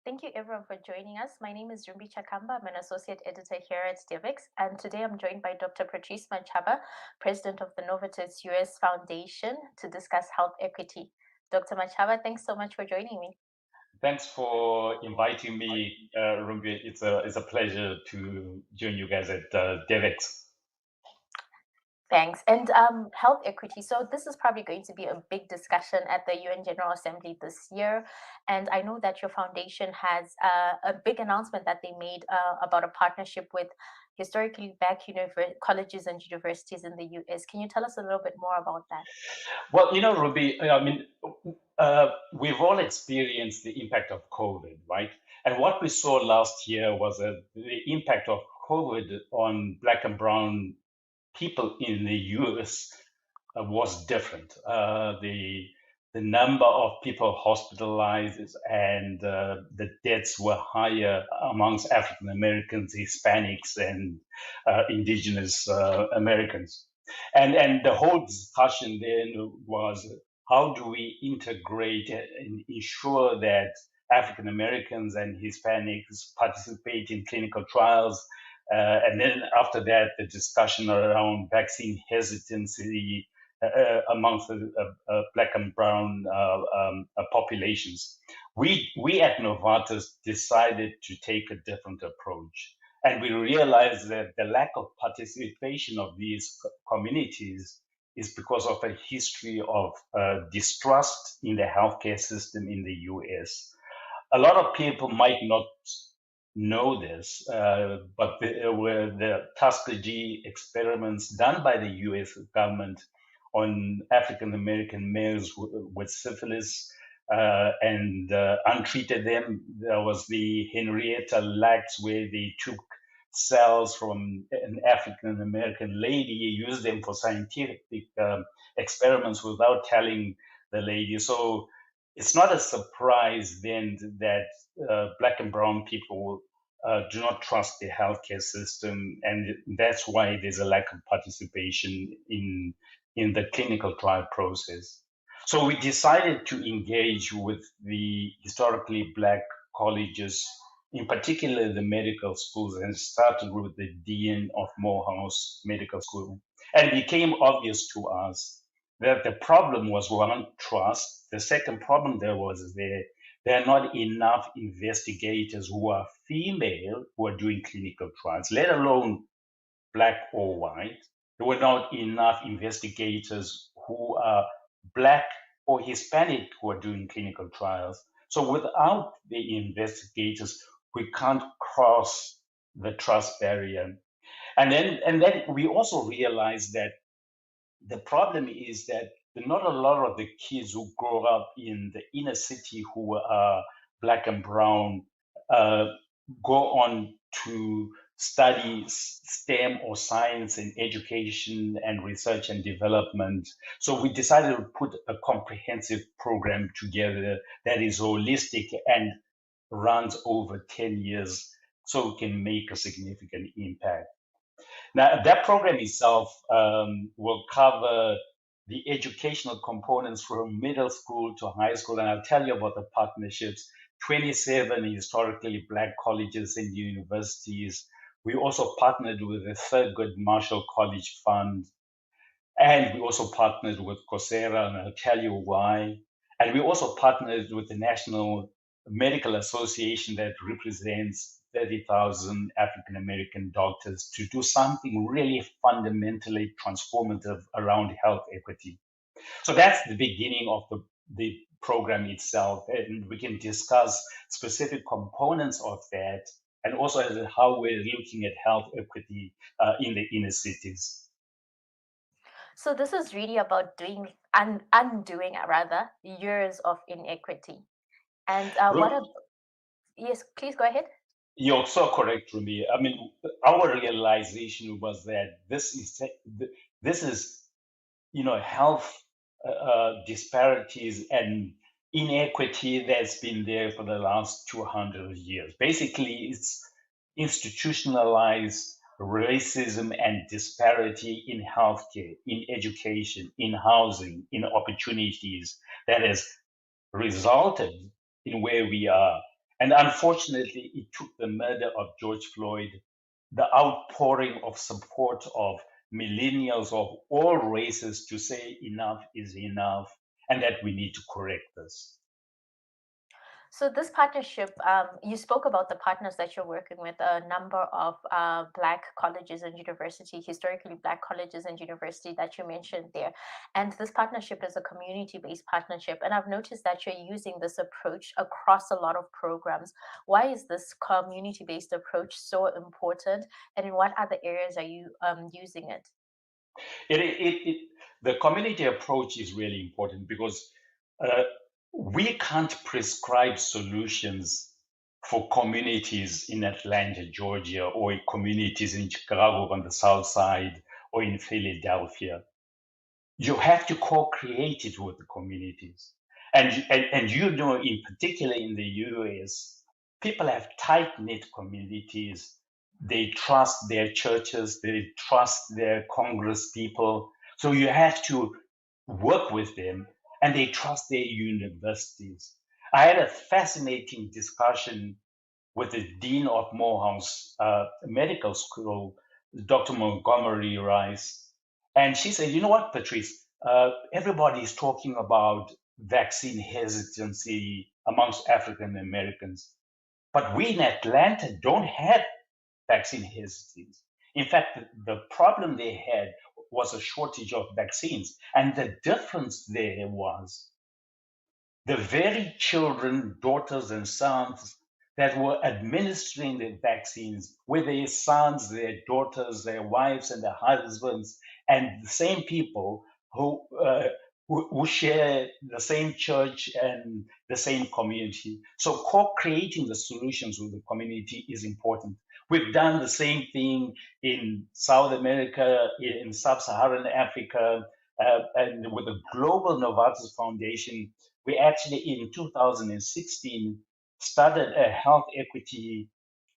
Thank you everyone for joining us. My name is Jumbi Chakamba. I'm an associate editor here at Devex, and today I'm joined by Dr. Patrice Machaba, president of the Novartis US Foundation, to discuss health equity. Dr. Machaba, thanks so much for joining me. Thanks for inviting me, Rumbi. It's a pleasure to join you guys at Devex. Thanks. And health equity. So this is probably going to be a big discussion at the UN General Assembly this year. And I know that your foundation has a big announcement that they made about a partnership with historically black colleges and universities in the US. Can you tell us a little bit more about that? Well, Ruby, I mean, we've all experienced the impact of COVID, right? And what we saw last year was the impact of COVID on black and brown people in the US was different. The number of people hospitalized and the deaths were higher amongst African Americans, Hispanics, and indigenous Americans. And the whole discussion then was, how do we integrate and ensure that African Americans and Hispanics participate in clinical trials? And then after that, the discussion around vaccine hesitancy amongst black and brown populations. We at Novartis decided to take a different approach. And we realized that the lack of participation of these communities is because of a history of distrust in the healthcare system in the US. A lot of people might not know this, but there were the Tuskegee experiments done by the US government on African American males with syphilis and untreated them. There was the Henrietta Lacks, where they took cells from an African American lady, used them for scientific experiments without telling the lady. So it's not a surprise then that black and brown people do not trust the healthcare system, and that's why there's a lack of participation in the clinical trial process. So we decided to engage with the historically black colleges, in particular the medical schools, and started with the Dean of Morehouse Medical School. And it became obvious to us that the problem was, one, trust. The second problem there was there are not enough investigators who are female who are doing clinical trials, let alone black or white. There were not enough investigators who are black or Hispanic who are doing clinical trials. So without the investigators, we can't cross the trust barrier. And then we also realized that the problem is that not a lot of the kids who grow up in the inner city who are black and brown go on to study STEM or science and education and research and development. So we decided to put a comprehensive program together that is holistic and runs over 10 years so we can make a significant impact. Now, that program itself will cover the educational components from middle school to high school, and I'll tell you about the partnerships. 27 historically Black colleges and universities. We also partnered with the Thurgood Marshall College Fund, and we also partnered with Coursera, and I'll tell you why. And we also partnered with the National Medical Association that represents 30,000 African American doctors to do something really fundamentally transformative around health equity. So that's the beginning of the program itself, and we can discuss specific components of that, and also how we're looking at health equity in the inner cities. So this is really about undoing years of inequity. And yes, please go ahead. You're so correct, Rumi. I mean, our realization was that this is health disparities and inequity that's been there for the last 200 years. Basically, it's institutionalized racism and disparity in healthcare, in education, in housing, in opportunities that has resulted in where we are. And unfortunately, it took the murder of George Floyd, the outpouring of support of millennials of all races to say enough is enough and that we need to correct this. So this partnership, you spoke about the partners that you're working with, a number of Black colleges and university, historically Black colleges and university that you mentioned there. And this partnership is a community-based partnership. And I've noticed that you're using this approach across a lot of programs. Why is this community-based approach so important? And in what other areas are you using it? The community approach is really important because we can't prescribe solutions for communities in Atlanta, Georgia, or communities in Chicago on the South Side or in Philadelphia. You have to co-create it with the communities. And in particular in the US, people have tight-knit communities. They trust their churches, they trust their Congress people. So you have to work with them, and they trust their universities. I had a fascinating discussion with the Dean of Morehouse Medical School, Dr. Montgomery Rice. And she said, you know what, Patrice, everybody is talking about vaccine hesitancy amongst African Americans, but we in Atlanta don't have vaccine hesitancy. In fact, the problem they had was a shortage of vaccines. And the difference there was the very children, daughters and sons that were administering the vaccines were their sons, their daughters, their wives and their husbands, and the same people who share the same church and the same community. So co-creating the solutions with the community is important. We've done the same thing in South America, in Sub-Saharan Africa, and with the Global Novartis Foundation. We actually, in 2016, started a health equity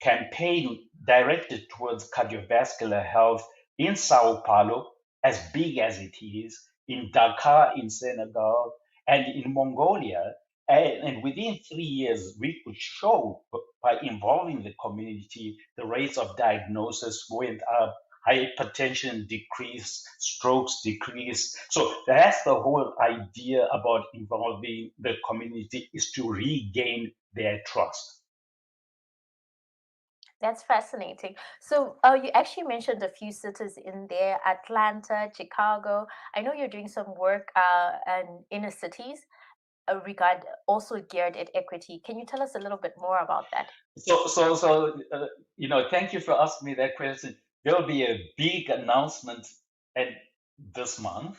campaign directed towards cardiovascular health in Sao Paulo, as big as it is, in Dakar, in Senegal, and in Mongolia. And within 3 years, we could show by involving the community, the rates of diagnosis went up, hypertension decreased, strokes decreased. So that's the whole idea about involving the community, is to regain their trust. That's fascinating. So you actually mentioned a few cities in there, Atlanta, Chicago. I know you're doing some work in inner cities also geared at equity. Can you tell us a little bit more about that? So thank you for asking me that question. There will be a big announcement this month.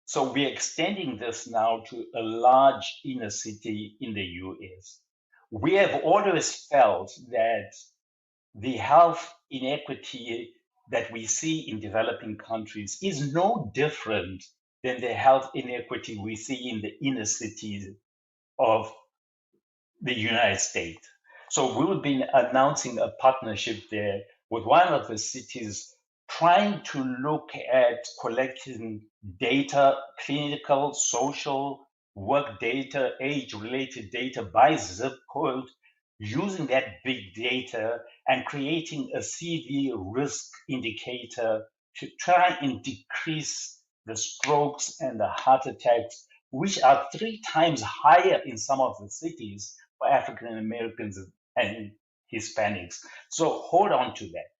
So we're extending this now to a large inner city in the US. we have always felt that the health inequity that we see in developing countries is no different than the health inequity we see in the inner cities of the United States. So we will be announcing a partnership there with one of the cities, trying to look at collecting data, clinical, social, work data, age-related data by zip code, using that big data and creating a CV risk indicator to try and decrease the strokes and the heart attacks, which are 3 times higher in some of the cities for African Americans and Hispanics. So hold on to that.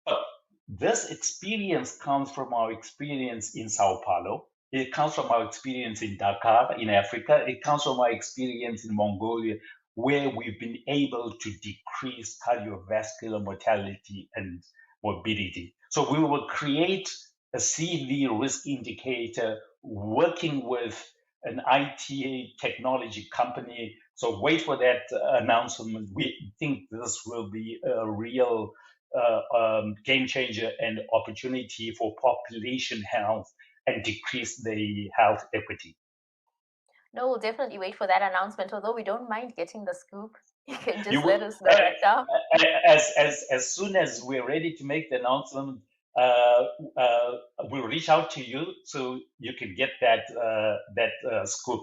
But this experience comes from our experience in Sao Paulo. It comes from our experience in Dakar, in Africa. It comes from our experience in Mongolia, where we've been able to decrease cardiovascular mortality and morbidity. So we will create a CV risk indicator working with an IT technology company. So wait for that announcement. We think this will be a real game changer and opportunity for population health and decrease the health equity. No, we'll definitely wait for that announcement. Although we don't mind getting the scoop, you can just let us know right now. As soon as we're ready to make the announcement, we'll reach out to you so you can get that scoop,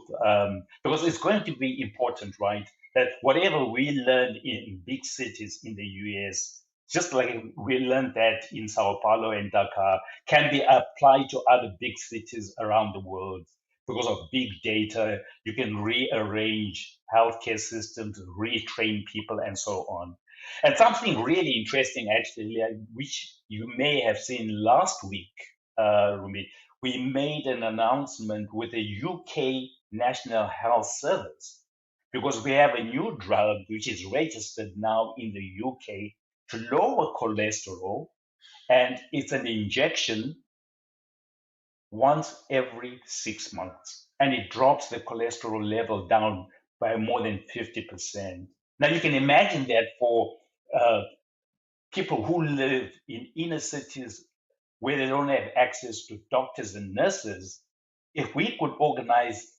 because it's going to be important, right? That whatever we learned in big cities in the US, just like we learned that in Sao Paulo and Dakar, can be applied to other big cities around the world. Because of big data, you can rearrange healthcare systems, retrain people, and so on. And something really interesting, actually, which you may have seen last week, Rumi, we made an announcement with the UK National Health Service, because we have a new drug which is registered now in the UK to lower cholesterol, and it's an injection once every 6 months, and it drops the cholesterol level down by more than 50%. Now you can imagine that for people who live in inner cities where they don't have access to doctors and nurses, if we could organize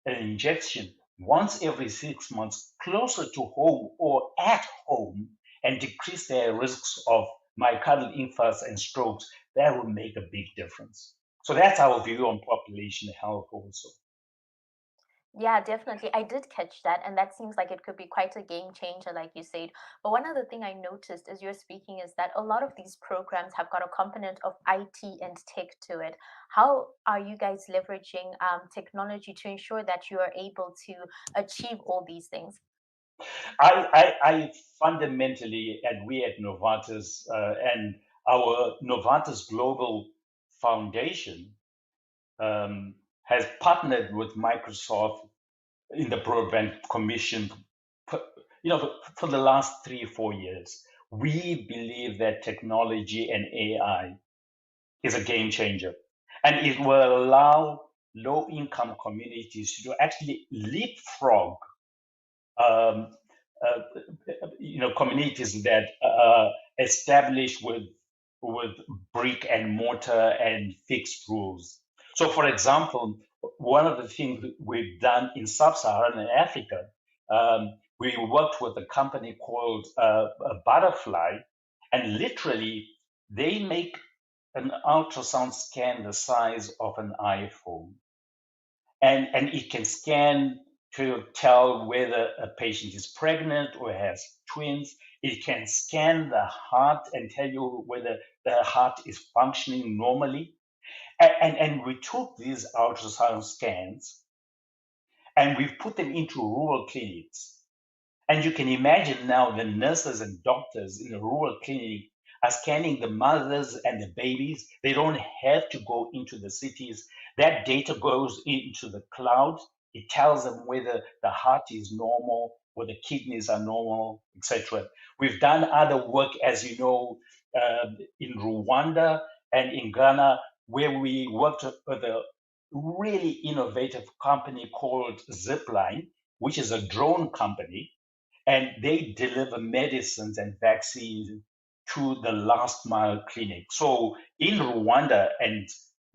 an injection once every 6 months closer to home or at home and decrease their risks of myocardial infarcts and strokes, that would make a big difference. So that's our view on population health also. Yeah, definitely. I did catch that, and that seems like it could be quite a game changer, like you said. But one other thing I noticed as you're speaking is that a lot of these programs have got a component of IT and tech to it. How are you guys leveraging technology to ensure that you are able to achieve all these things? I fundamentally, and we at Novartis and our Novartis Global Foundation has partnered with Microsoft in the Broadband Commission, for the last 3 or 4 years. We believe that technology and AI is a game changer, and it will allow low-income communities to actually leapfrog communities that established with brick and mortar and fixed rules. So, for example, one of the things we've done in sub-Saharan Africa, we worked with a company called Butterfly, and literally they make an ultrasound scan the size of an iPhone, and it can scan to tell whether a patient is pregnant or has twins. It can scan the heart and tell you whether the heart is functioning normally. And we took these ultrasound scans and we've put them into rural clinics. And you can imagine now the nurses and doctors in the rural clinic are scanning the mothers and the babies. They don't have to go into the cities. That data goes into the cloud. It tells them whether the heart is normal, whether the kidneys are normal, etc. We've done other work, as you know, in Rwanda and in Ghana, where we worked with a really innovative company called Zipline, which is a drone company. and they deliver medicines and vaccines to the last mile clinic. So in Rwanda and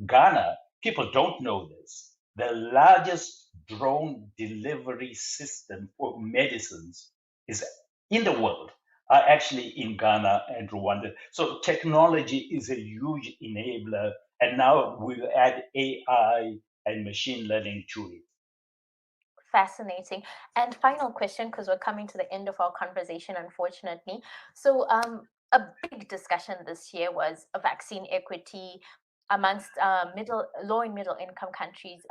Ghana, people don't know this. The largest drone delivery system for medicines is in the world are actually in Ghana and Rwanda. So technology is a huge enabler, and now we'll add AI and machine learning to it. Fascinating. And final question, because we're coming to the end of our conversation, unfortunately. So a big discussion this year was vaccine equity amongst low and middle income countries,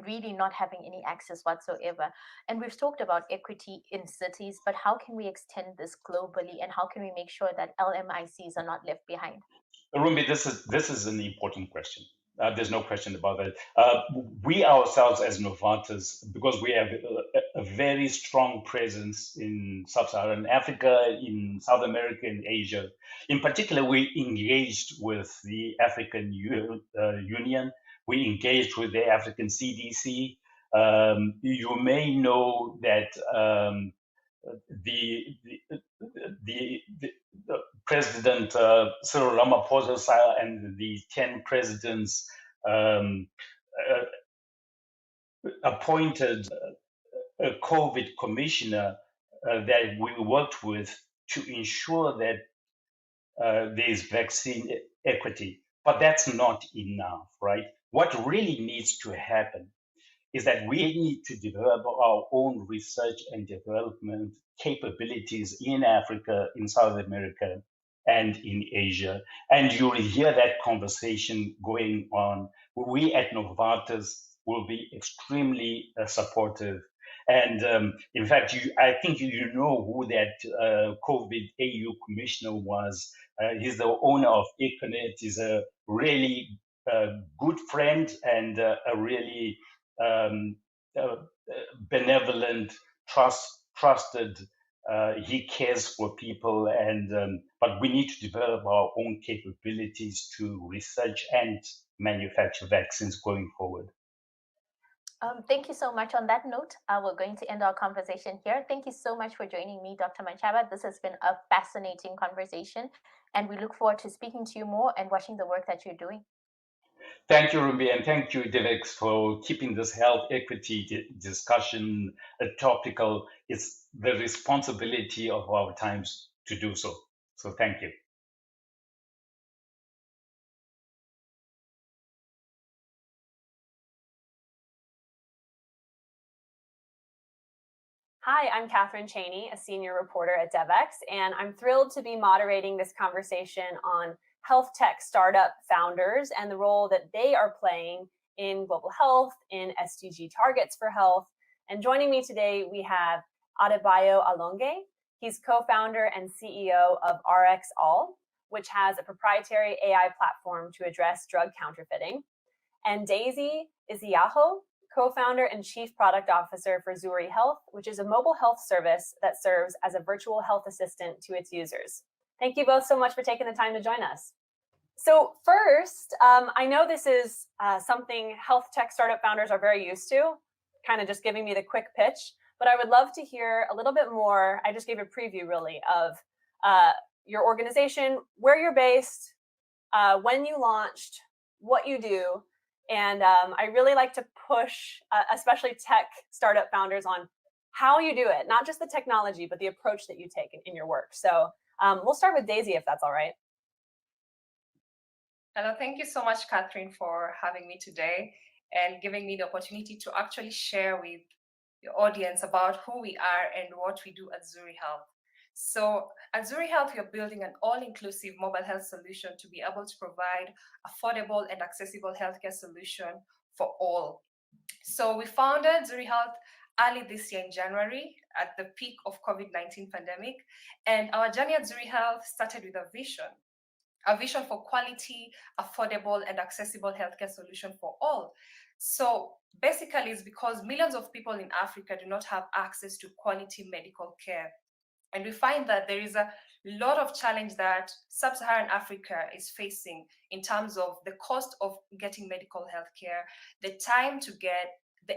really not having any access whatsoever. And we've talked about equity in cities, but how can we extend this globally, and how can we make sure that LMICs are not left behind? Rumi, this is an important question. There's no question about that. We ourselves as Novartis, because we have a very strong presence in Sub-Saharan Africa, in South America, and Asia. In particular, we engaged with the African Union. We engaged with the African CDC. You may know that the President Cyril Ramaphosa and the 10 presidents appointed a COVID commissioner that we worked with to ensure that there's vaccine equity. But that's not enough, right? What really needs to happen is that we need to develop our own research and development capabilities in Africa, in South America, and in Asia. And you will hear that conversation going on. We at Novartis will be extremely supportive. And in fact, I think you know who that COVID AU commissioner was. He's the owner of Econet. He's a really good friend and a really benevolent, trusted. He cares for people, and but we need to develop our own capabilities to research and manufacture vaccines going forward. Thank you so much. On that note, we're going to end our conversation here. Thank you so much for joining me, Dr. Machaba. This has been a fascinating conversation, and we look forward to speaking to you more and watching the work that you're doing. Thank you, Ruby, and thank you, Devex, for keeping this health equity discussion topical. It's the responsibility of our times to do so. So thank you. Hi, I'm Catherine Cheney, a senior reporter at Devex, and I'm thrilled to be moderating this conversation on health tech startup founders and the role that they are playing in global health, in SDG targets for health. And joining me today, we have Adebayo Alonge. He's co-founder and CEO of RxAll, which has a proprietary AI platform to address drug counterfeiting. And Daisy Isiaho, co-founder and chief product officer for Zuri Health, which is a mobile health service that serves as a virtual health assistant to its users. Thank you both so much for taking the time to join us. So first, I know this is something health tech startup founders are very used to, kind of just giving me the quick pitch, but I would love to hear a little bit more. I just gave a preview really of your organization, where you're based, when you launched, what you do. And I really like to push, especially tech startup founders, on how you do it, not just the technology, but the approach that you take in your work. So we'll start with Daisy, if that's all right. Hello, thank you so much, Catherine, for having me today and giving me the opportunity to actually share with the audience about who we are and what we do at Zuri Health. So at Zuri Health, we are building an all-inclusive mobile health solution to be able to provide affordable and accessible healthcare solution for all. So we founded Zuri Health early this year in January at the peak of COVID-19 pandemic. And our journey at Zuri Health started with a vision for quality, affordable, and accessible healthcare solution for all. So basically, it's because millions of people in Africa do not have access to quality medical care. And we find that there is a lot of challenge that Sub-Saharan Africa is facing in terms of the cost of getting medical health care, the time to get the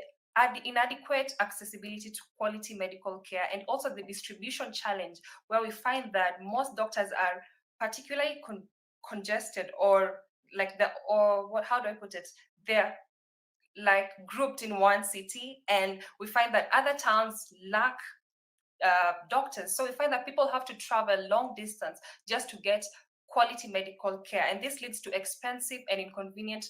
inadequate accessibility to quality medical care, and also the distribution challenge, where we find that most doctors are particularly congested, or how do I put it? They're like grouped in one city, and we find that other towns lack doctors. So we find that people have to travel long distance just to get quality medical care, and this leads to expensive and inconvenient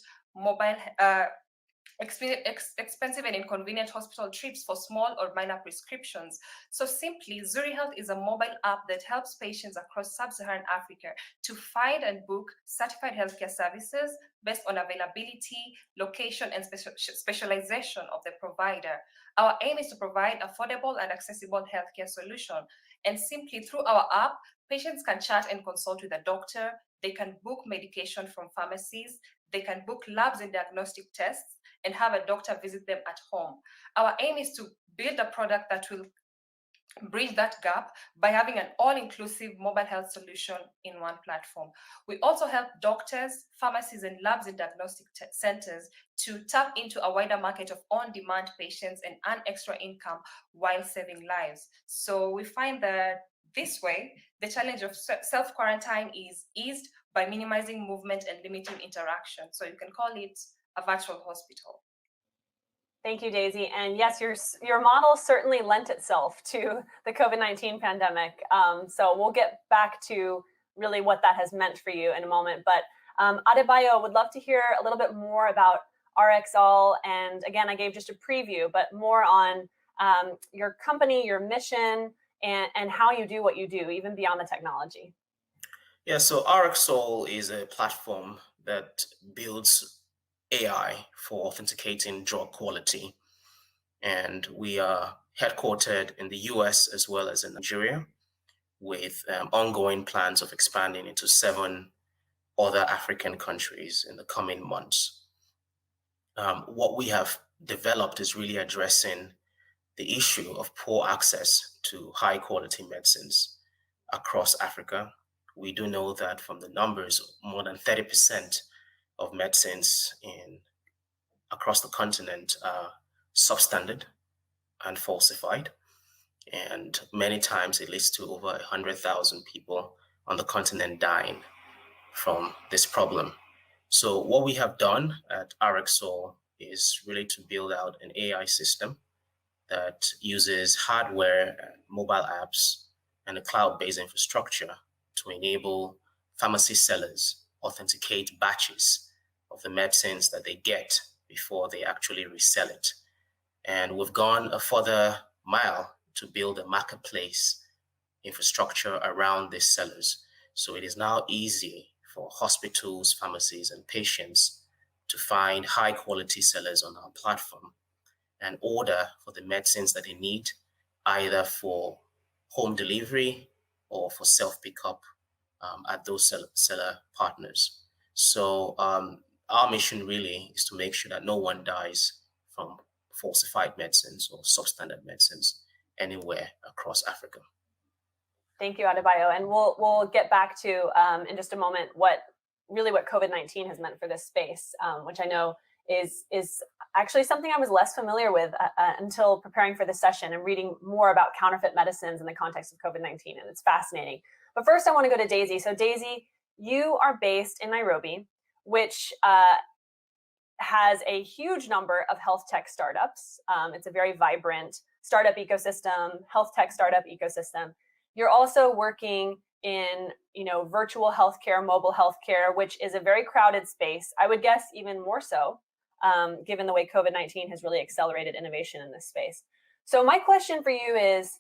expensive and inconvenient hospital trips for small or minor prescriptions. So simply, Zuri Health is a mobile app that helps patients across sub-Saharan Africa to find and book certified healthcare services based on availability, location, and specialization of the provider. Our aim is to provide affordable and accessible healthcare solution. And simply through our app, patients can chat and consult with a doctor, they can book medication from pharmacies, they can book labs and diagnostic tests, and have a doctor visit them at home. Our aim is to build a product that will bridge that gap by having an all-inclusive mobile health solution in one platform. We also help doctors, pharmacies, and labs and diagnostic centers to tap into a wider market of on-demand patients and earn extra income while saving lives. So we find that this way, the challenge of self-quarantine is eased by minimizing movement and limiting interaction. So you can call it a virtual hospital. Thank you, Daisy. And yes, your model certainly lent itself to the COVID-19 pandemic. So we'll get back to really what that has meant for you in a moment. But Adebayo, would love to hear a little bit more about RxAll. And again, I gave just a preview, but more on your company, your mission, and how you do what you do, even beyond the technology. Yeah, so RxAll is a platform that builds AI for authenticating drug quality. And we are headquartered in the US as well as in Nigeria, with ongoing plans of expanding into 7 other African countries in the coming months. What we have developed is really addressing the issue of poor access to high quality medicines across Africa. We do know that from the numbers, more than 30% of medicines across the continent are substandard and falsified. And many times it leads to over 100,000 people on the continent dying from this problem. So what we have done at RxAll is really to build out an AI system that uses hardware and mobile apps and a cloud-based infrastructure to enable pharmacy sellers authenticate batches of the medicines that they get before they actually resell it. And we've gone a further mile to build a marketplace infrastructure around these sellers. So it is now easy for hospitals, pharmacies, and patients to find high quality sellers on our platform and order for the medicines that they need, either for home delivery or for self-pickup at those seller partners. So our mission really is to make sure that no one dies from falsified medicines or substandard medicines anywhere across Africa. Thank you, Adebayo. And we'll get back to in just a moment what COVID-19 has meant for this space, which I know is actually something I was less familiar with until preparing for this session and reading more about counterfeit medicines in the context of COVID-19, and it's fascinating. But first I want to go to Daisy. So Daisy, you are based in Nairobi, which has a huge number of health tech startups. It's a very vibrant startup ecosystem, health tech startup ecosystem. You're also working in virtual healthcare, mobile healthcare, which is a very crowded space. I would guess even more so, given the way COVID-19 has really accelerated innovation in this space. So my question for you is,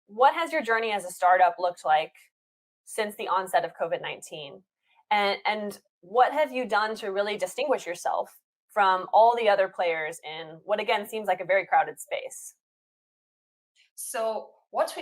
what has your journey as a startup looked like since the onset of COVID-19? And what have you done to really distinguish yourself from all the other players in what, again, seems like a very crowded space? So what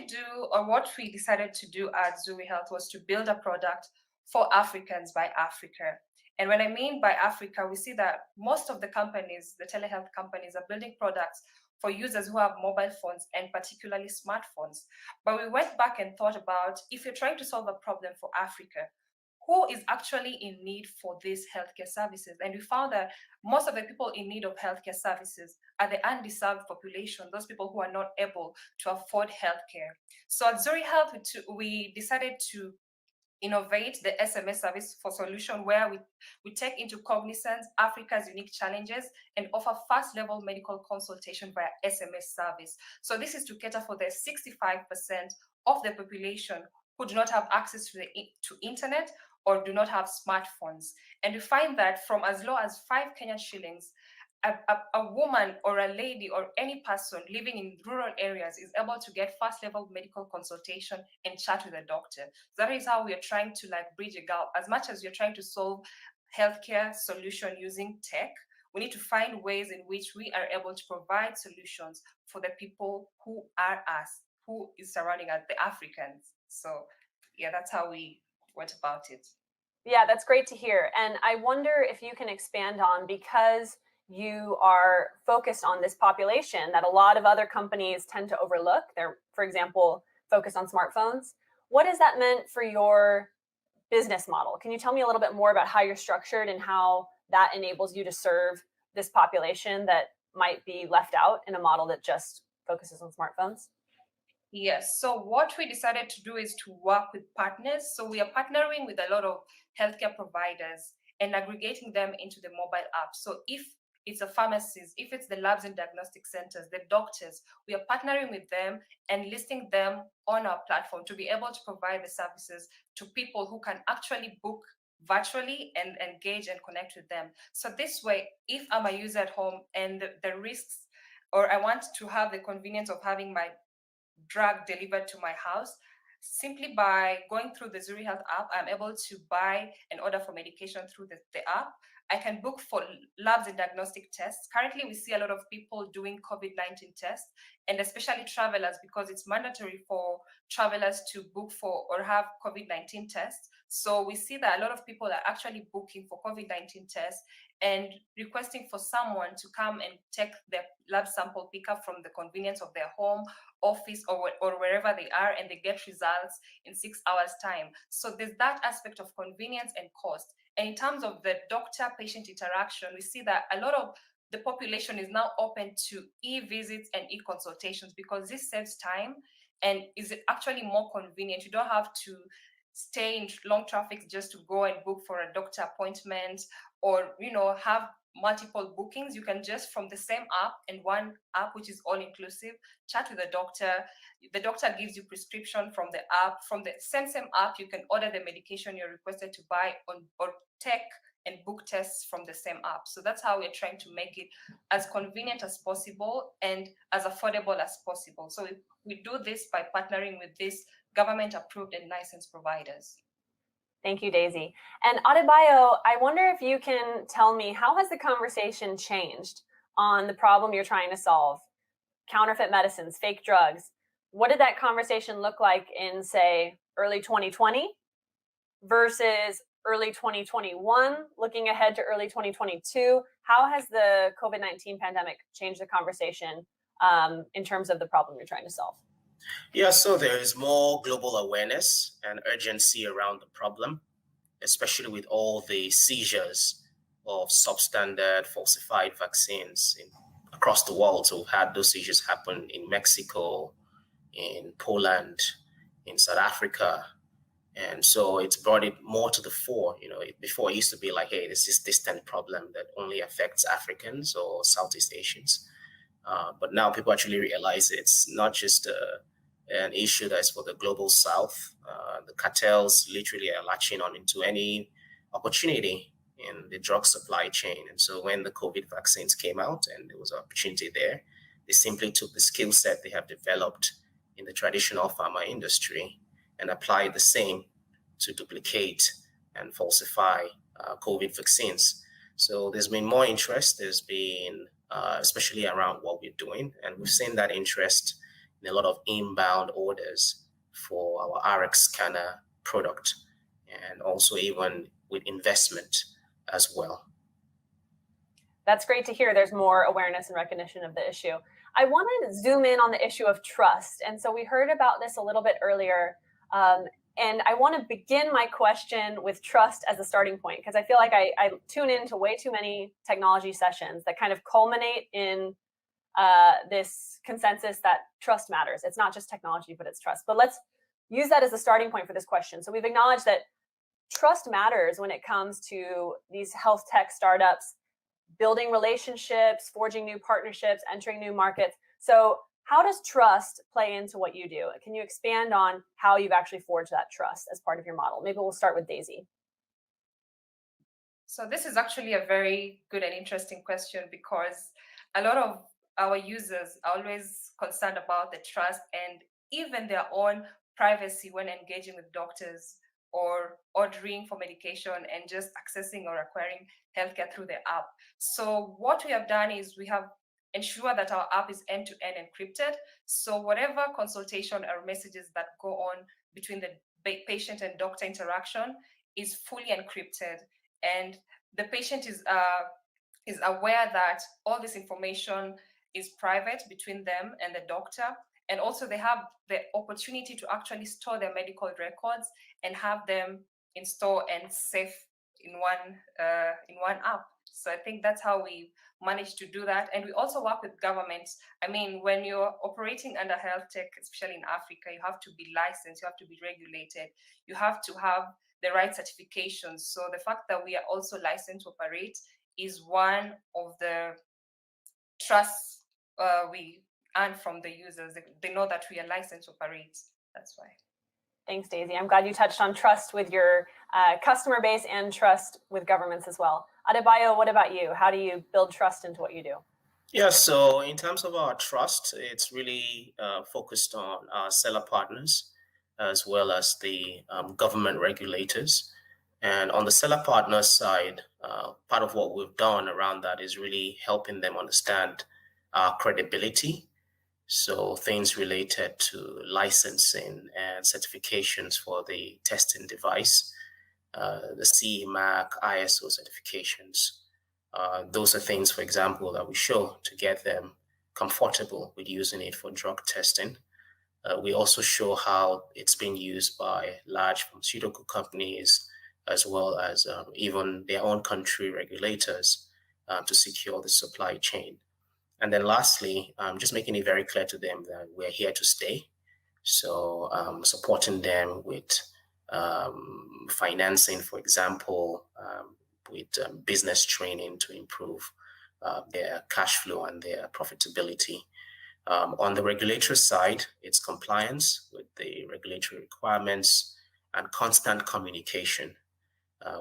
we decided to do at Zuri Health was to build a product for Africans by Africa. And when I mean by Africa, we see that most of the companies, the telehealth companies, are building products for users who have mobile phones and particularly smartphones. But we went back and thought about, if you're trying to solve a problem for Africa, who is actually in need for these healthcare services. And we found that most of the people in need of healthcare services are the undeserved population, those people who are not able to afford healthcare. So at Zuri Health, we decided to innovate the SMS service for solution where we take into cognizance Africa's unique challenges and offer first level medical consultation via SMS service. So this is to cater for the 65% of the population who do not have access to internet or do not have smartphones. And we find that from as low as 5 Kenyan shillings, a woman or a lady or any person living in rural areas is able to get first level medical consultation and chat with a doctor. So that is how we are trying to bridge a gap. As much as you're trying to solve healthcare solution using tech, we need to find ways in which we are able to provide solutions for the people who are us, who is surrounding us, the Africans. So yeah, that's how we went about it. Yeah, that's great to hear. And I wonder if you can expand on, because you are focused on this population that a lot of other companies tend to overlook. They're, for example, focused on smartphones. What has that meant for your business model? Can you tell me a little bit more about how you're structured and how that enables you to serve this population that might be left out in a model that just focuses on smartphones? Yes. So what we decided to do is to work with partners. So we are partnering with a lot of healthcare providers and aggregating them into the mobile app. So if it's a pharmacist, if it's the labs and diagnostic centers, the doctors, we are partnering with them and listing them on our platform to be able to provide the services to people who can actually book virtually and engage and connect with them. So this way, if I'm a user at home and the risks, or I want to have the convenience of having my drug delivered to my house, simply by going through the Zuri Health app, I'm able to buy and order for medication through the app. I can book for labs and diagnostic tests. Currently, we see a lot of people doing COVID-19 tests, and especially travelers, because it's mandatory for travelers to book for or have COVID-19 tests. So we see that a lot of people are actually booking for COVID-19 tests and requesting for someone to come and take their lab sample pickup from the convenience of their home, office, or wherever they are, and they get results in 6 hours time. So there's that aspect of convenience and cost. And in terms of the doctor-patient interaction, we see that a lot of the population is now open to e-visits and e-consultations because this saves time and is actually more convenient. You don't have to stay in long traffic just to go and book for a doctor appointment or, have multiple bookings. You can just, from the same app and one app, which is all inclusive, chat with the doctor. The doctor gives you prescription from the app. From the same app, you can order the medication you're requested to buy or take and book tests from the same app. So that's how we're trying to make it as convenient as possible and as affordable as possible. So we do this by partnering with these government approved and licensed providers. Thank you, Daisy. And Adebayo, I wonder if you can tell me, how has the conversation changed on the problem you're trying to solve? Counterfeit medicines, fake drugs. What did that conversation look like in, say, early 2020 versus early 2021, looking ahead to early 2022? How has the COVID-19 pandemic changed the conversation in terms of the problem you're trying to solve? Yeah, so there is more global awareness and urgency around the problem, especially with all the seizures of substandard falsified vaccines across the world. So we've had those seizures happen in Mexico, in Poland, in South Africa. And so it's brought it more to the fore. Before it used to be like, hey, this is this distant problem that only affects Africans or Southeast Asians. But now people actually realize it's not just an issue that's for the global South. The cartels literally are latching on into any opportunity in the drug supply chain. And so when the COVID vaccines came out and there was an opportunity there, they simply took the skill set they have developed in the traditional pharma industry and applied the same to duplicate and falsify COVID vaccines. So there's been more interest. There's been, especially around what we're doing. And we've seen that interest in a lot of inbound orders for our RX scanner product, and also even with investment as well. That's great to hear. There's more awareness and recognition of the issue. I want to zoom in on the issue of trust. And so we heard about this a little bit earlier. And I want to begin my question with trust as a starting point, because I feel like I tune into way too many technology sessions that kind of culminate in this consensus that trust matters. It's not just technology, but it's trust. But let's use that as a starting point for this question. So we've acknowledged that trust matters when it comes to these health tech startups, building relationships, forging new partnerships, entering new markets. So how does trust play into what you do? Can you expand on how you've actually forged that trust as part of your model? Maybe we'll start with Daisy. So this is actually a very good and interesting question, because a lot of our users are always concerned about the trust and even their own privacy when engaging with doctors or ordering for medication and just accessing or acquiring healthcare through the app. So what we have done is we have ensured that our app is end-to-end encrypted. So whatever consultation or messages that go on between the patient and doctor interaction is fully encrypted, and the patient is aware that all this information is private between them and the doctor. And also they have the opportunity to actually store their medical records and have them in store and safe in one app. So I think that's how we managed to do that. And we also work with governments. I mean, when you're operating under health tech, especially in Africa, you have to be licensed, you have to be regulated, you have to have the right certifications. So the fact that we are also licensed to operate is one of the trusts we earn from the users. They know that we are licensed to operate. That's why. Thanks, Daisy. I'm glad you touched on trust with your customer base and trust with governments as well. Adebayo, what about you? How do you build trust into what you do? Yeah, so in terms of our trust, it's really focused on our seller partners as well as the government regulators. And on the seller partner side, part of what we've done around that is really helping them understand our credibility. So things related to licensing and certifications for the testing device, the CE mark, ISO certifications. Those are things, for example, that we show to get them comfortable with using it for drug testing. We also show how it's been used by large pharmaceutical companies, as well as even their own country regulators to secure the supply chain. And then lastly, just making it very clear to them that we're here to stay. So supporting them with financing, for example, with business training to improve their cash flow and their profitability. On the regulatory side, it's compliance with the regulatory requirements and constant communication.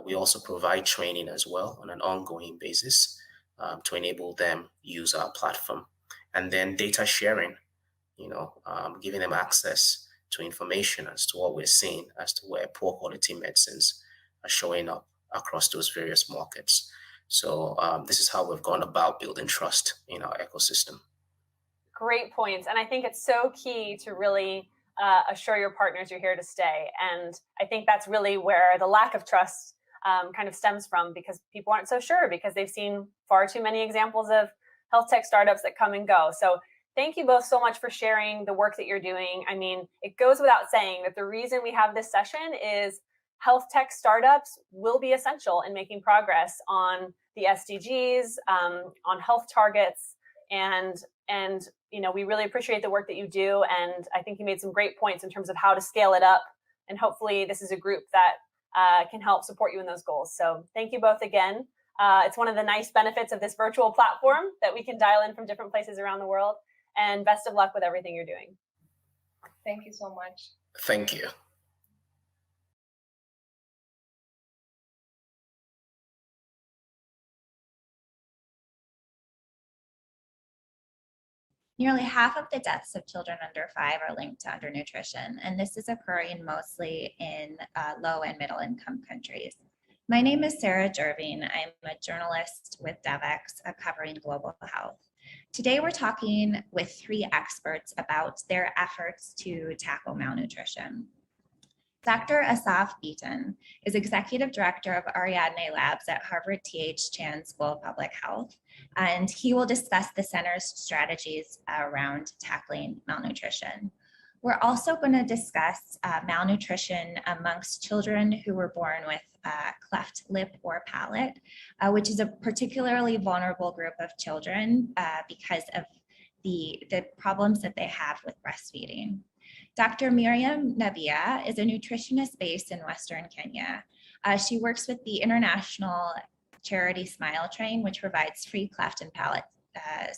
We also provide training as well on an ongoing basis to enable them use our platform. And then data sharing, giving them access to information as to what we're seeing, as to where poor quality medicines are showing up across those various markets. So this is how we've gone about building trust in our ecosystem. Great points. And I think it's so key to really assure your partners you're here to stay. And I think that's really where the lack of trust kind of stems from, because people aren't so sure, because they've seen far too many examples of health tech startups that come and go. So thank you both so much for sharing the work that you're doing. I mean, it goes without saying that the reason we have this session is health tech startups will be essential in making progress on the SDGs, on health targets, and we really appreciate the work that you do. And I think you made some great points in terms of how to scale it up. And hopefully this is a group that can help support you in those goals. So thank you both again. It's one of the nice benefits of this virtual platform that we can dial in from different places around the world. And best of luck with everything you're doing. Thank you so much. Thank you. Nearly half of the deaths of children under 5 are linked to undernutrition, and this is occurring mostly in low and middle income countries. My name is Sarah Jerving. I'm a journalist with Devex covering global health. Today, we're talking with 3 experts about their efforts to tackle malnutrition. Dr. Asaf Beaton is Executive Director of Ariadne Labs at Harvard T.H. Chan School of Public Health, and he will discuss the center's strategies around tackling malnutrition. We're also going to discuss malnutrition amongst children who were born with cleft lip or palate, which is a particularly vulnerable group of children because of the problems that they have with breastfeeding. Dr. Miriam Nabia is a nutritionist based in Western Kenya. She works with the international charity Smile Train, which provides free cleft and palate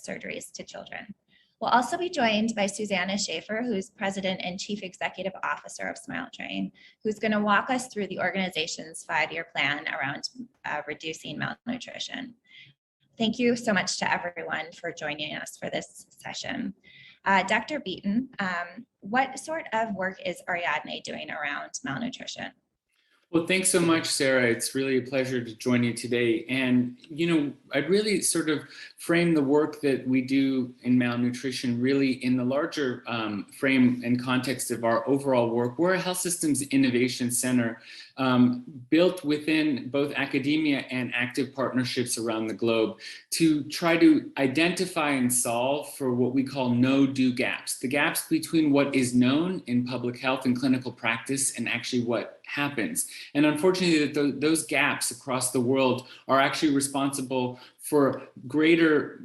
surgeries to children. We'll also be joined by Susanna Schaefer, who's President and Chief Executive Officer of Smile Train, who's going to walk us through the organization's 5-year plan around reducing malnutrition. Thank you so much to everyone for joining us for this session. Dr. Beaton, what sort of work is Ariadne doing around malnutrition? Well, thanks so much, Sarah. It's really a pleasure to join you today. And, you know, I'd really sort of frame the work that we do in malnutrition really in the larger frame and context of our overall work. We're a health systems innovation center built within both academia and active partnerships around the globe to try to identify and solve for what we call no-do gaps, the gaps between what is known in public health and clinical practice and actually what happens. And unfortunately, those gaps across the world are actually responsible for greater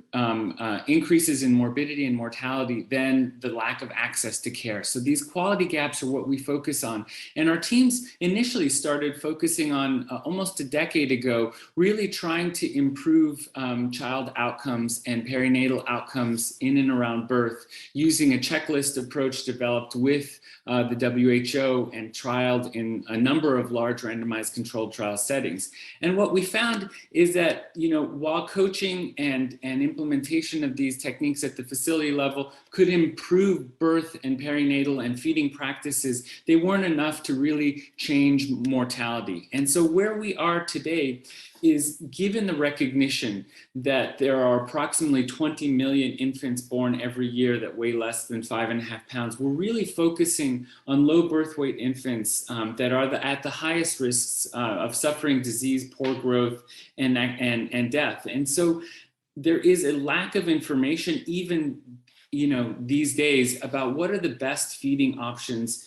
increases in morbidity and mortality than the lack of access to care. So these quality gaps are what we focus on. And our teams initially started focusing on almost a decade ago, really trying to improve child outcomes and perinatal outcomes in and around birth using a checklist approach developed with the WHO and trialed in a number of large randomized controlled trial settings. And what we found is that, you know, while coaching and implementation of these techniques at the facility level could improve birth and perinatal and feeding practices, they weren't enough to really change mortality. And so where we are today is, given the recognition that there are approximately 20 million infants born every year that weigh less than 5.5 pounds, we're really focusing on low birth weight infants that are at the highest risks of suffering disease, poor growth, and death. And so there is a lack of information, even, you know, these days, about what are the best feeding options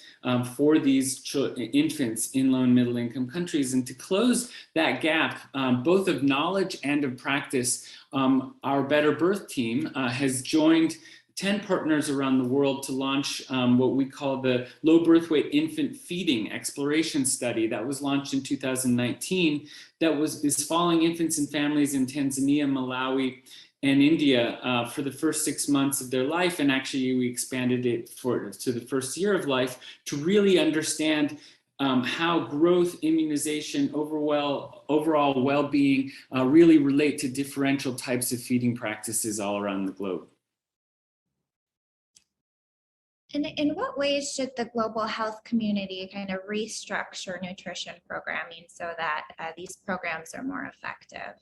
for these infants in low and middle income countries. And to close that gap, both of knowledge and of practice, our Better Birth team has joined 10 partners around the world to launch what we call the Low Birth Weight Infant Feeding Exploration Study that was launched in 2019 that is following infants and families in Tanzania, Malawi, and India for the first 6 months of their life. And actually we expanded it to the first year of life to really understand how growth, immunization, overall well-being really relate to differential types of feeding practices all around the globe. And in what ways should the global health community kind of restructure nutrition programming so that these programs are more effective?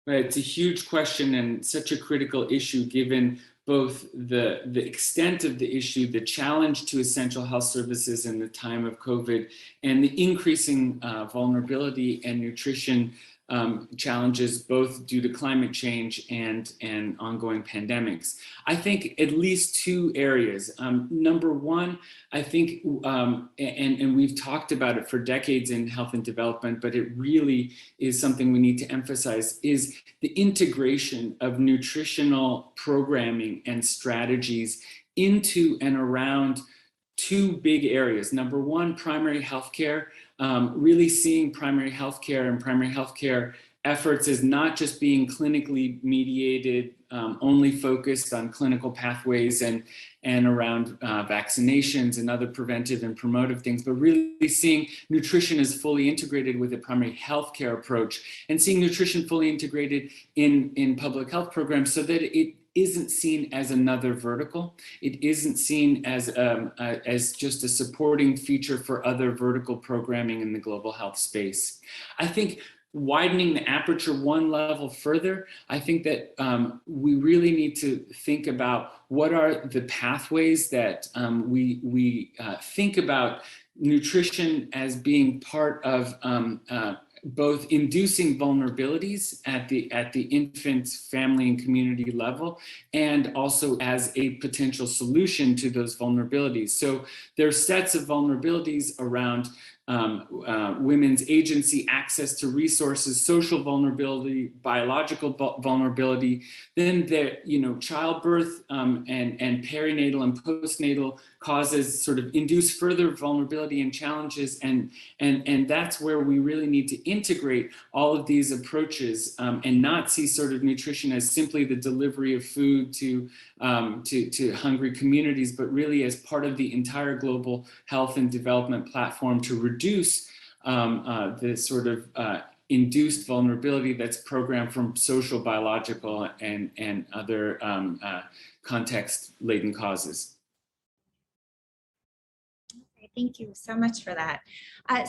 Right, it's a huge question and such a critical issue given both the extent of the issue, the challenge to essential health services in the time of COVID, and the increasing vulnerability and nutrition challenges, both due to climate change and ongoing pandemics. I think at least 2 areas. Number one, I think, and we've talked about it for decades in health and development, but it really is something we need to emphasize, is the integration of nutritional programming and strategies into and around 2 big areas. Number one, primary healthcare. Really seeing primary healthcare and primary healthcare efforts as not just being clinically mediated, only focused on clinical pathways and around vaccinations and other preventive and promotive things, but really seeing nutrition as fully integrated with a primary healthcare approach, and seeing nutrition fully integrated in public health programs so that it isn't seen as another vertical. It isn't seen as just a supporting feature for other vertical programming in the global health space. I think widening the aperture one level further, I think that we really need to think about what are the pathways that we think about nutrition as being part of both inducing vulnerabilities at the infant, family, and community level, and also as a potential solution to those vulnerabilities. So there are sets of vulnerabilities around women's agency, access to resources, social vulnerability, biological vulnerability. Then there, childbirth and perinatal and postnatal causes sort of induce further vulnerability and challenges, and that's where we really need to integrate all of these approaches and not see sort of nutrition as simply the delivery of food to hungry communities, but really as part of the entire global health and development platform to reduce the sort of induced vulnerability that's programmed from social, biological, and other context-laden causes. Thank you so much for that.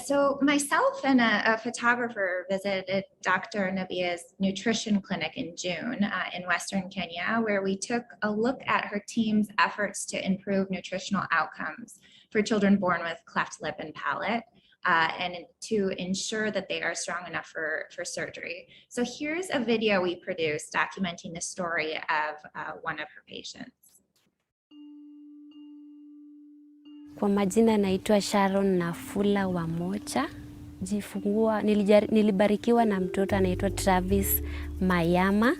So myself and a photographer visited Dr. Nabia's nutrition clinic in June in Western Kenya, where we took a look at her team's efforts to improve nutritional outcomes for children born with cleft lip and palate, and to ensure that they are strong enough for surgery. So here's a video we produced documenting the story of one of her patients. Kwa majina naitwa Sharon Nafula wa Mocha. Nilibarikiwa na mtoto anaitwa Travis Mayama.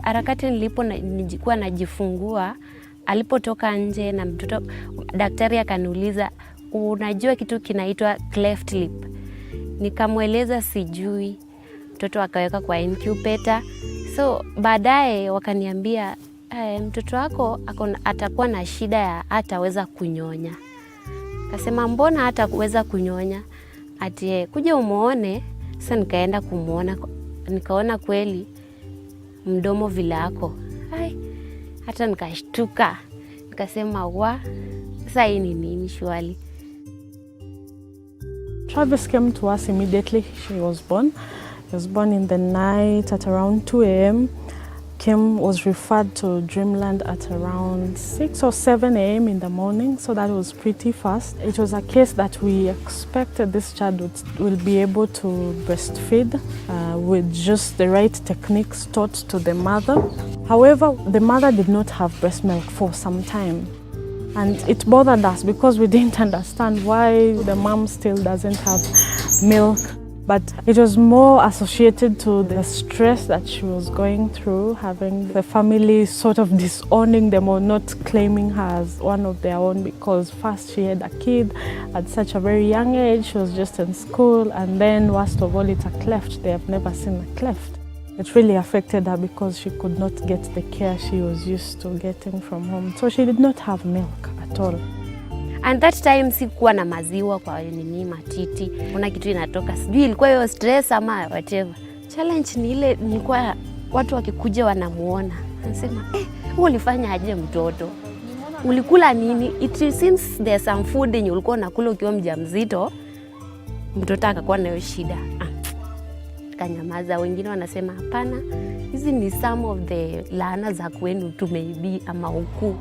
Harakati nilikuwa najifungua, alipotoka nje na mtoto, daktari akaniuliza, unajua kitu kinaitwa cleft lip? Nikamweleza sijui. Mtoto akaweka kwa incubator. So baadaye wakaniambia, mtoto wako atakuwa na shida ya hataweza kunyonya. Kasema mbona hataweza kunyonya? Ati kuja umuone. Sasa nikaenda kumuona, nikaona kweli mdomo vilako. Hata nikashtuka. Nikasema sasa hii ni nini shwali? Travis came to us immediately. She was born. He was born in the night at around 2 a.m. Kim was referred to Dreamland at around 6 or 7 a.m. in the morning, so that was pretty fast. It was a case that we expected this child will be able to breastfeed with just the right techniques taught to the mother. However, the mother did not have breast milk for some time. And it bothered us because we didn't understand why the mom still doesn't have milk. But it was more associated to the stress that she was going through, having the family sort of disowning them or not claiming her as one of their own, because first she had a kid at such a very young age, she was just in school, and then worst of all, it's a cleft. They have never seen a cleft. It really affected her because she could not get the care she was used to getting from home. So she did not have milk at all. And that time sikuwa na maziwa kwa nini matiti. Kuna kitu inatoka. Sijui ilikuwa hiyo stress ama whatever. Challenge ni ile nilikuwa watu wakikuja wanamuona. Anasema, wewe ulifanya aje mtoto? Ulikula nini? It seems there's some food yenye ulikuwa unakula ukiwa mjamzito. Mtoto akakuwa na hiyo shida. Kanyamaza. Wengine wanasema hapana. Hizi ni some of the laana za kwenu tu maybe ama ukuu.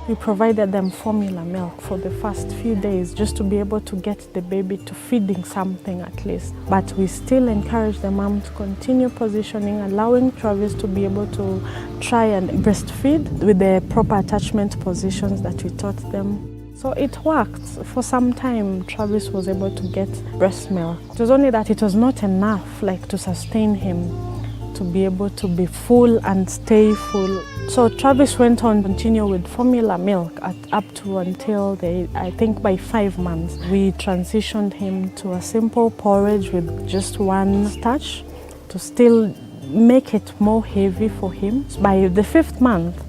We provided them formula milk for the first few days just to be able to get the baby to feeding something at least. But we still encourage the mom to continue positioning, allowing Travis to be able to try and breastfeed with the proper attachment positions that we taught them. So it worked. For some time, Travis was able to get breast milk. It was only that it was not enough to sustain him to be able to be full and stay full. So Travis went on to continue with formula milk up to until I think by 5 months. We transitioned him to a simple porridge with just one starch to still make it more heavy for him. By the 5th month,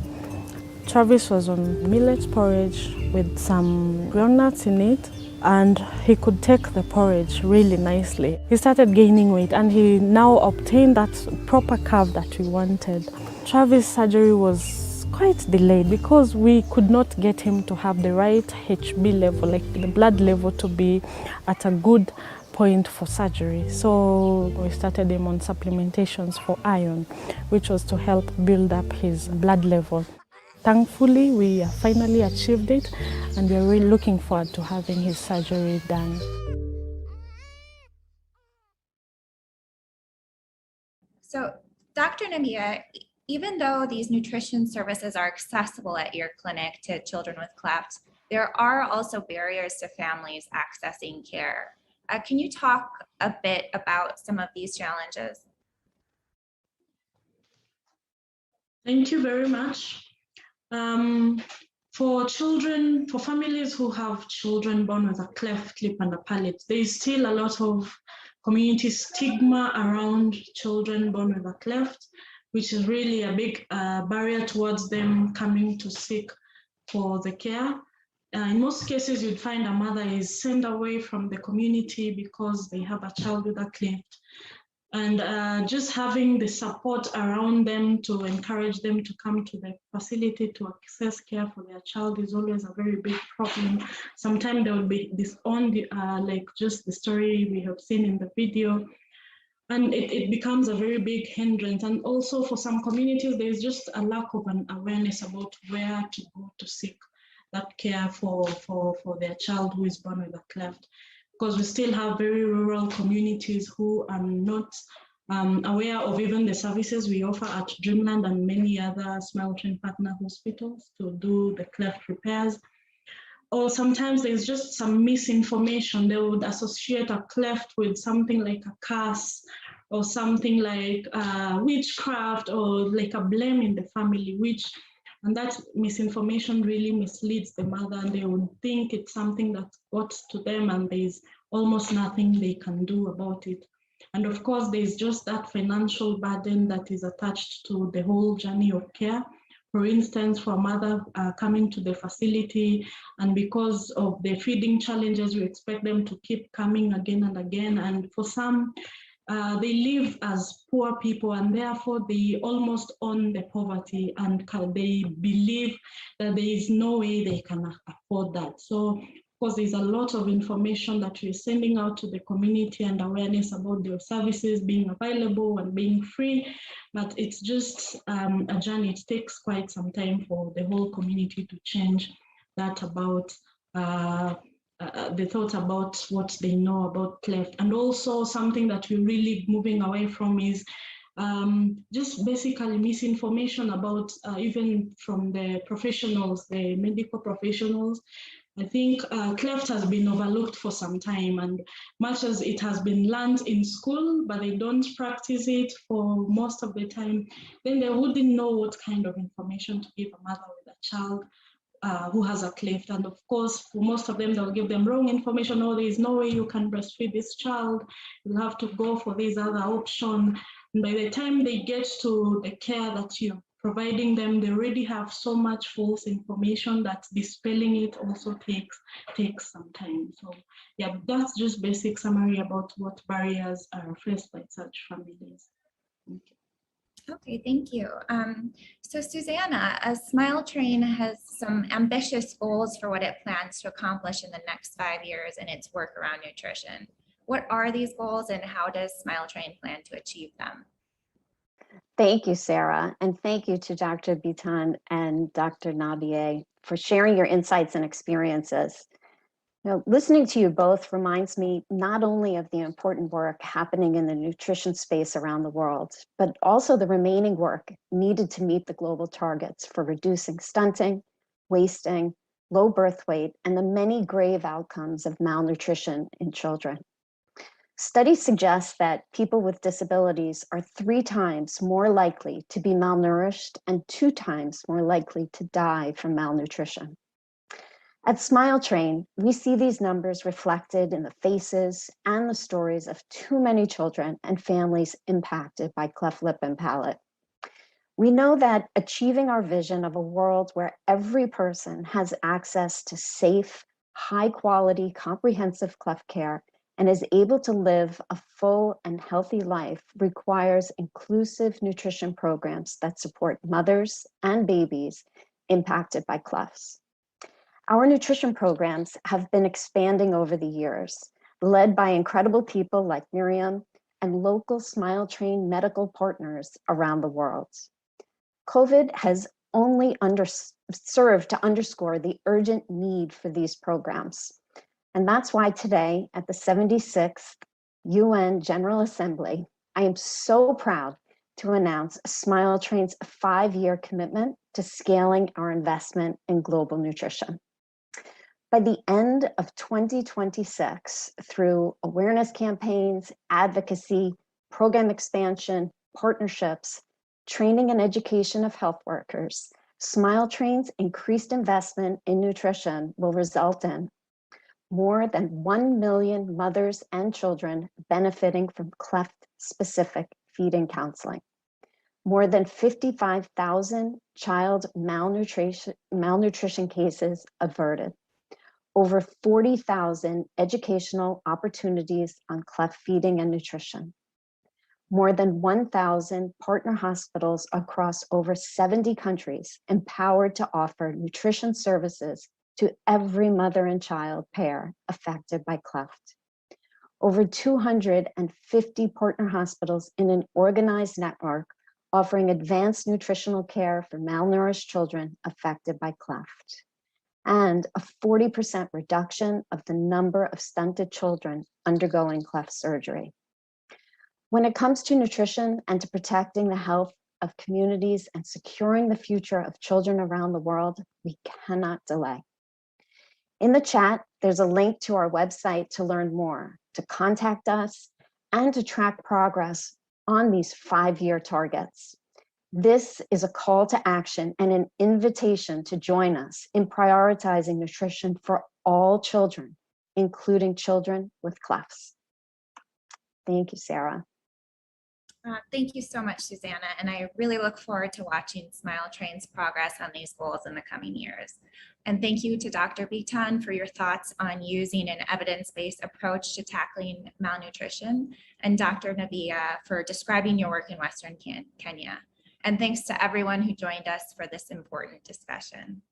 Travis was on millet porridge with some groundnuts in it, and he could take the porridge really nicely. He started gaining weight and he now obtained that proper curve that we wanted. Travis' surgery was quite delayed because we could not get him to have the right HB level, the blood level to be at a good point for surgery. So we started him on supplementations for iron, which was to help build up his blood level. Thankfully, we finally achieved it, and we are really looking forward to having his surgery done. So, Dr. Namia, even though these nutrition services are accessible at your clinic to children with cleft, there are also barriers to families accessing care. Can you talk a bit about some of these challenges? Thank you very much. For families who have children born with a cleft lip and a palate, there is still a lot of community stigma around children born with a cleft, which is really a big barrier towards them coming to seek for the care. In most cases, you'd find a mother is sent away from the community because they have a child with a cleft. And just having the support around them to encourage them to come to the facility to access care for their child is always a very big problem. Sometimes there will be disowned, like just the story we have seen in the video, and it becomes a very big hindrance. And also for some communities, there's just a lack of an awareness about where to go to seek that care for their child who is born with a cleft. Because we still have very rural communities who are not aware of even the services we offer at Dreamland and many other Smile Train partner hospitals to do the cleft repairs. Or sometimes there's just some misinformation. They would associate a cleft with something like a curse or something like witchcraft or like a blame in the family, and that misinformation really misleads the mother, and they would think it's something that got to them and there's almost nothing they can do about it. And of course, there's just that financial burden that is attached to the whole journey of care. For instance, for a mother coming to the facility, and because of the feeding challenges, we expect them to keep coming again and again. And for some, they live as poor people, and therefore they almost own the poverty, and they believe that there is no way they can afford that. So, of course, there's a lot of information that we're sending out to the community and awareness about their services being available and being free, but it's just a journey. It takes quite some time for the whole community to change that about the thought about what they know about cleft. And also something that we're really moving away from is just basically misinformation about even from the professionals, the medical professionals. I think cleft has been overlooked for some time, and much as it has been learned in school, but they don't practice it for most of the time, then they wouldn't know what kind of information to give a mother with a child who has a cleft. And of course, for most of them, they'll give them wrong information. Oh, there is no way you can breastfeed this child. You'll have to go for this other option. And by the time they get to the care that you're providing them, they already have so much false information that dispelling it also takes some time. So yeah, that's just basic summary about what barriers are faced by such families. Thank you. Okay, thank you. So Susanna, Smile Train has some ambitious goals for what it plans to accomplish in the next 5 years in its work around nutrition. What are these goals, and how does Smile Train plan to achieve them? Thank you, Sarah, and thank you to Dr. Bitan and Dr. Nabier for sharing your insights and experiences. Now, listening to you both reminds me not only of the important work happening in the nutrition space around the world, but also the remaining work needed to meet the global targets for reducing stunting, wasting, low birth weight, and the many grave outcomes of malnutrition in children. Studies suggest that people with disabilities are 3 times more likely to be malnourished and 2 times more likely to die from malnutrition. At Smile Train, we see these numbers reflected in the faces and the stories of too many children and families impacted by cleft lip and palate. We know that achieving our vision of a world where every person has access to safe, high-quality, comprehensive cleft care and is able to live a full and healthy life requires inclusive nutrition programs that support mothers and babies impacted by clefts. Our nutrition programs have been expanding over the years, led by incredible people like Miriam and local Smile Train medical partners around the world. COVID has only served to underscore the urgent need for these programs. And that's why today at the 76th UN General Assembly, I am so proud to announce Smile Train's 5-year commitment to scaling our investment in global nutrition. By the end of 2026, through awareness campaigns, advocacy, program expansion, partnerships, training and education of health workers, Smile Train's increased investment in nutrition will result in more than 1 million mothers and children benefiting from cleft-specific feeding counseling, more than 55,000 child malnutrition cases averted, over 40,000 educational opportunities on cleft feeding and nutrition, more than 1,000 partner hospitals across over 70 countries empowered to offer nutrition services to every mother and child pair affected by cleft, over 250 partner hospitals in an organized network offering advanced nutritional care for malnourished children affected by cleft, and a 40% reduction of the number of stunted children undergoing cleft surgery. When it comes to nutrition and to protecting the health of communities and securing the future of children around the world, we cannot delay. In the chat, there's a link to our website to learn more, to contact us, and to track progress on these 5-year targets. This is a call to action and an invitation to join us in prioritizing nutrition for all children, including children with clefts. Thank you, Sarah. Thank you so much, Susanna, and I really look forward to watching Smile Train's progress on these goals in the coming years. And thank you to Dr. Bitan for your thoughts on using an evidence-based approach to tackling malnutrition, and Dr. Nabia for describing your work in Western Kenya. And thanks to everyone who joined us for this important discussion.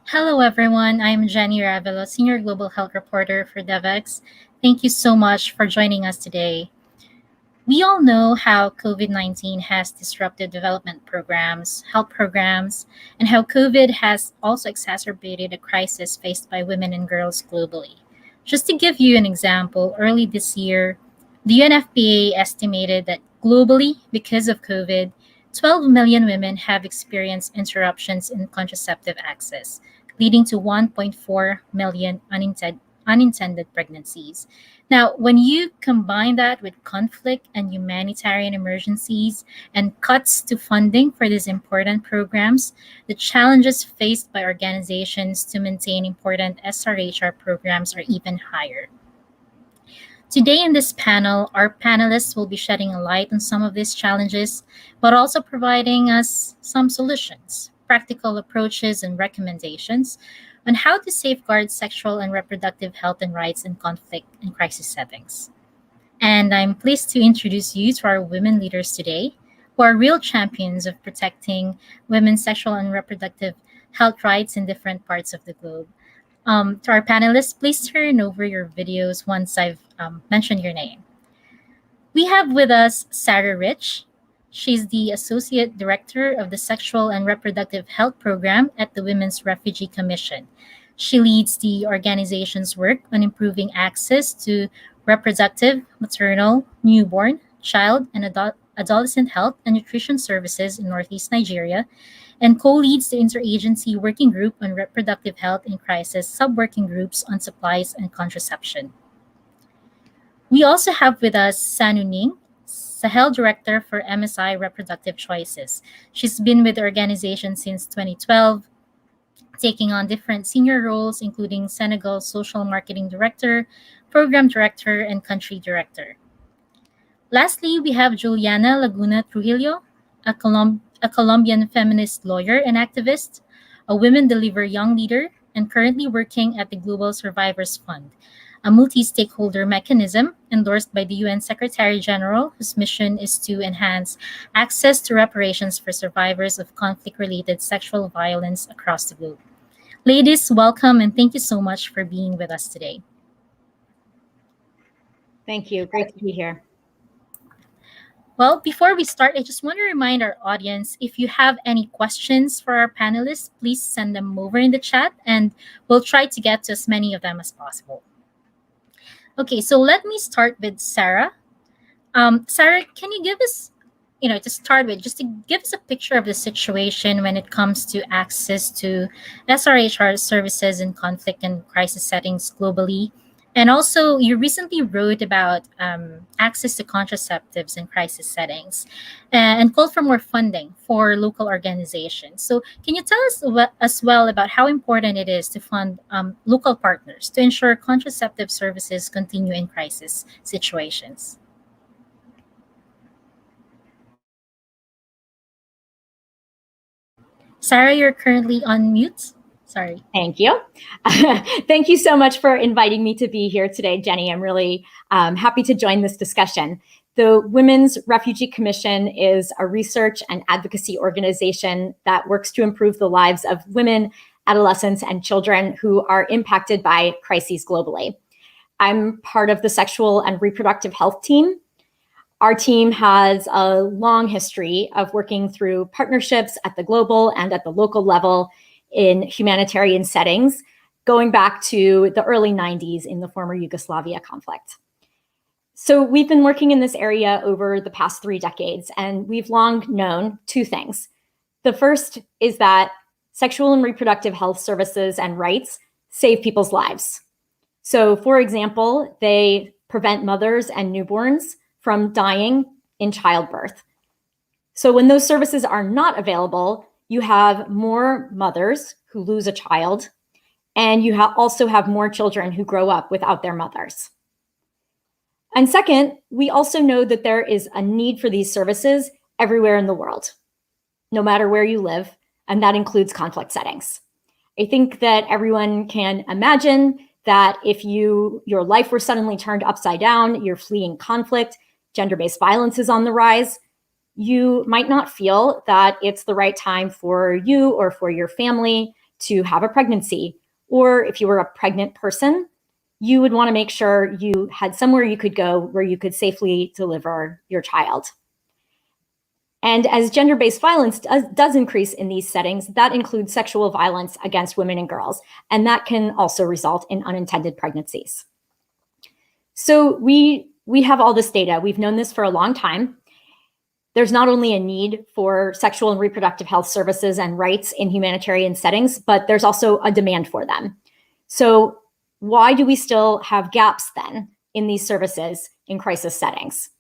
Hello, everyone. I'm Jenny Ravelo, Senior Global Health Reporter for Devex. Thank you so much for joining us today. We all know how COVID-19 has disrupted development programs, health programs, and how COVID has also exacerbated a crisis faced by women and girls globally. Just to give you an example, early this year, the UNFPA estimated that globally, because of COVID, 12 million women have experienced interruptions in contraceptive access, leading to 1.4 million unintended pregnancies. Now, when you combine that with conflict and humanitarian emergencies and cuts to funding for these important programs, the challenges faced by organizations to maintain important SRHR programs are even higher. Today in this panel, our panelists will be shedding a light on some of these challenges, but also providing us some solutions, practical approaches, and recommendations on how to safeguard sexual and reproductive health and rights in conflict and crisis settings. And I'm pleased to introduce you to our women leaders today, who are real champions of protecting women's sexual and reproductive health rights in different parts of the globe. To our panelists, please turn over your videos once I've mentioned your name. We have with us Sarah Rich. She's the Associate Director of the Sexual and Reproductive Health Program at the Women's Refugee Commission. She leads the organization's work on improving access to reproductive, maternal, newborn, child, and adolescent health and nutrition services in Northeast Nigeria, and co-leads the Interagency Working Group on Reproductive Health in Crisis sub-working groups on supplies and contraception. We also have with us Sanu Ning, Sahel Director for MSI Reproductive Choices. She's been with the organization since 2012, taking on different senior roles, including Senegal's Social Marketing Director, Program Director, and Country Director. Lastly, we have Juliana Laguna Trujillo, a Colombian feminist lawyer and activist, a Women Deliver Young leader, and currently working at the Global Survivors Fund, a multi-stakeholder mechanism endorsed by the UN Secretary General, whose mission is to enhance access to reparations for survivors of conflict-related sexual violence across the globe. Ladies, welcome and thank you so much for being with us today. Thank you. Great to be here. Well, before we start, I just want to remind our audience, if you have any questions for our panelists, please send them over in the chat and we'll try to get to as many of them as possible. Okay, so let me start with Sarah. Sarah, can you give us, to start with, just to give us a picture of the situation when it comes to access to SRHR services in conflict and crisis settings globally? And also, you recently wrote about access to contraceptives in crisis settings and called for more funding for local organizations. So can you tell us as well about how important it is to fund local partners to ensure contraceptive services continue in crisis situations? Sarah, you're currently on mute. Sorry. Thank you. Thank you so much for inviting me to be here today, Jenny. I'm really happy to join this discussion. The Women's Refugee Commission is a research and advocacy organization that works to improve the lives of women, adolescents, and children who are impacted by crises globally. I'm part of the sexual and reproductive health team. Our team has a long history of working through partnerships at the global and at the local level in humanitarian settings, going back to the early 90s in the former Yugoslavia conflict. So we've been working in this area over the past 3 decades, and we've long known 2 things. The first is that sexual and reproductive health services and rights save people's lives. So for example, they prevent mothers and newborns from dying in childbirth. So when those services are not available, you have more mothers who lose a child, and you also have more children who grow up without their mothers. And second, we also know that there is a need for these services everywhere in the world, no matter where you live, and that includes conflict settings. I think that everyone can imagine that if your life were suddenly turned upside down, you're fleeing conflict, gender-based violence is on the rise, you might not feel that it's the right time for you or for your family to have a pregnancy. Or if you were a pregnant person, you would want to make sure you had somewhere you could go where you could safely deliver your child. And as gender-based violence does increase in these settings, that includes sexual violence against women and girls, and that can also result in unintended pregnancies. So we have all this data. We've known this for a long time. There's not only a need for sexual and reproductive health services and rights in humanitarian settings, but there's also a demand for them. So why do we still have gaps then in these services in crisis settings?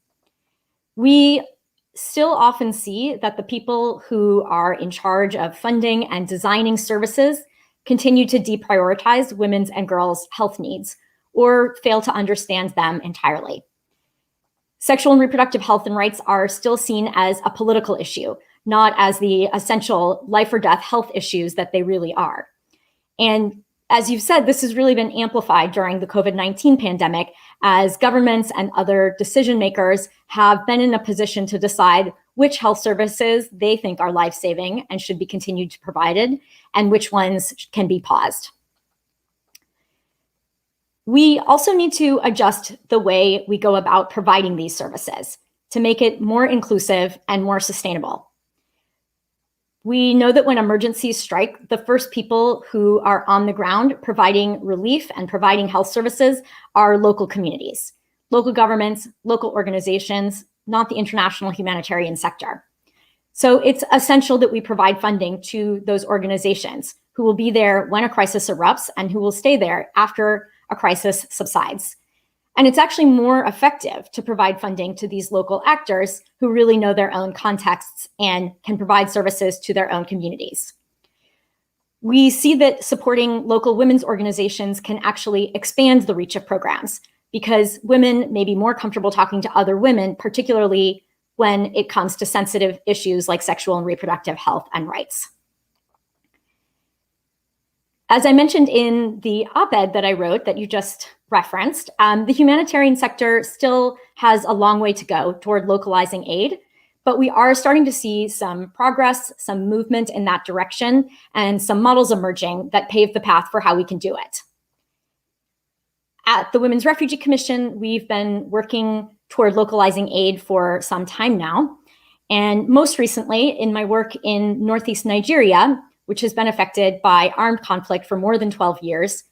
We still often see that the people who are in charge of funding and designing services continue to deprioritize women's and girls' health needs or fail to understand them entirely. Sexual and reproductive health and rights are still seen as a political issue, not as the essential life or death health issues that they really are. And as you've said, this has really been amplified during the COVID-19 pandemic as governments and other decision makers have been in a position to decide which health services they think are life-saving and should be continued to be provided and which ones can be paused. We also need to adjust the way we go about providing these services to make it more inclusive and more sustainable. We know that when emergencies strike, the first people who are on the ground providing relief and providing health services are local communities, local governments, local organizations, not the international humanitarian sector. So it's essential that we provide funding to those organizations who will be there when a crisis erupts and who will stay there after a crisis subsides. And it's actually more effective to provide funding to these local actors who really know their own contexts and can provide services to their own communities. We see that supporting local women's organizations can actually expand the reach of programs because women may be more comfortable talking to other women, particularly when it comes to sensitive issues like sexual and reproductive health and rights. As I mentioned in the op-ed that I wrote that you just referenced, the humanitarian sector still has a long way to go toward localizing aid, but we are starting to see some progress, some movement in that direction, and some models emerging that pave the path for how we can do it. At the Women's Refugee Commission, we've been working toward localizing aid for some time now. And most recently, in my work in Northeast Nigeria, which has been affected by armed conflict for more than 12 years,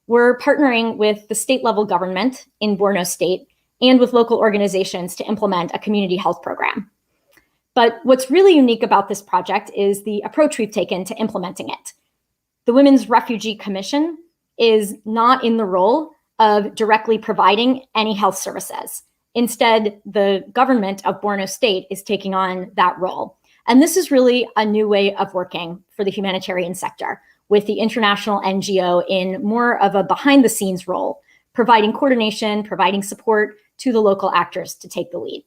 we're partnering with the state-level government in Borno State and with local organizations to implement a community health program. But what's really unique about this project is the approach we've taken to implementing it. The Women's Refugee Commission is not in the role of directly providing any health services. Instead, the government of Borno State is taking on that role. And this is really a new way of working for the humanitarian sector, with the international NGO in more of a behind-the-scenes role, providing coordination, providing support to the local actors to take the lead.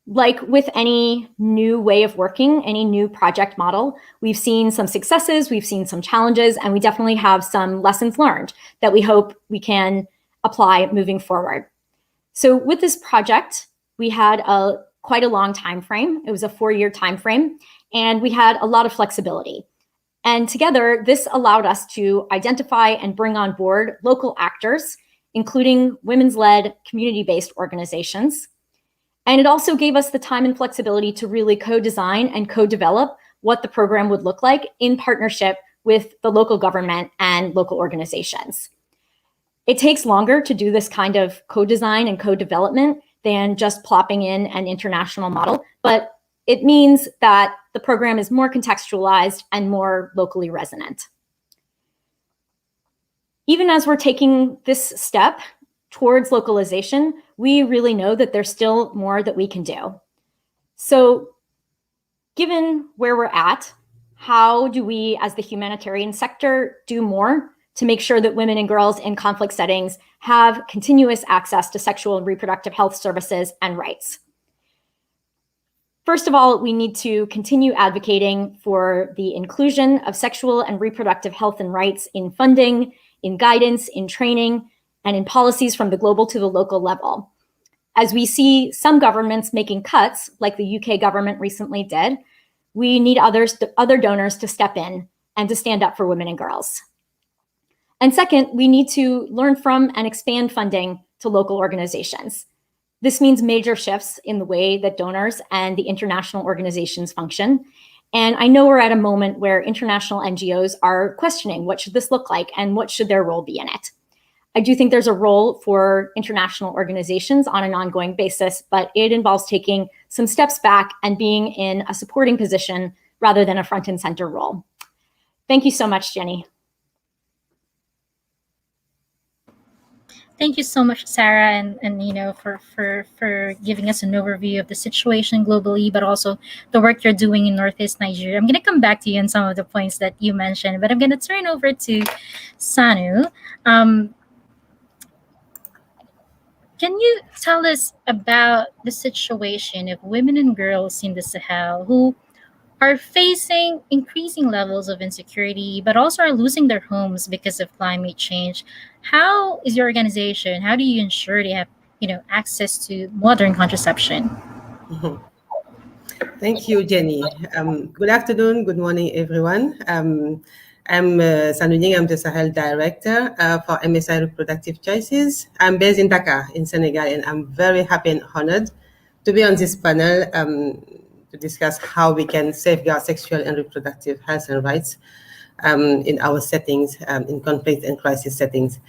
Like with any new way of working, any new project model, we've seen some successes, we've seen some challenges, and we definitely have some lessons learned that we hope we can apply moving forward. So with this project, we had quite a long time frame. It was a 4-year time frame, and we had a lot of flexibility. And together, this allowed us to identify and bring on board local actors, including women's-led, community-based organizations. And it also gave us the time and flexibility to really co-design and co-develop what the program would look like in partnership with the local government and local organizations. It takes longer to do this kind of co-design and co-development than just plopping in an international model, but it means that the program is more contextualized and more locally resonant. Even as we're taking this step towards localization, we really know that there's still more that we can do. So given where we're at, how do we as the humanitarian sector do more to make sure that women and girls in conflict settings have continuous access to sexual and reproductive health services and rights? First of all, we need to continue advocating for the inclusion of sexual and reproductive health and rights in funding, in guidance, in training, and in policies from the global to the local level. As we see some governments making cuts, like the UK government recently did, we need other donors to step in and to stand up for women and girls. And second, we need to learn from and expand funding to local organizations. This means major shifts in the way that donors and the international organizations function. And I know we're at a moment where international NGOs are questioning what should this look like and what should their role be in it. I do think there's a role for international organizations on an ongoing basis, but it involves taking some steps back and being in a supporting position rather than a front and center role. Thank you so much, Jenny. Thank you so much, Sarah, and you know, for giving us an overview of the situation globally, but also the work you're doing in Northeast Nigeria. I'm going to come back to you on some of the points that you mentioned, but I'm going to turn over to Sanu. Can you tell us about the situation of women and girls in the Sahel who are facing increasing levels of insecurity, but also are losing their homes because of climate change? How is your organization? How do you ensure they have, access to modern contraception? Thank you, Jenny. Good afternoon, good morning, everyone. I'm Sanu Nying, I'm the Sahel Director for MSI Reproductive Choices. I'm based in Dakar, in Senegal, and I'm very happy and honored to be on this panel to discuss how we can safeguard sexual and reproductive health and rights in our settings, in conflict and crisis settings.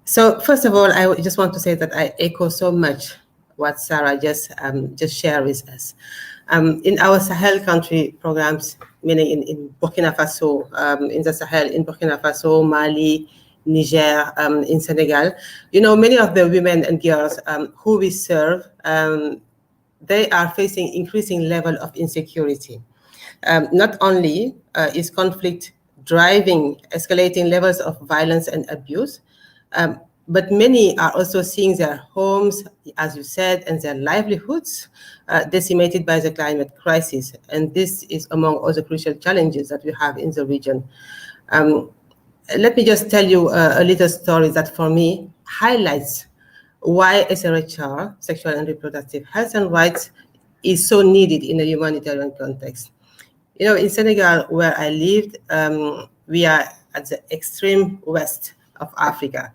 So first of all, I just want to say that I echo so much what Sarah just shared with us. In our Sahel country programs, meaning in Burkina Faso, in the Sahel, in Burkina Faso, Mali, Niger, in Senegal, many of the women and girls who we serve, they are facing increasing level of insecurity. Not only is conflict driving escalating levels of violence and abuse, but many are also seeing their homes, as you said, and their livelihoods decimated by the climate crisis. And this is among other crucial challenges that we have in the region. Let me just tell you a little story that for me highlights why SRHR, sexual and reproductive health and rights, is so needed in a humanitarian context. You know, in Senegal, where I lived, we are at the extreme west of Africa.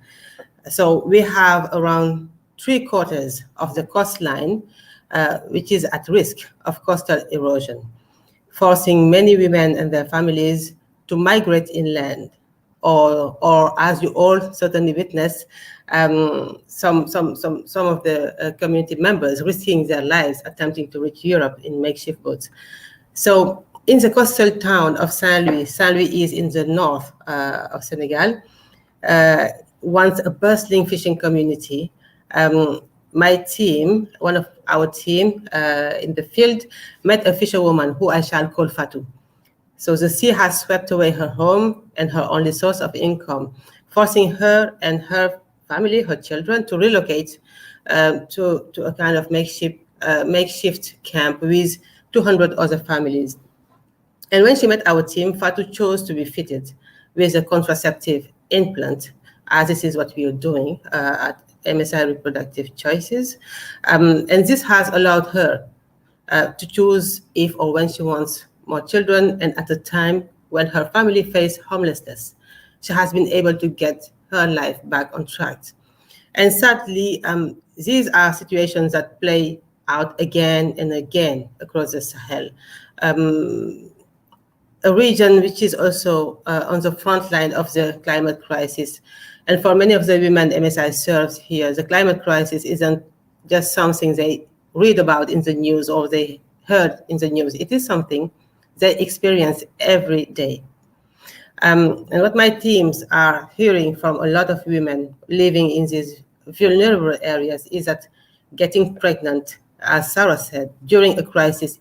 So we have around 3/4 of the coastline, which is at risk of coastal erosion, forcing many women and their families to migrate inland, or as you all certainly witnessed, some of the community members risking their lives attempting to reach Europe in makeshift boats. So in the coastal town of Saint-Louis is in the north of Senegal, once a bustling fishing community. My team, one of our team in the field, met a fisherwoman who I shall call Fatou. So the sea has swept away her home and her only source of income, forcing her and her family, her children, to relocate to a kind of makeshift camp with 200 other families. And when she met our team, Fatou chose to be fitted with a contraceptive implant, as this is what we are doing at MSI Reproductive Choices. And this has allowed her to choose if or when she wants more children, and at a time when her family faced homelessness. She has been able to get her life back on track. And sadly, these are situations that play out again and again across the Sahel. A region which is also on the front line of the climate crisis. And for many of the women MSI serves here, the climate crisis isn't just something they read about in the news or they heard in the news. It is something they experience every day. And what my teams are hearing from a lot of women living in these vulnerable areas is that getting pregnant, as Sarah said, during a crisis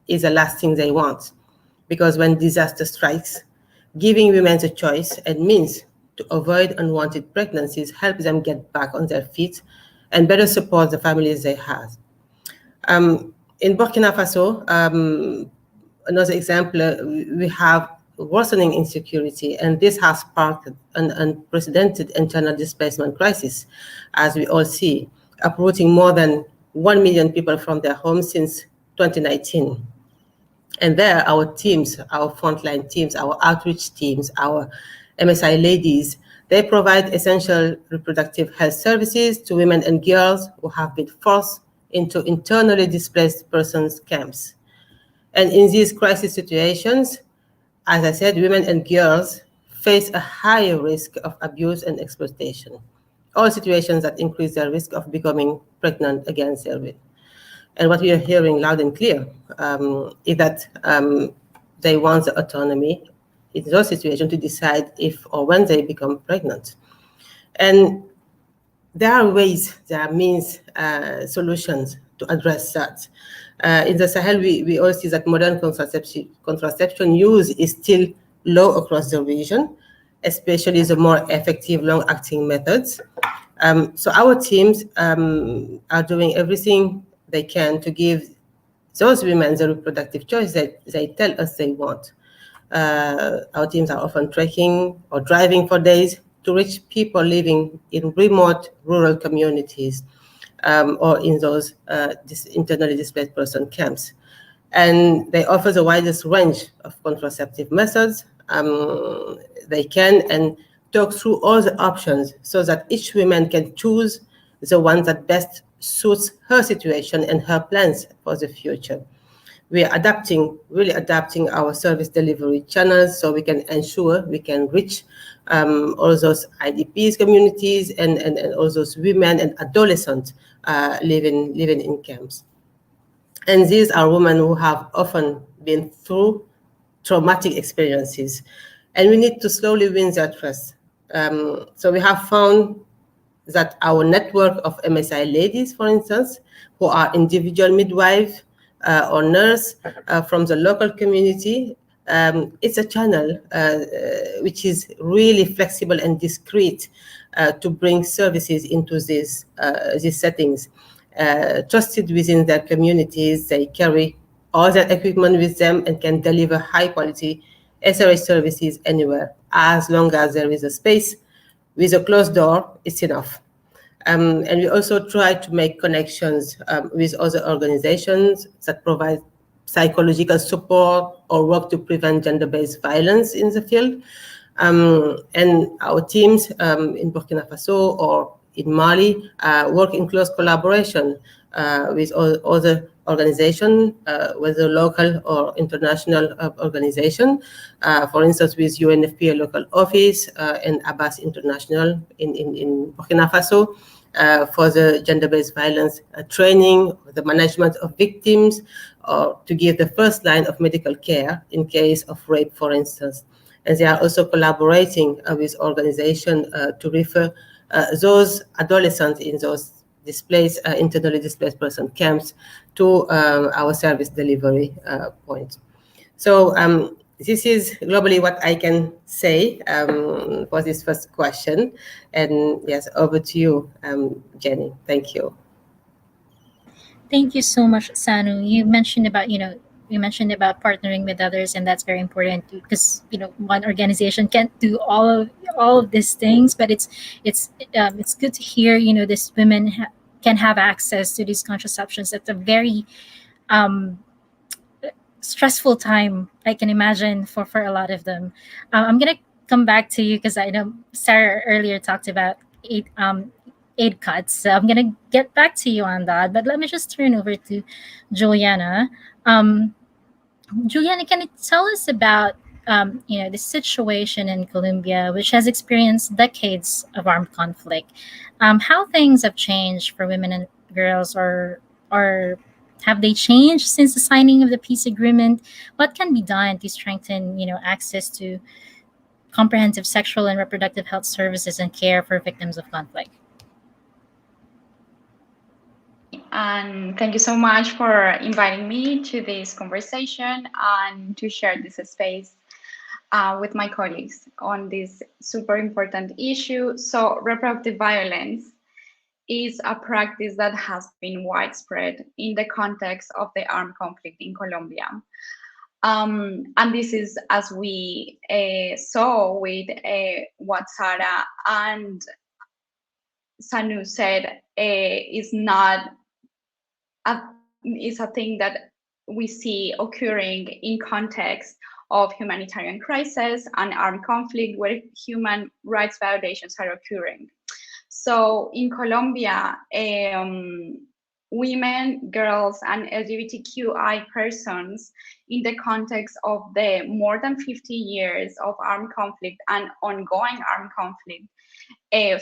is the last thing they want. Because when disaster strikes, giving women the choice and means to avoid unwanted pregnancies helps them get back on their feet and better support the families they have. In Burkina Faso, another example, we have worsening insecurity, and this has sparked an unprecedented internal displacement crisis, as we all see, uprooting more than 1 million people from their homes since 2019. And there, our teams, our frontline teams, our outreach teams, our MSI ladies, they provide essential reproductive health services to women and girls who have been forced into internally displaced persons camps. And in these crisis situations, as I said, women and girls face a higher risk of abuse and exploitation, all situations that increase their risk of becoming pregnant against their will. And what we are hearing loud and clear is that they want the autonomy in those situations to decide if or when they become pregnant. And there are ways, there are means, solutions to address that. In the Sahel, we all see that modern contraception use is still low across the region, especially the more effective long-acting methods. So our teams are doing everything they can to give those women the reproductive choice that they tell us they want. Our teams are often trekking or driving for days to reach people living in remote rural communities or in those internally displaced person camps. And they offer the widest range of contraceptive methods they can, and talk through all the options so that each woman can choose the one that best suits her situation and her plans for the future. We are really adapting our service delivery channels so we can ensure we can reach all those IDPs communities and all those women and adolescents living in camps. And these are women who have often been through traumatic experiences, and we need to slowly win their trust. So we have found that our network of MSI ladies, for instance, who are individual midwives or nurse from the local community, it's a channel which is really flexible and discreet to bring services into these settings. Trusted within their communities, they carry all their equipment with them and can deliver high quality SRH services anywhere. As long as there is a space with a closed door, it's enough. And we also try to make connections with other organizations that provide psychological support or work to prevent gender-based violence in the field. And our teams in Burkina Faso or in Mali work in close collaboration with other organizations, whether local or international organization. For instance, with UNFPA local office and Abbas International in Burkina Faso. For the gender-based violence training, the management of victims, or to give the first line of medical care in case of rape, for instance. And they are also collaborating with organizations to refer those adolescents in those displaced, internally displaced person camps to our service delivery point. So this is globally what I can say for this first question. And yes, over to you, Jenny. Thank you. Thank you so much, Sanu. You mentioned about partnering with others, and that's very important because one organization can't do all of these things, but it's good to hear these women can have access to these contraceptions at a very stressful time, I can imagine, for a lot of them. I'm gonna come back to you because I know Sarah earlier talked about aid cuts. So I'm gonna get back to you on that. But let me just turn over to Juliana. Juliana, can you tell us about the situation in Colombia, which has experienced decades of armed conflict? How things have changed for women and girls, or have they changed since the signing of the peace agreement? What can be done to strengthen access to comprehensive sexual and reproductive health services and care for victims of conflict? And thank you so much for inviting me to this conversation and to share this space with my colleagues on this super important issue. So reproductive violence is a practice that has been widespread in the context of the armed conflict in Colombia. And this is, as we saw with what Sarah and Sanu said, is a thing that we see occurring in context of humanitarian crisis and armed conflict where human rights violations are occurring. So in Colombia, women, girls, and LGBTQI persons in the context of the more than 50 years of armed conflict and ongoing armed conflict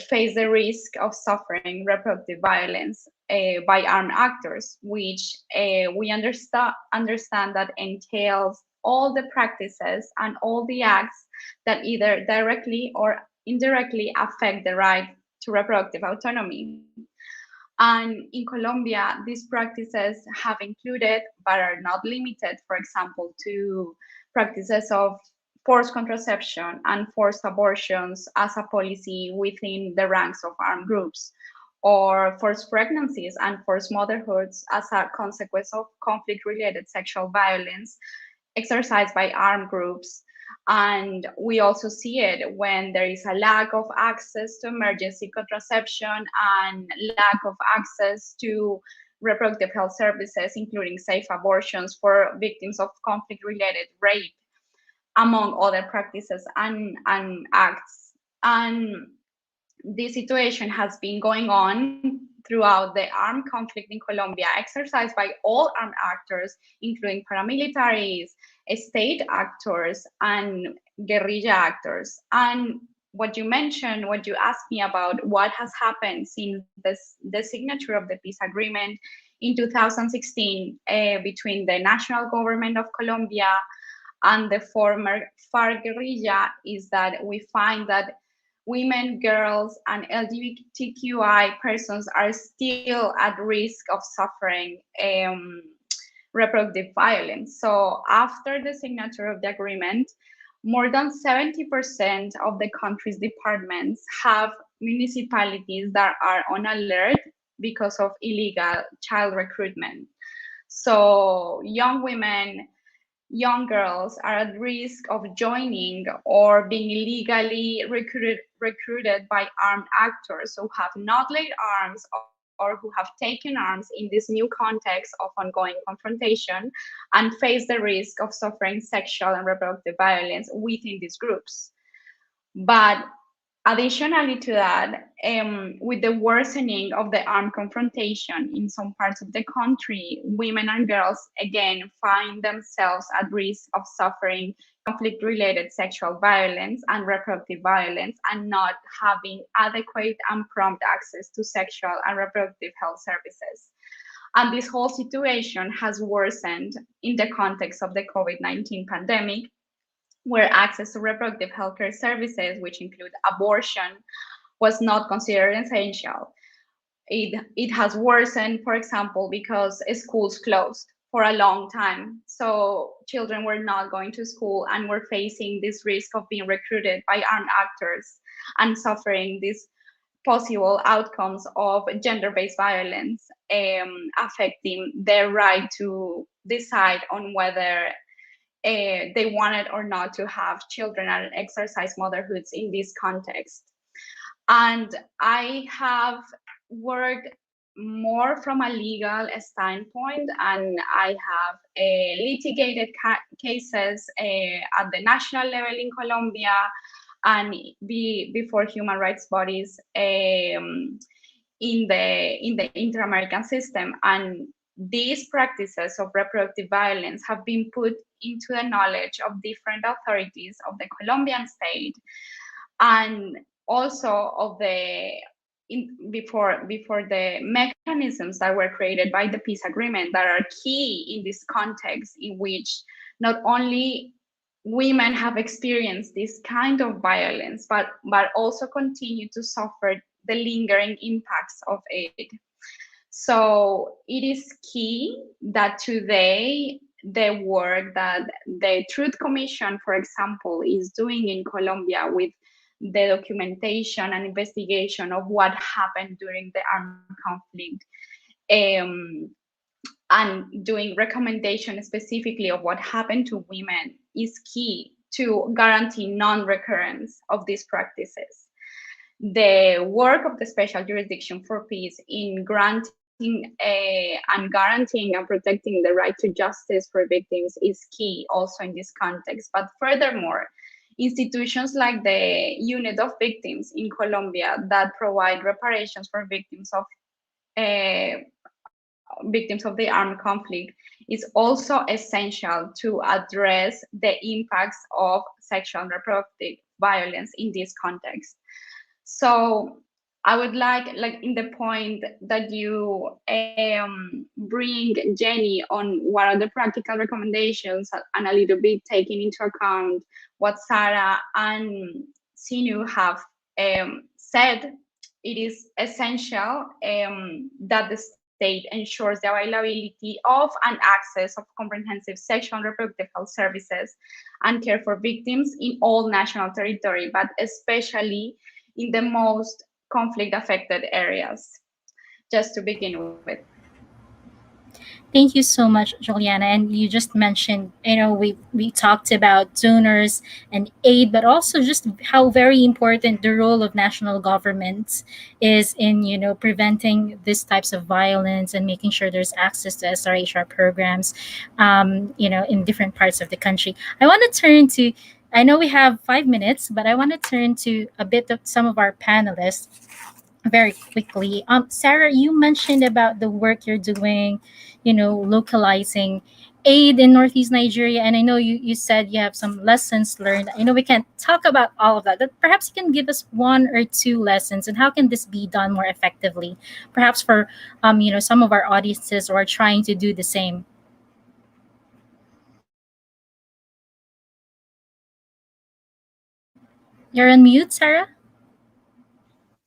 face the risk of suffering reproductive violence by armed actors, which we understand that entails all the practices and all the acts that either directly or indirectly affect the right to reproductive autonomy. And in Colombia, these practices have included, but are not limited, for example, to practices of forced contraception and forced abortions as a policy within the ranks of armed groups, or forced pregnancies and forced motherhoods as a consequence of conflict-related sexual violence exercised by armed groups. And we also see it when there is a lack of access to emergency contraception and lack of access to reproductive health services, including safe abortions for victims of conflict-related rape, among other practices and acts. And this situation has been going on throughout the armed conflict in Colombia, exercised by all armed actors, including paramilitaries, state actors, and guerrilla actors. And what you mentioned, what you asked me about, what has happened since the signature of the peace agreement in 2016 between the national government of Colombia and the former FARC guerrilla, is that we find that women, girls, and LGBTQI persons are still at risk of suffering reproductive violence. So after the signature of the agreement, more than 70% of the country's departments have municipalities that are on alert because of illegal child recruitment. So young women young girls are at risk of joining or being illegally recruited by armed actors who have not laid arms or who have taken arms in this new context of ongoing confrontation and face the risk of suffering sexual and reproductive violence within these groups. But additionally to that, with the worsening of the armed confrontation in some parts of the country, women and girls again find themselves at risk of suffering conflict-related sexual violence and reproductive violence and not having adequate and prompt access to sexual and reproductive health services. And this whole situation has worsened in the context of the COVID-19 pandemic, where access to reproductive healthcare services, which include abortion, was not considered essential. It has worsened, for example, because schools closed for a long time. So children were not going to school and were facing this risk of being recruited by armed actors and suffering these possible outcomes of gender-based violence, affecting their right to decide on whether they wanted or not to have children and exercise motherhoods in this context. And I have worked more from a legal standpoint, and I have litigated cases at the national level in Colombia and before human rights bodies in the inter-American system. And these practices of reproductive violence have been put into the knowledge of different authorities of the Colombian state, and also of before the mechanisms that were created by the peace agreement that are key in this context, in which not only women have experienced this kind of violence, but also continue to suffer the lingering impacts of it. So it is key that today the work that the Truth Commission, for example, is doing in Colombia with the documentation and investigation of what happened during the armed conflict, and doing recommendations specifically of what happened to women, is key to guarantee non-recurrence of these practices. The work of the Special Jurisdiction for Peace in granting and guaranteeing and protecting the right to justice for victims is key also in this context. But furthermore, institutions like the Unit of Victims in Colombia that provide reparations for victims of the armed conflict is also essential to address the impacts of sexual and reproductive violence in this context. So I would like in the point that you bring, Jenny, on what are the practical recommendations and a little bit taking into account what Sarah and Sinu have said, it is essential that the state ensures the availability of and access of comprehensive sexual and reproductive health services and care for victims in all national territory, but especially in the most conflict-affected areas, just to begin with. Thank you so much, Juliana. And you just mentioned, we talked about donors and aid, but also just how very important the role of national governments is in, preventing these types of violence and making sure there's access to SRHR programs, in different parts of the country. I want to turn to, I know we have 5 minutes, but I want to turn to a bit of some of our panelists very quickly. Sarah, you mentioned about the work you're doing, localizing aid in Northeast Nigeria. And I know you said you have some lessons learned. I know we can't talk about all of that, but perhaps you can give us 1 or 2 lessons, and how can this be done more effectively? Perhaps for, some of our audiences who are trying to do the same. You're on mute, Sarah?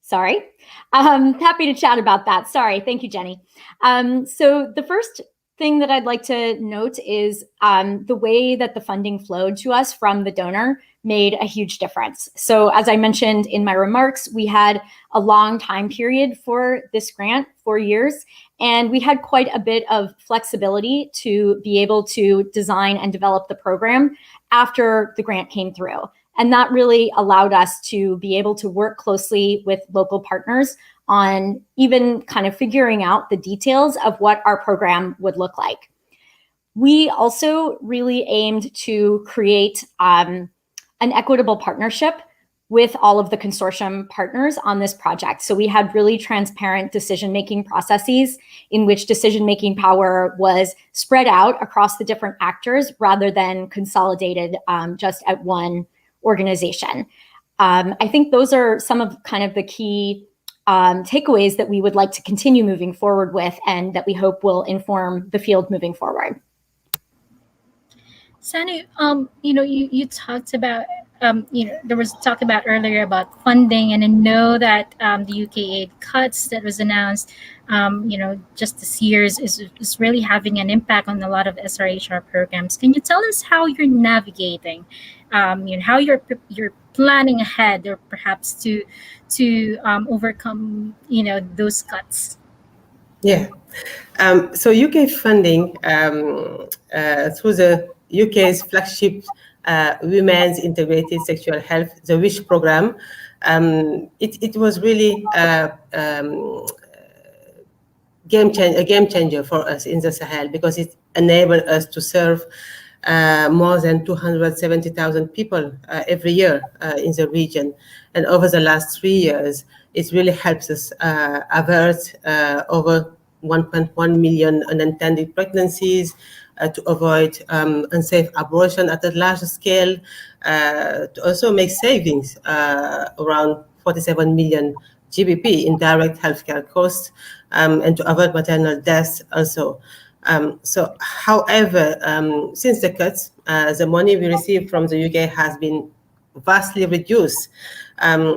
Sorry. Happy to chat about that. Sorry. Thank you, Jenny. So the first thing that I'd like to note is the way that the funding flowed to us from the donor made a huge difference. So as I mentioned in my remarks, we had a long time period for this grant, 4 years, and we had quite a bit of flexibility to be able to design and develop the program after the grant came through. And that really allowed us to be able to work closely with local partners on even kind of figuring out the details of what our program would look like. We also really aimed to create an equitable partnership with all of the consortium partners on this project. So we had really transparent decision-making processes in which decision-making power was spread out across the different actors rather than consolidated just at one organization. I think those are some of kind of the key takeaways that we would like to continue moving forward with and that we hope will inform the field moving forward. Sanu, you talked about, there was talk about earlier about funding, and I know that the UK aid cuts that was announced, just this year is really having an impact on a lot of SRHR programs. Can you tell us how you're navigating, how you're planning ahead, or perhaps to overcome, those cuts? Yeah. So UK funding through the UK's flagship Women's Integrated Sexual Health, the WISH program, it was really a game changer for us in the Sahel, because it enabled us to serve more than 270,000 people every year in the region. And over the last 3 years, it really helps us avert over 1.1 million unintended pregnancies, to avoid unsafe abortion at a larger scale, to also make savings around 47 million GBP in direct healthcare costs, and to avoid maternal deaths also. So, however, since the cuts, the money we receive from the UK has been vastly reduced,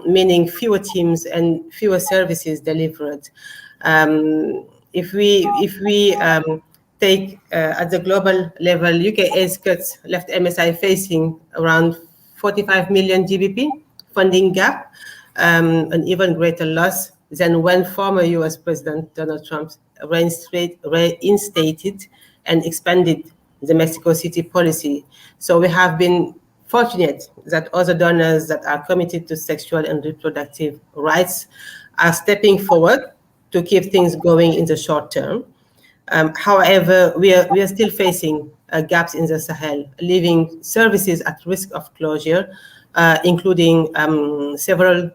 meaning fewer teams and fewer services delivered. If we take at the global level, UK aid cuts left MSI facing around 45 million GBP funding gap, an even greater loss than when former US President Donald Trump reinstated and expanded the Mexico City policy. So we have been fortunate that other donors that are committed to sexual and reproductive rights are stepping forward to keep things going in the short term. However, we are still facing gaps in the Sahel, leaving services at risk of closure, including several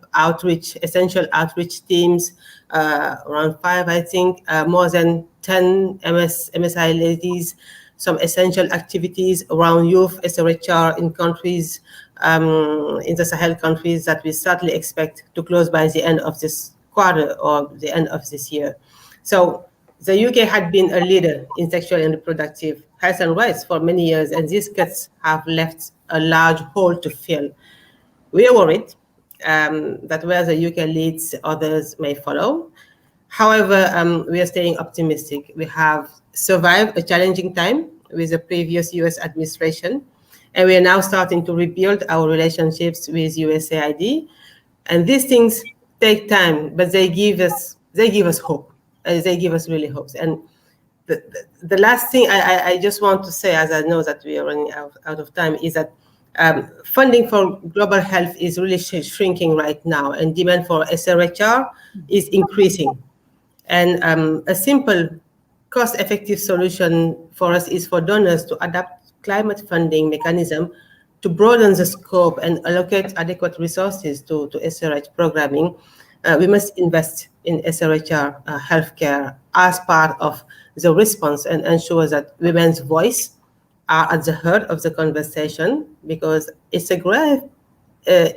essential outreach teams, around 5, I think, more than 10 MSI ladies, some essential activities around youth SRHR in countries, in the Sahel countries, that we certainly expect to close by the end of this quarter or the end of this year. So the UK had been a leader in sexual and reproductive health and rights for many years, and these cuts have left a large hole to fill. We are worried that where the UK leads, others may follow. However, we are staying optimistic. We have survived a challenging time with the previous US administration, and we are now starting to rebuild our relationships with USAID. And these things take time, but they give us hope. They give us really hopes. And the last thing I just want to say, as I know that we are running out of time, is that funding for global health is really shrinking right now, and demand for SRHR is increasing. And a simple, cost-effective solution for us is for donors to adapt climate funding mechanism to broaden the scope and allocate adequate resources to SRH programming. We must invest in SRHR healthcare as part of the response, and ensure that women's voice are at the heart of the conversation, because it's a grave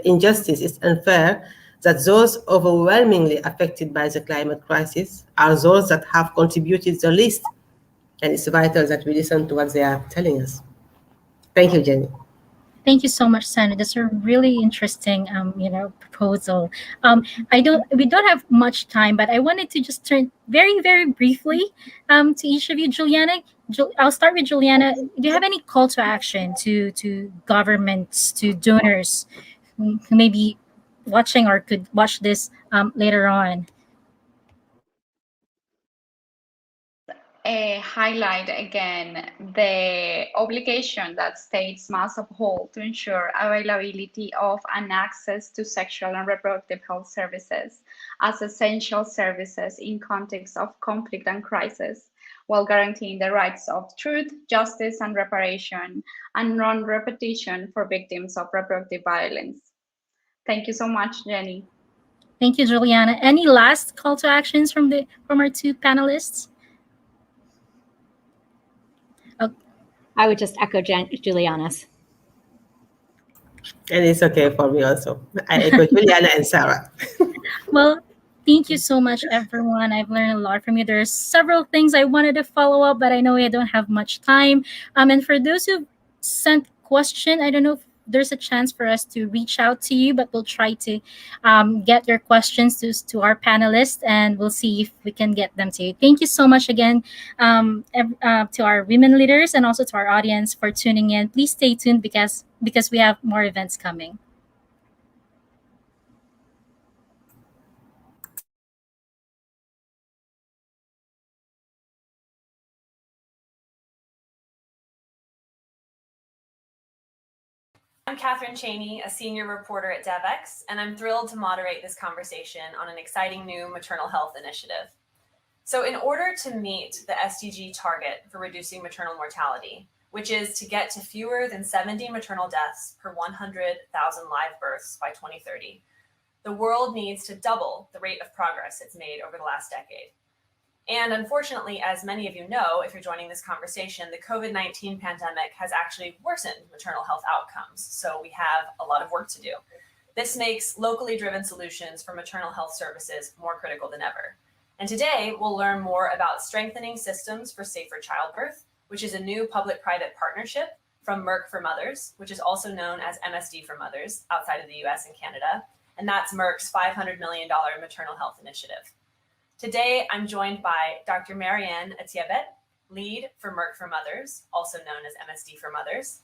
injustice. It's unfair that those overwhelmingly affected by the climate crisis are those that have contributed the least, and it's vital that we listen to what they are telling us. Thank you, Jenny. Thank you so much, Sandra. That's a really interesting, proposal. We don't have much time, but I wanted to just turn very, very briefly, to each of you. Juliana, I'll start with Juliana. Do you have any call to action to governments, to donors who may be watching or could watch this later on? Highlight again the obligation that states must uphold to ensure availability of and access to sexual and reproductive health services as essential services in context of conflict and crisis, while guaranteeing the rights of truth, justice, and reparation, and non-repetition for victims of reproductive violence. Thank you so much, Jenny. Thank you, Juliana. Any last call to actions from our two panelists? I would just echo Juliana's. And it's okay for me also. I echo Juliana and Sarah. Well, thank you so much, everyone. I've learned a lot from you. There's several things I wanted to follow up, but I know I don't have much time. And for those who sent question, I don't know if there's a chance for us to reach out to you, but we'll try to get your questions to our panelists, and we'll see if we can get them to you. Thank you so much again, to our women leaders and also to our audience for tuning in. Please stay tuned because we have more events coming. I'm Catherine Cheney, a senior reporter at Devex, and I'm thrilled to moderate this conversation on an exciting new maternal health initiative. So in order to meet the SDG target for reducing maternal mortality, which is to get to fewer than 70 maternal deaths per 100,000 live births by 2030, the world needs to double the rate of progress it's made over the last decade. And unfortunately, as many of you know, if you're joining this conversation, the COVID-19 pandemic has actually worsened maternal health outcomes. So we have a lot of work to do. This makes locally driven solutions for maternal health services more critical than ever. And today, we'll learn more about strengthening systems for safer childbirth, which is a new public-private partnership from Merck for Mothers, which is also known as MSD for Mothers outside of the US and Canada. And that's Merck's $500 million maternal health initiative. Today, I'm joined by Dr. Marianne Atiebet, lead for Merck for Mothers, also known as MSD for Mothers,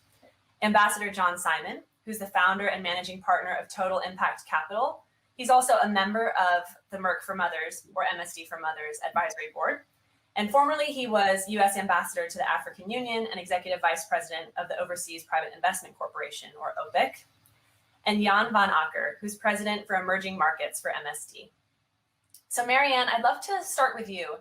Ambassador John Simon, who's the founder and managing partner of Total Impact Capital. He's also a member of the Merck for Mothers, or MSD for Mothers, Advisory Board. And formerly, he was U.S. Ambassador to the African Union and Executive Vice President of the Overseas Private Investment Corporation, or OPIC. And Jan van Akker, who's President for Emerging Markets for MSD. So Marianne, I'd love to start with you.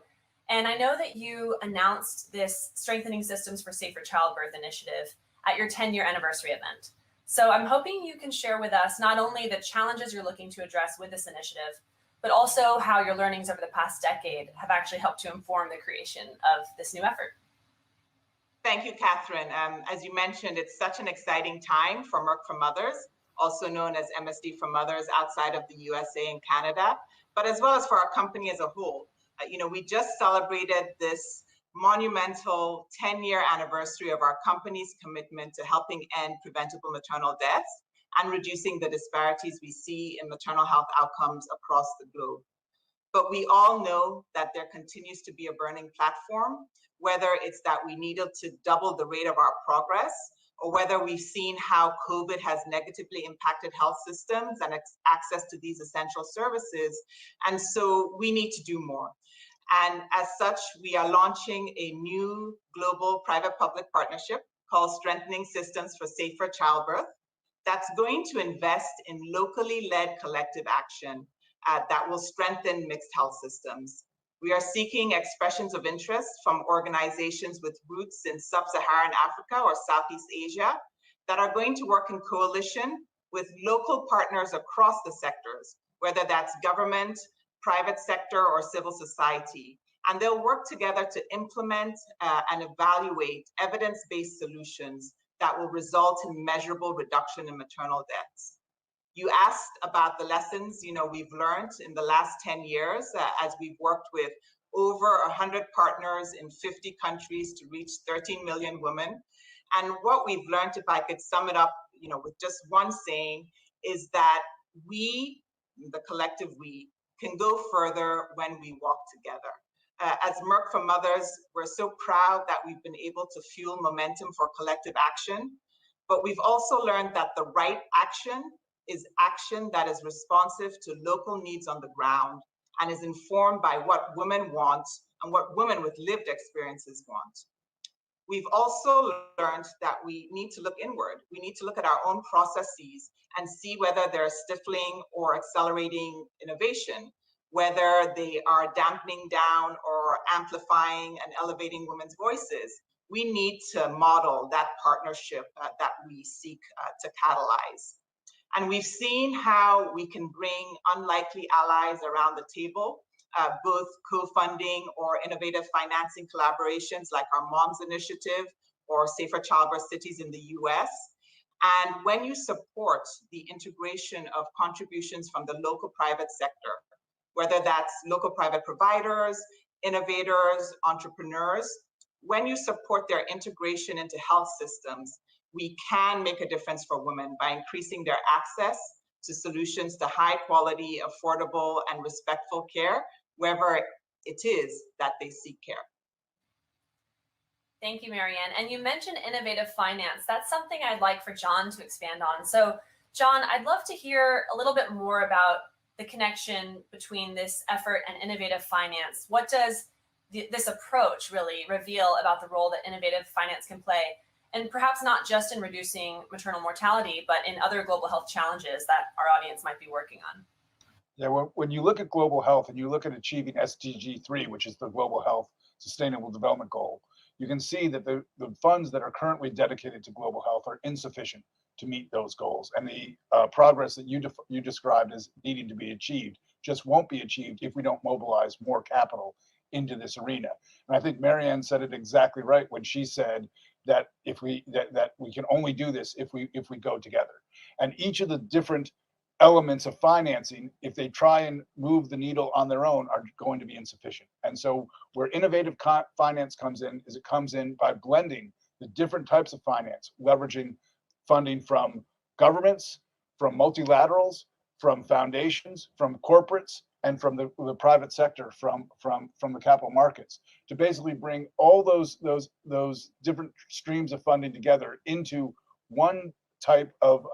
And I know that you announced this Strengthening Systems for Safer Childbirth initiative at your 10-year anniversary event. So I'm hoping you can share with us not only the challenges you're looking to address with this initiative, but also how your learnings over the past decade have actually helped to inform the creation of this new effort. Thank you, Catherine. As you mentioned, it's such an exciting time for Merck for Mothers, also known as MSD for Mothers outside of the USA and Canada, but as well as for our company as a whole. We just celebrated this monumental 10-year anniversary of our company's commitment to helping end preventable maternal deaths and reducing the disparities we see in maternal health outcomes across the globe. But we all know that there continues to be a burning platform, whether it's that we needed to double the rate of our progress, or whether we've seen how COVID has negatively impacted health systems and access to these essential services. And so we need to do more. And as such, we are launching a new global private-public partnership called Strengthening Systems for Safer Childbirth that's going to invest in locally led collective action that will strengthen mixed health systems. We are seeking expressions of interest from organizations with roots in sub-Saharan Africa or Southeast Asia that are going to work in coalition with local partners across the sectors, whether that's government, private sector, or civil society. And they'll work together to implement and evaluate evidence-based solutions that will result in measurable reduction in maternal deaths. You asked about the lessons we've learned in the last 10 years as we've worked with over 100 partners in 50 countries to reach 13 million women. And what we've learned, if I could sum it up, with just one saying, is that we, the collective we, can go further when we walk together. As Merck for Mothers, we're so proud that we've been able to fuel momentum for collective action, but we've also learned that the right action is action that is responsive to local needs on the ground and is informed by what women want and what women with lived experiences want. We've also learned that we need to look inward. We need to look at our own processes and see whether they're stifling or accelerating innovation, whether they are dampening down or amplifying and elevating women's voices. We need to model that partnership that we seek to catalyze. And we've seen how we can bring unlikely allies around the table, both co-funding or innovative financing collaborations like our Moms Initiative or Safer Childbirth Cities in the US. And when you support the integration of contributions from the local private sector, whether that's local private providers, innovators, entrepreneurs, when you support their integration into health systems, we can make a difference for women by increasing their access to solutions to high quality, affordable, and respectful care, wherever it is that they seek care. Thank you, Marianne. And you mentioned innovative finance. That's something I'd like for John to expand on. So, John, I'd love to hear a little bit more about the connection between this effort and innovative finance. What does this approach really reveal about the role that innovative finance can play? And perhaps not just in reducing maternal mortality, but in other global health challenges that our audience might be working on. Yeah, when you look at global health and you look at achieving SDG 3, which is the Global Health Sustainable Development Goal, you can see that the funds that are currently dedicated to global health are insufficient to meet those goals. And the progress that you described as needing to be achieved just won't be achieved if we don't mobilize more capital into this arena. And I think Marianne said it exactly right when she said that that we can only do this if we go together. And each of the different elements of financing, if they try and move the needle on their own, are going to be insufficient. And so where innovative finance comes in is it comes in by blending the different types of finance, leveraging funding from governments, from multilaterals, from foundations, from corporates, and from the private sector, from the capital markets, to basically bring all those different streams of funding together into one type of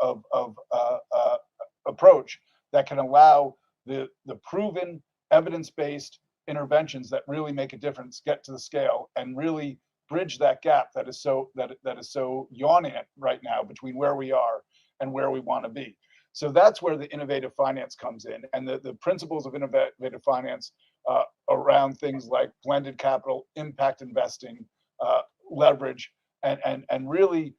approach that can allow the proven evidence-based interventions that really make a difference get to the scale and really bridge that gap that is so yawning right now between where we are and where we want to be. So that's where the innovative finance comes in, and the principles of innovative finance around things like blended capital, impact investing, leverage, and really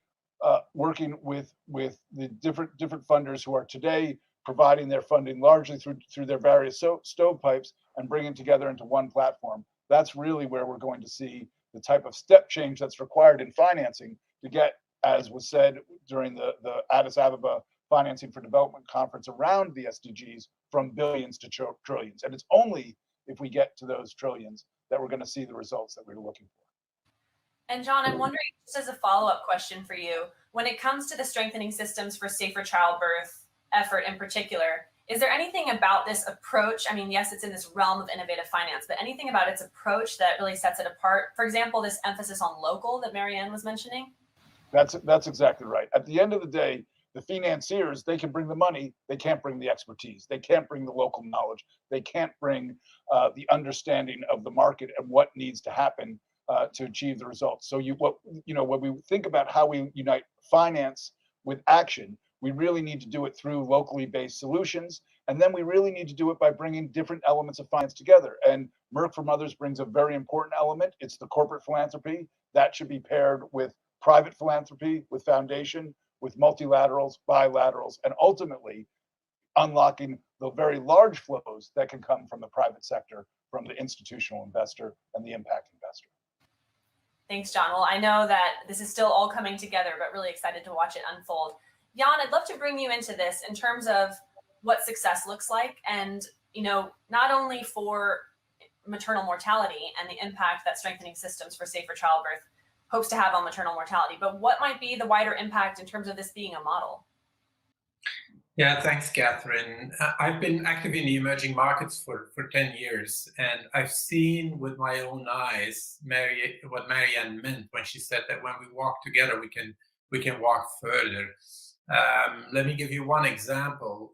working with the different funders who are today providing their funding largely through their various stovepipes and bringing together into one platform. That's really where we're going to see the type of step change that's required in financing to get, as was said during the Addis Ababa Financing for Development conference around the SDGs, from billions to trillions. And it's only if we get to those trillions that we're going to see the results that we're looking for. And John, I'm wondering, just as a follow-up question for you, when it comes to the strengthening systems for safer childbirth effort in particular, is there anything about this approach? I mean, yes, it's in this realm of innovative finance, but anything about its approach that really sets it apart? For example, this emphasis on local that Marianne was mentioning? That's exactly right. At the end of the day, the financiers, they can bring the money, they can't bring the expertise, they can't bring the local knowledge, they can't bring the understanding of the market and what needs to happen to achieve the results. So when we think about how we unite finance with action, we really need to do it through locally based solutions, and then we really need to do it by bringing different elements of finance together. And Merck for Mothers brings a very important element. It's the corporate philanthropy that should be paired with private philanthropy, with foundation, with multilaterals, bilaterals, and ultimately unlocking the very large flows that can come from the private sector, from the institutional investor and the impact investor. Thanks, John. Well, I know that this is still all coming together, but really excited to watch it unfold. Jan, I'd love to bring you into this in terms of what success looks like, and not only for maternal mortality and the impact that strengthening systems for safer childbirth hopes to have on maternal mortality, but what might be the wider impact in terms of this being a model? Yeah, thanks, Catherine. I've been active in the emerging markets for 10 years, and I've seen with my own eyes what Marianne meant when she said that when we walk together, we can walk further. Let me give you one example.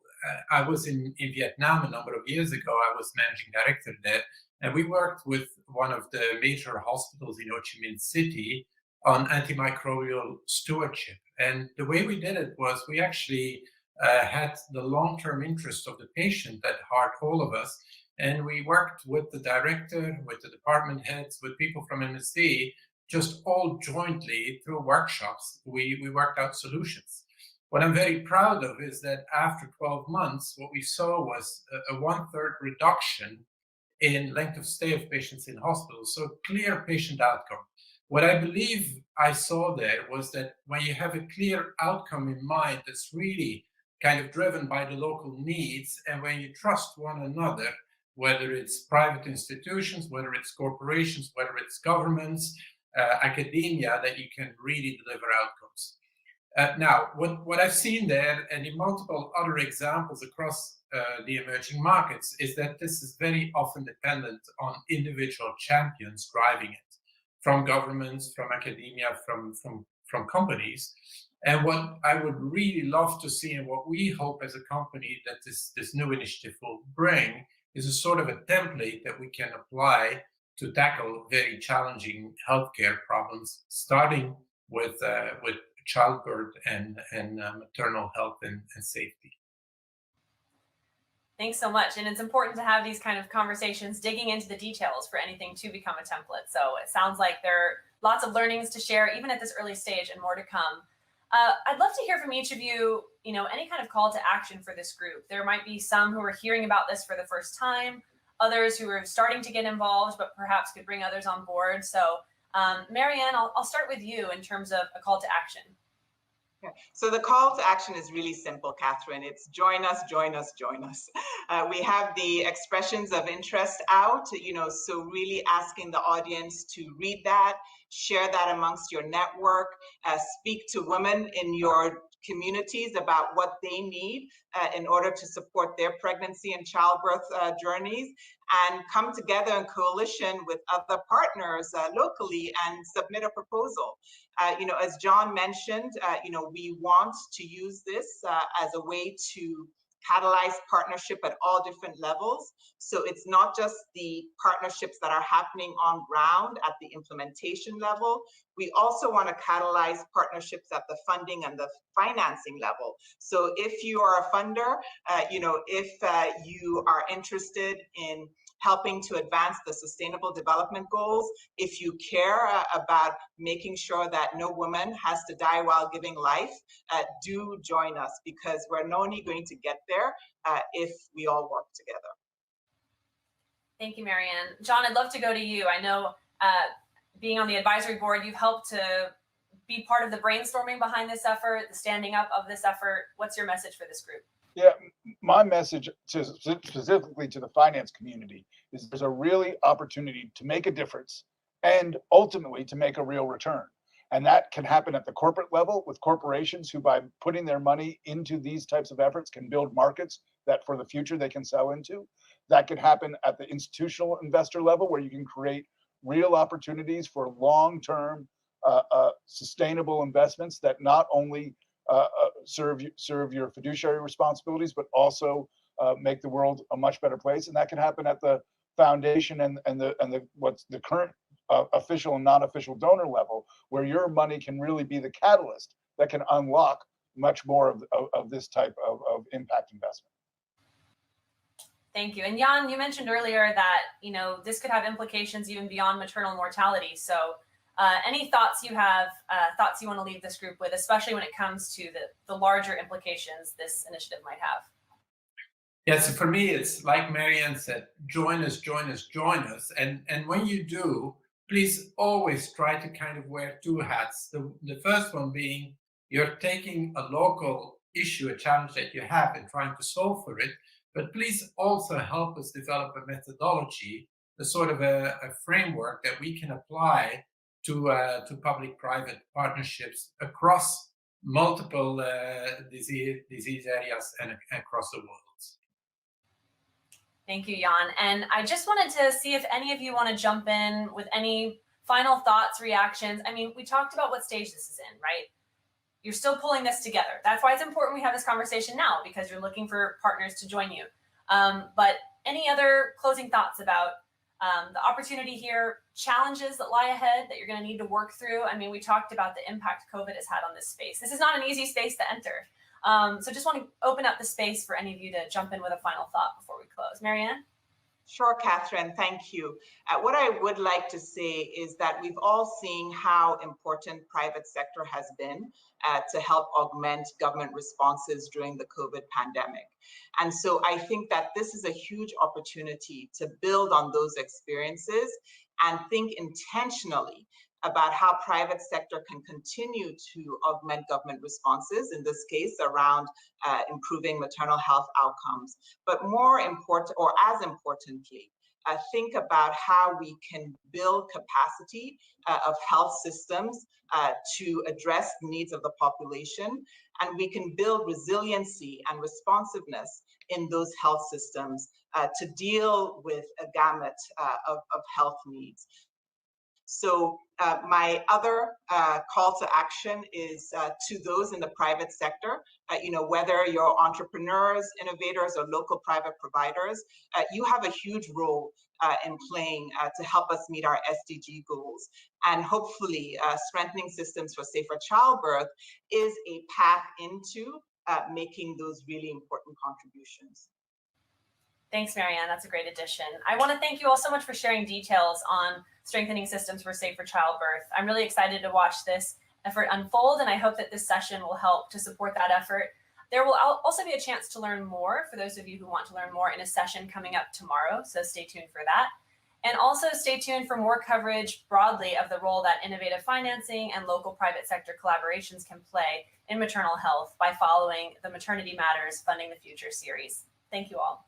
I was in Vietnam a number of years ago. I was managing director there, and we worked with one of the major hospitals in Ho Chi Minh City on antimicrobial stewardship. And the way we did it was we actually had the long-term interest of the patient at heart, all of us. And we worked with the director, with the department heads, with people from MSD, just all jointly through workshops, we worked out solutions. What I'm very proud of is that after 12 months, what we saw was a 1/3 reduction in length of stay of patients in hospitals, so clear patient outcome. What I believe I saw there was that when you have a clear outcome in mind that's really kind of driven by the local needs, and when you trust one another, whether it's private institutions, whether it's corporations, whether it's governments, academia, that you can really deliver outcomes. Now, what I've seen there, and in multiple other examples across the emerging markets, is that this is very often dependent on individual champions driving it, from governments, from academia, from companies. And what I would really love to see, and what we hope as a company that this new initiative will bring, is a sort of a template that we can apply to tackle very challenging healthcare problems, starting with childbirth and maternal health and safety. Thanks so much. And it's important to have these kind of conversations, digging into the details for anything to become a template. So it sounds like there are lots of learnings to share, even at this early stage, and more to come. I'd love to hear from each of you, any kind of call to action for this group. There might be some who are hearing about this for the first time, others who are starting to get involved, but perhaps could bring others on board. So Marianne, I'll start with you in terms of a call to action. So the call to action is really simple, Catherine. It's join us, join us, join us. We have the expressions of interest out, so really asking the audience to read that, share that amongst your network, speak to women in your communities about what they need in order to support their pregnancy and childbirth journeys, and come together in coalition with other partners locally and submit a proposal. As John mentioned, we want to use this as a way to catalyze partnership at all different levels. So it's not just the partnerships that are happening on ground at the implementation level. We also want to catalyze partnerships at the funding and the financing level. So if you are a funder, if you are interested in helping to advance the Sustainable Development Goals, if you care about making sure that no woman has to die while giving life, do join us, because we're not only going to get there if we all work together. Thank you, Marianne. John, I'd love to go to you. I know being on the advisory board, you've helped to be part of the brainstorming behind this effort, the standing up of this effort. What's your message for this group? Yeah, my message specifically to the finance community is there's a really opportunity to make a difference and ultimately to make a real return. And that can happen at the corporate level with corporations who, by putting their money into these types of efforts, can build markets that for the future they can sell into. That can happen at the institutional investor level, where you can create real opportunities for long-term sustainable investments that not only serve your fiduciary responsibilities, but also make the world a much better place. And that can happen at the foundation and the what's the current official and non-official donor level, where your money can really be the catalyst that can unlock much more of this type of impact investment. Thank you. And Jan, you mentioned earlier that this could have implications even beyond maternal mortality. So any thoughts you have, thoughts you want to leave this group with, especially when it comes to the larger implications this initiative might have? Yes, yeah, so for me, it's like Marianne said, join us, join us, join us. And when you do, please always try to kind of wear two hats. The first one being you're taking a local issue, a challenge that you have, and trying to solve for it. But please also help us develop a methodology, a sort of a framework that we can apply to public-private partnerships across multiple disease areas and across the world. Thank you, Jan. And I just wanted to see if any of you want to jump in with any final thoughts, reactions. I mean, we talked about what stage this is in, right? You're still pulling this together. That's why it's important we have this conversation now, because you're looking for partners to join you. But any other closing thoughts about the opportunity here, challenges that lie ahead that you're going to need to work through? I mean, we talked about the impact COVID has had on this space. This is not an easy space to enter. So just want to open up the space for any of you to jump in with a final thought before we close. Marianne? Sure, Catherine, thank you. What I would like to say is that we've all seen how important private sector has been to help augment government responses during the COVID pandemic. And so I think that this is a huge opportunity to build on those experiences and think intentionally about how private sector can continue to augment government responses, in this case around improving maternal health outcomes. But more important, or as importantly, think about how we can build capacity of health systems to address the needs of the population, and we can build resiliency and responsiveness in those health systems to deal with a gamut of health needs. So my other call to action is to those in the private sector, whether you're entrepreneurs, innovators, or local private providers, you have a huge role in playing to help us meet our SDG goals. And hopefully strengthening systems for safer childbirth is a path into making those really important contributions. Thanks, Marianne. That's a great addition. I want to thank you all so much for sharing details on strengthening systems for safer childbirth. I'm really excited to watch this effort unfold, and I hope that this session will help to support that effort. There will also be a chance to learn more for those of you who want to learn more in a session coming up tomorrow, so stay tuned for that. And also stay tuned for more coverage broadly of the role that innovative financing and local private sector collaborations can play in maternal health by following the Maternity Matters Funding the Future series. Thank you all.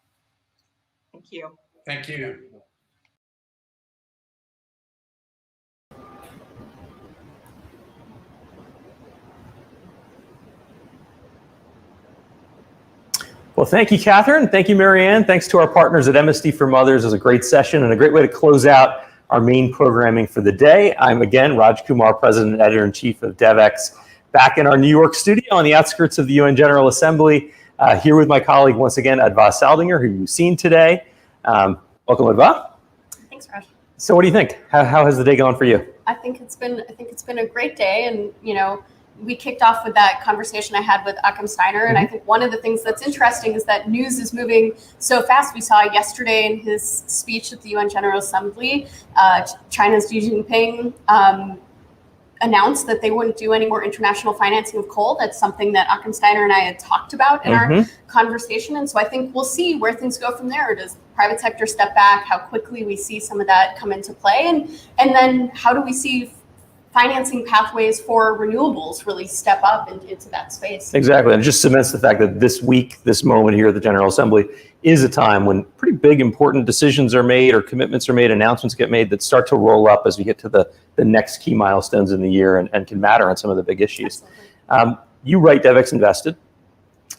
Thank you. Thank you. Well, thank you, Catherine. Thank you, Marianne. Thanks to our partners at MSD for Mothers. It was a great session and a great way to close out our main programming for the day. I'm again Raj Kumar, President and Editor-in-Chief of Devex, back in our New York studio on the outskirts of the UN General Assembly, here with my colleague once again, Adva Saldinger, who you've seen today. Welcome, Adva. Thanks, Raj. So, what do you think? How has the day gone for you? I think it's been a great day, and we kicked off with that conversation I had with Achim Steiner, and I think one of the things that's interesting is that news is moving so fast. We saw yesterday in his speech at the UN General Assembly, China's Xi Jinping announced that they wouldn't do any more international financing of coal. That's something that Achim Steiner and I had talked about in our conversation. And so I think we'll see where things go from there. Does private sector step back? How quickly we see some of that come into play? And then how do we see financing pathways for renewables really step up into that space? Exactly. And it just cements the fact that this week, this moment here at the General Assembly is a time when pretty big, important decisions are made or commitments are made, announcements get made that start to roll up as we get to the next key milestones in the year and can matter on some of the big issues. You write Devex Invested.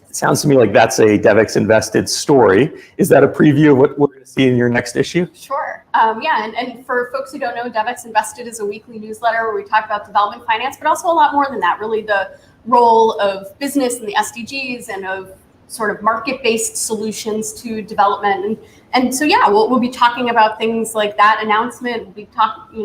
It sounds to me like that's a Devex Invested story. Is that a preview of what we're going to see in your next issue? Sure. And for folks who don't know, Devex Invested is a weekly newsletter where we talk about development finance, but also a lot more than that, really the role of business and the SDGs and of sort of market-based solutions to development. And so, yeah, we'll be talking about things like that announcement.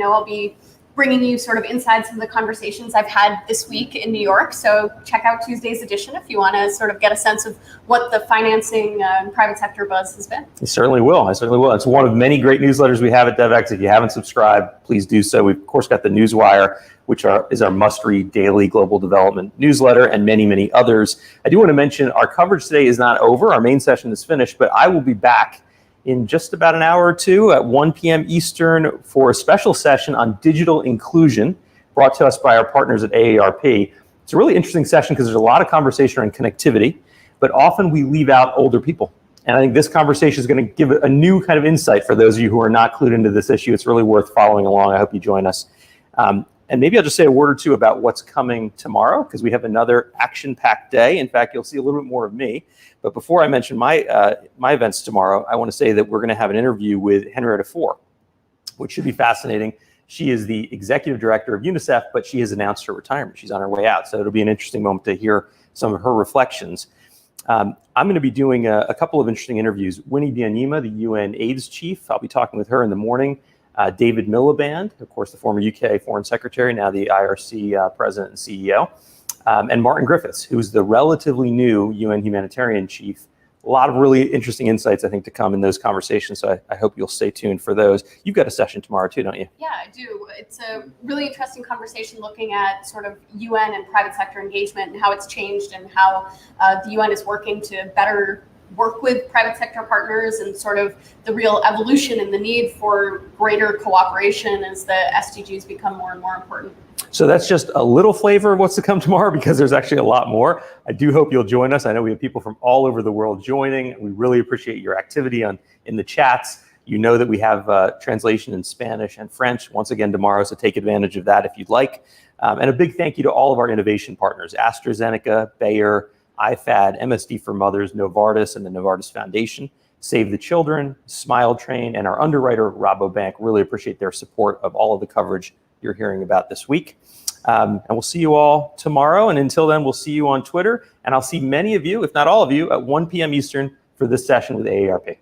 I'll be bringing you sort of insights into the conversations I've had this week in New York. So check out Tuesday's edition if you want to sort of get a sense of what the financing and private sector buzz has been. I certainly will. It's one of many great newsletters we have at Devex. If you haven't subscribed, please do so. We've, of course, got the Newswire, which is our must-read daily global development newsletter, and many, many others. I do want to mention our coverage today is not over. Our main session is finished, but I will be back in just about an hour or two at 1 p.m. Eastern for a special session on digital inclusion brought to us by our partners at AARP. It's a really interesting session because there's a lot of conversation on connectivity, but often we leave out older people. And I think this conversation is going to give a new kind of insight for those of you who are not clued into this issue. It's really worth following along. I hope you join us. And maybe I'll just say a word or two about what's coming tomorrow, because we have another action-packed day. In fact, you'll see a little bit more of me. But before I mention my events tomorrow, I want to say that we're going to have an interview with Henrietta Fore, which should be fascinating. She is the executive director of UNICEF, but she has announced her retirement. She's on her way out. So it'll be an interesting moment to hear some of her reflections. I'm going to be doing a couple of interesting interviews. Winnie Byanyima, the UN AIDS chief, I'll be talking with her in the morning. David Miliband, of course, the former UK Foreign Secretary, now the IRC president and CEO. And Martin Griffiths, who's the relatively new UN humanitarian chief. A lot of really interesting insights, I think, to come in those conversations. So I hope you'll stay tuned for those. You've got a session tomorrow too, don't you? Yeah, I do. It's a really interesting conversation looking at sort of UN and private sector engagement and how it's changed and how the UN is working to better work with private sector partners and sort of the real evolution and the need for greater cooperation as the SDGs become more and more important. So that's just a little flavor of what's to come tomorrow, because there's actually a lot more. I do hope you'll join us. I know we have people from all over the world joining. We really appreciate your activity in the chats. You know that we have translation in Spanish and French once again tomorrow, so take advantage of that if you'd like. And a big thank you to all of our innovation partners, AstraZeneca, Bayer, IFAD, MSD for Mothers, Novartis, and the Novartis Foundation, Save the Children, Smile Train, and our underwriter, Rabobank. Really appreciate their support of all of the coverage you're hearing about this week. And we'll see you all tomorrow. And until then, we'll see you on Twitter. And I'll see many of you, if not all of you, at 1 p.m. Eastern for this session with AARP.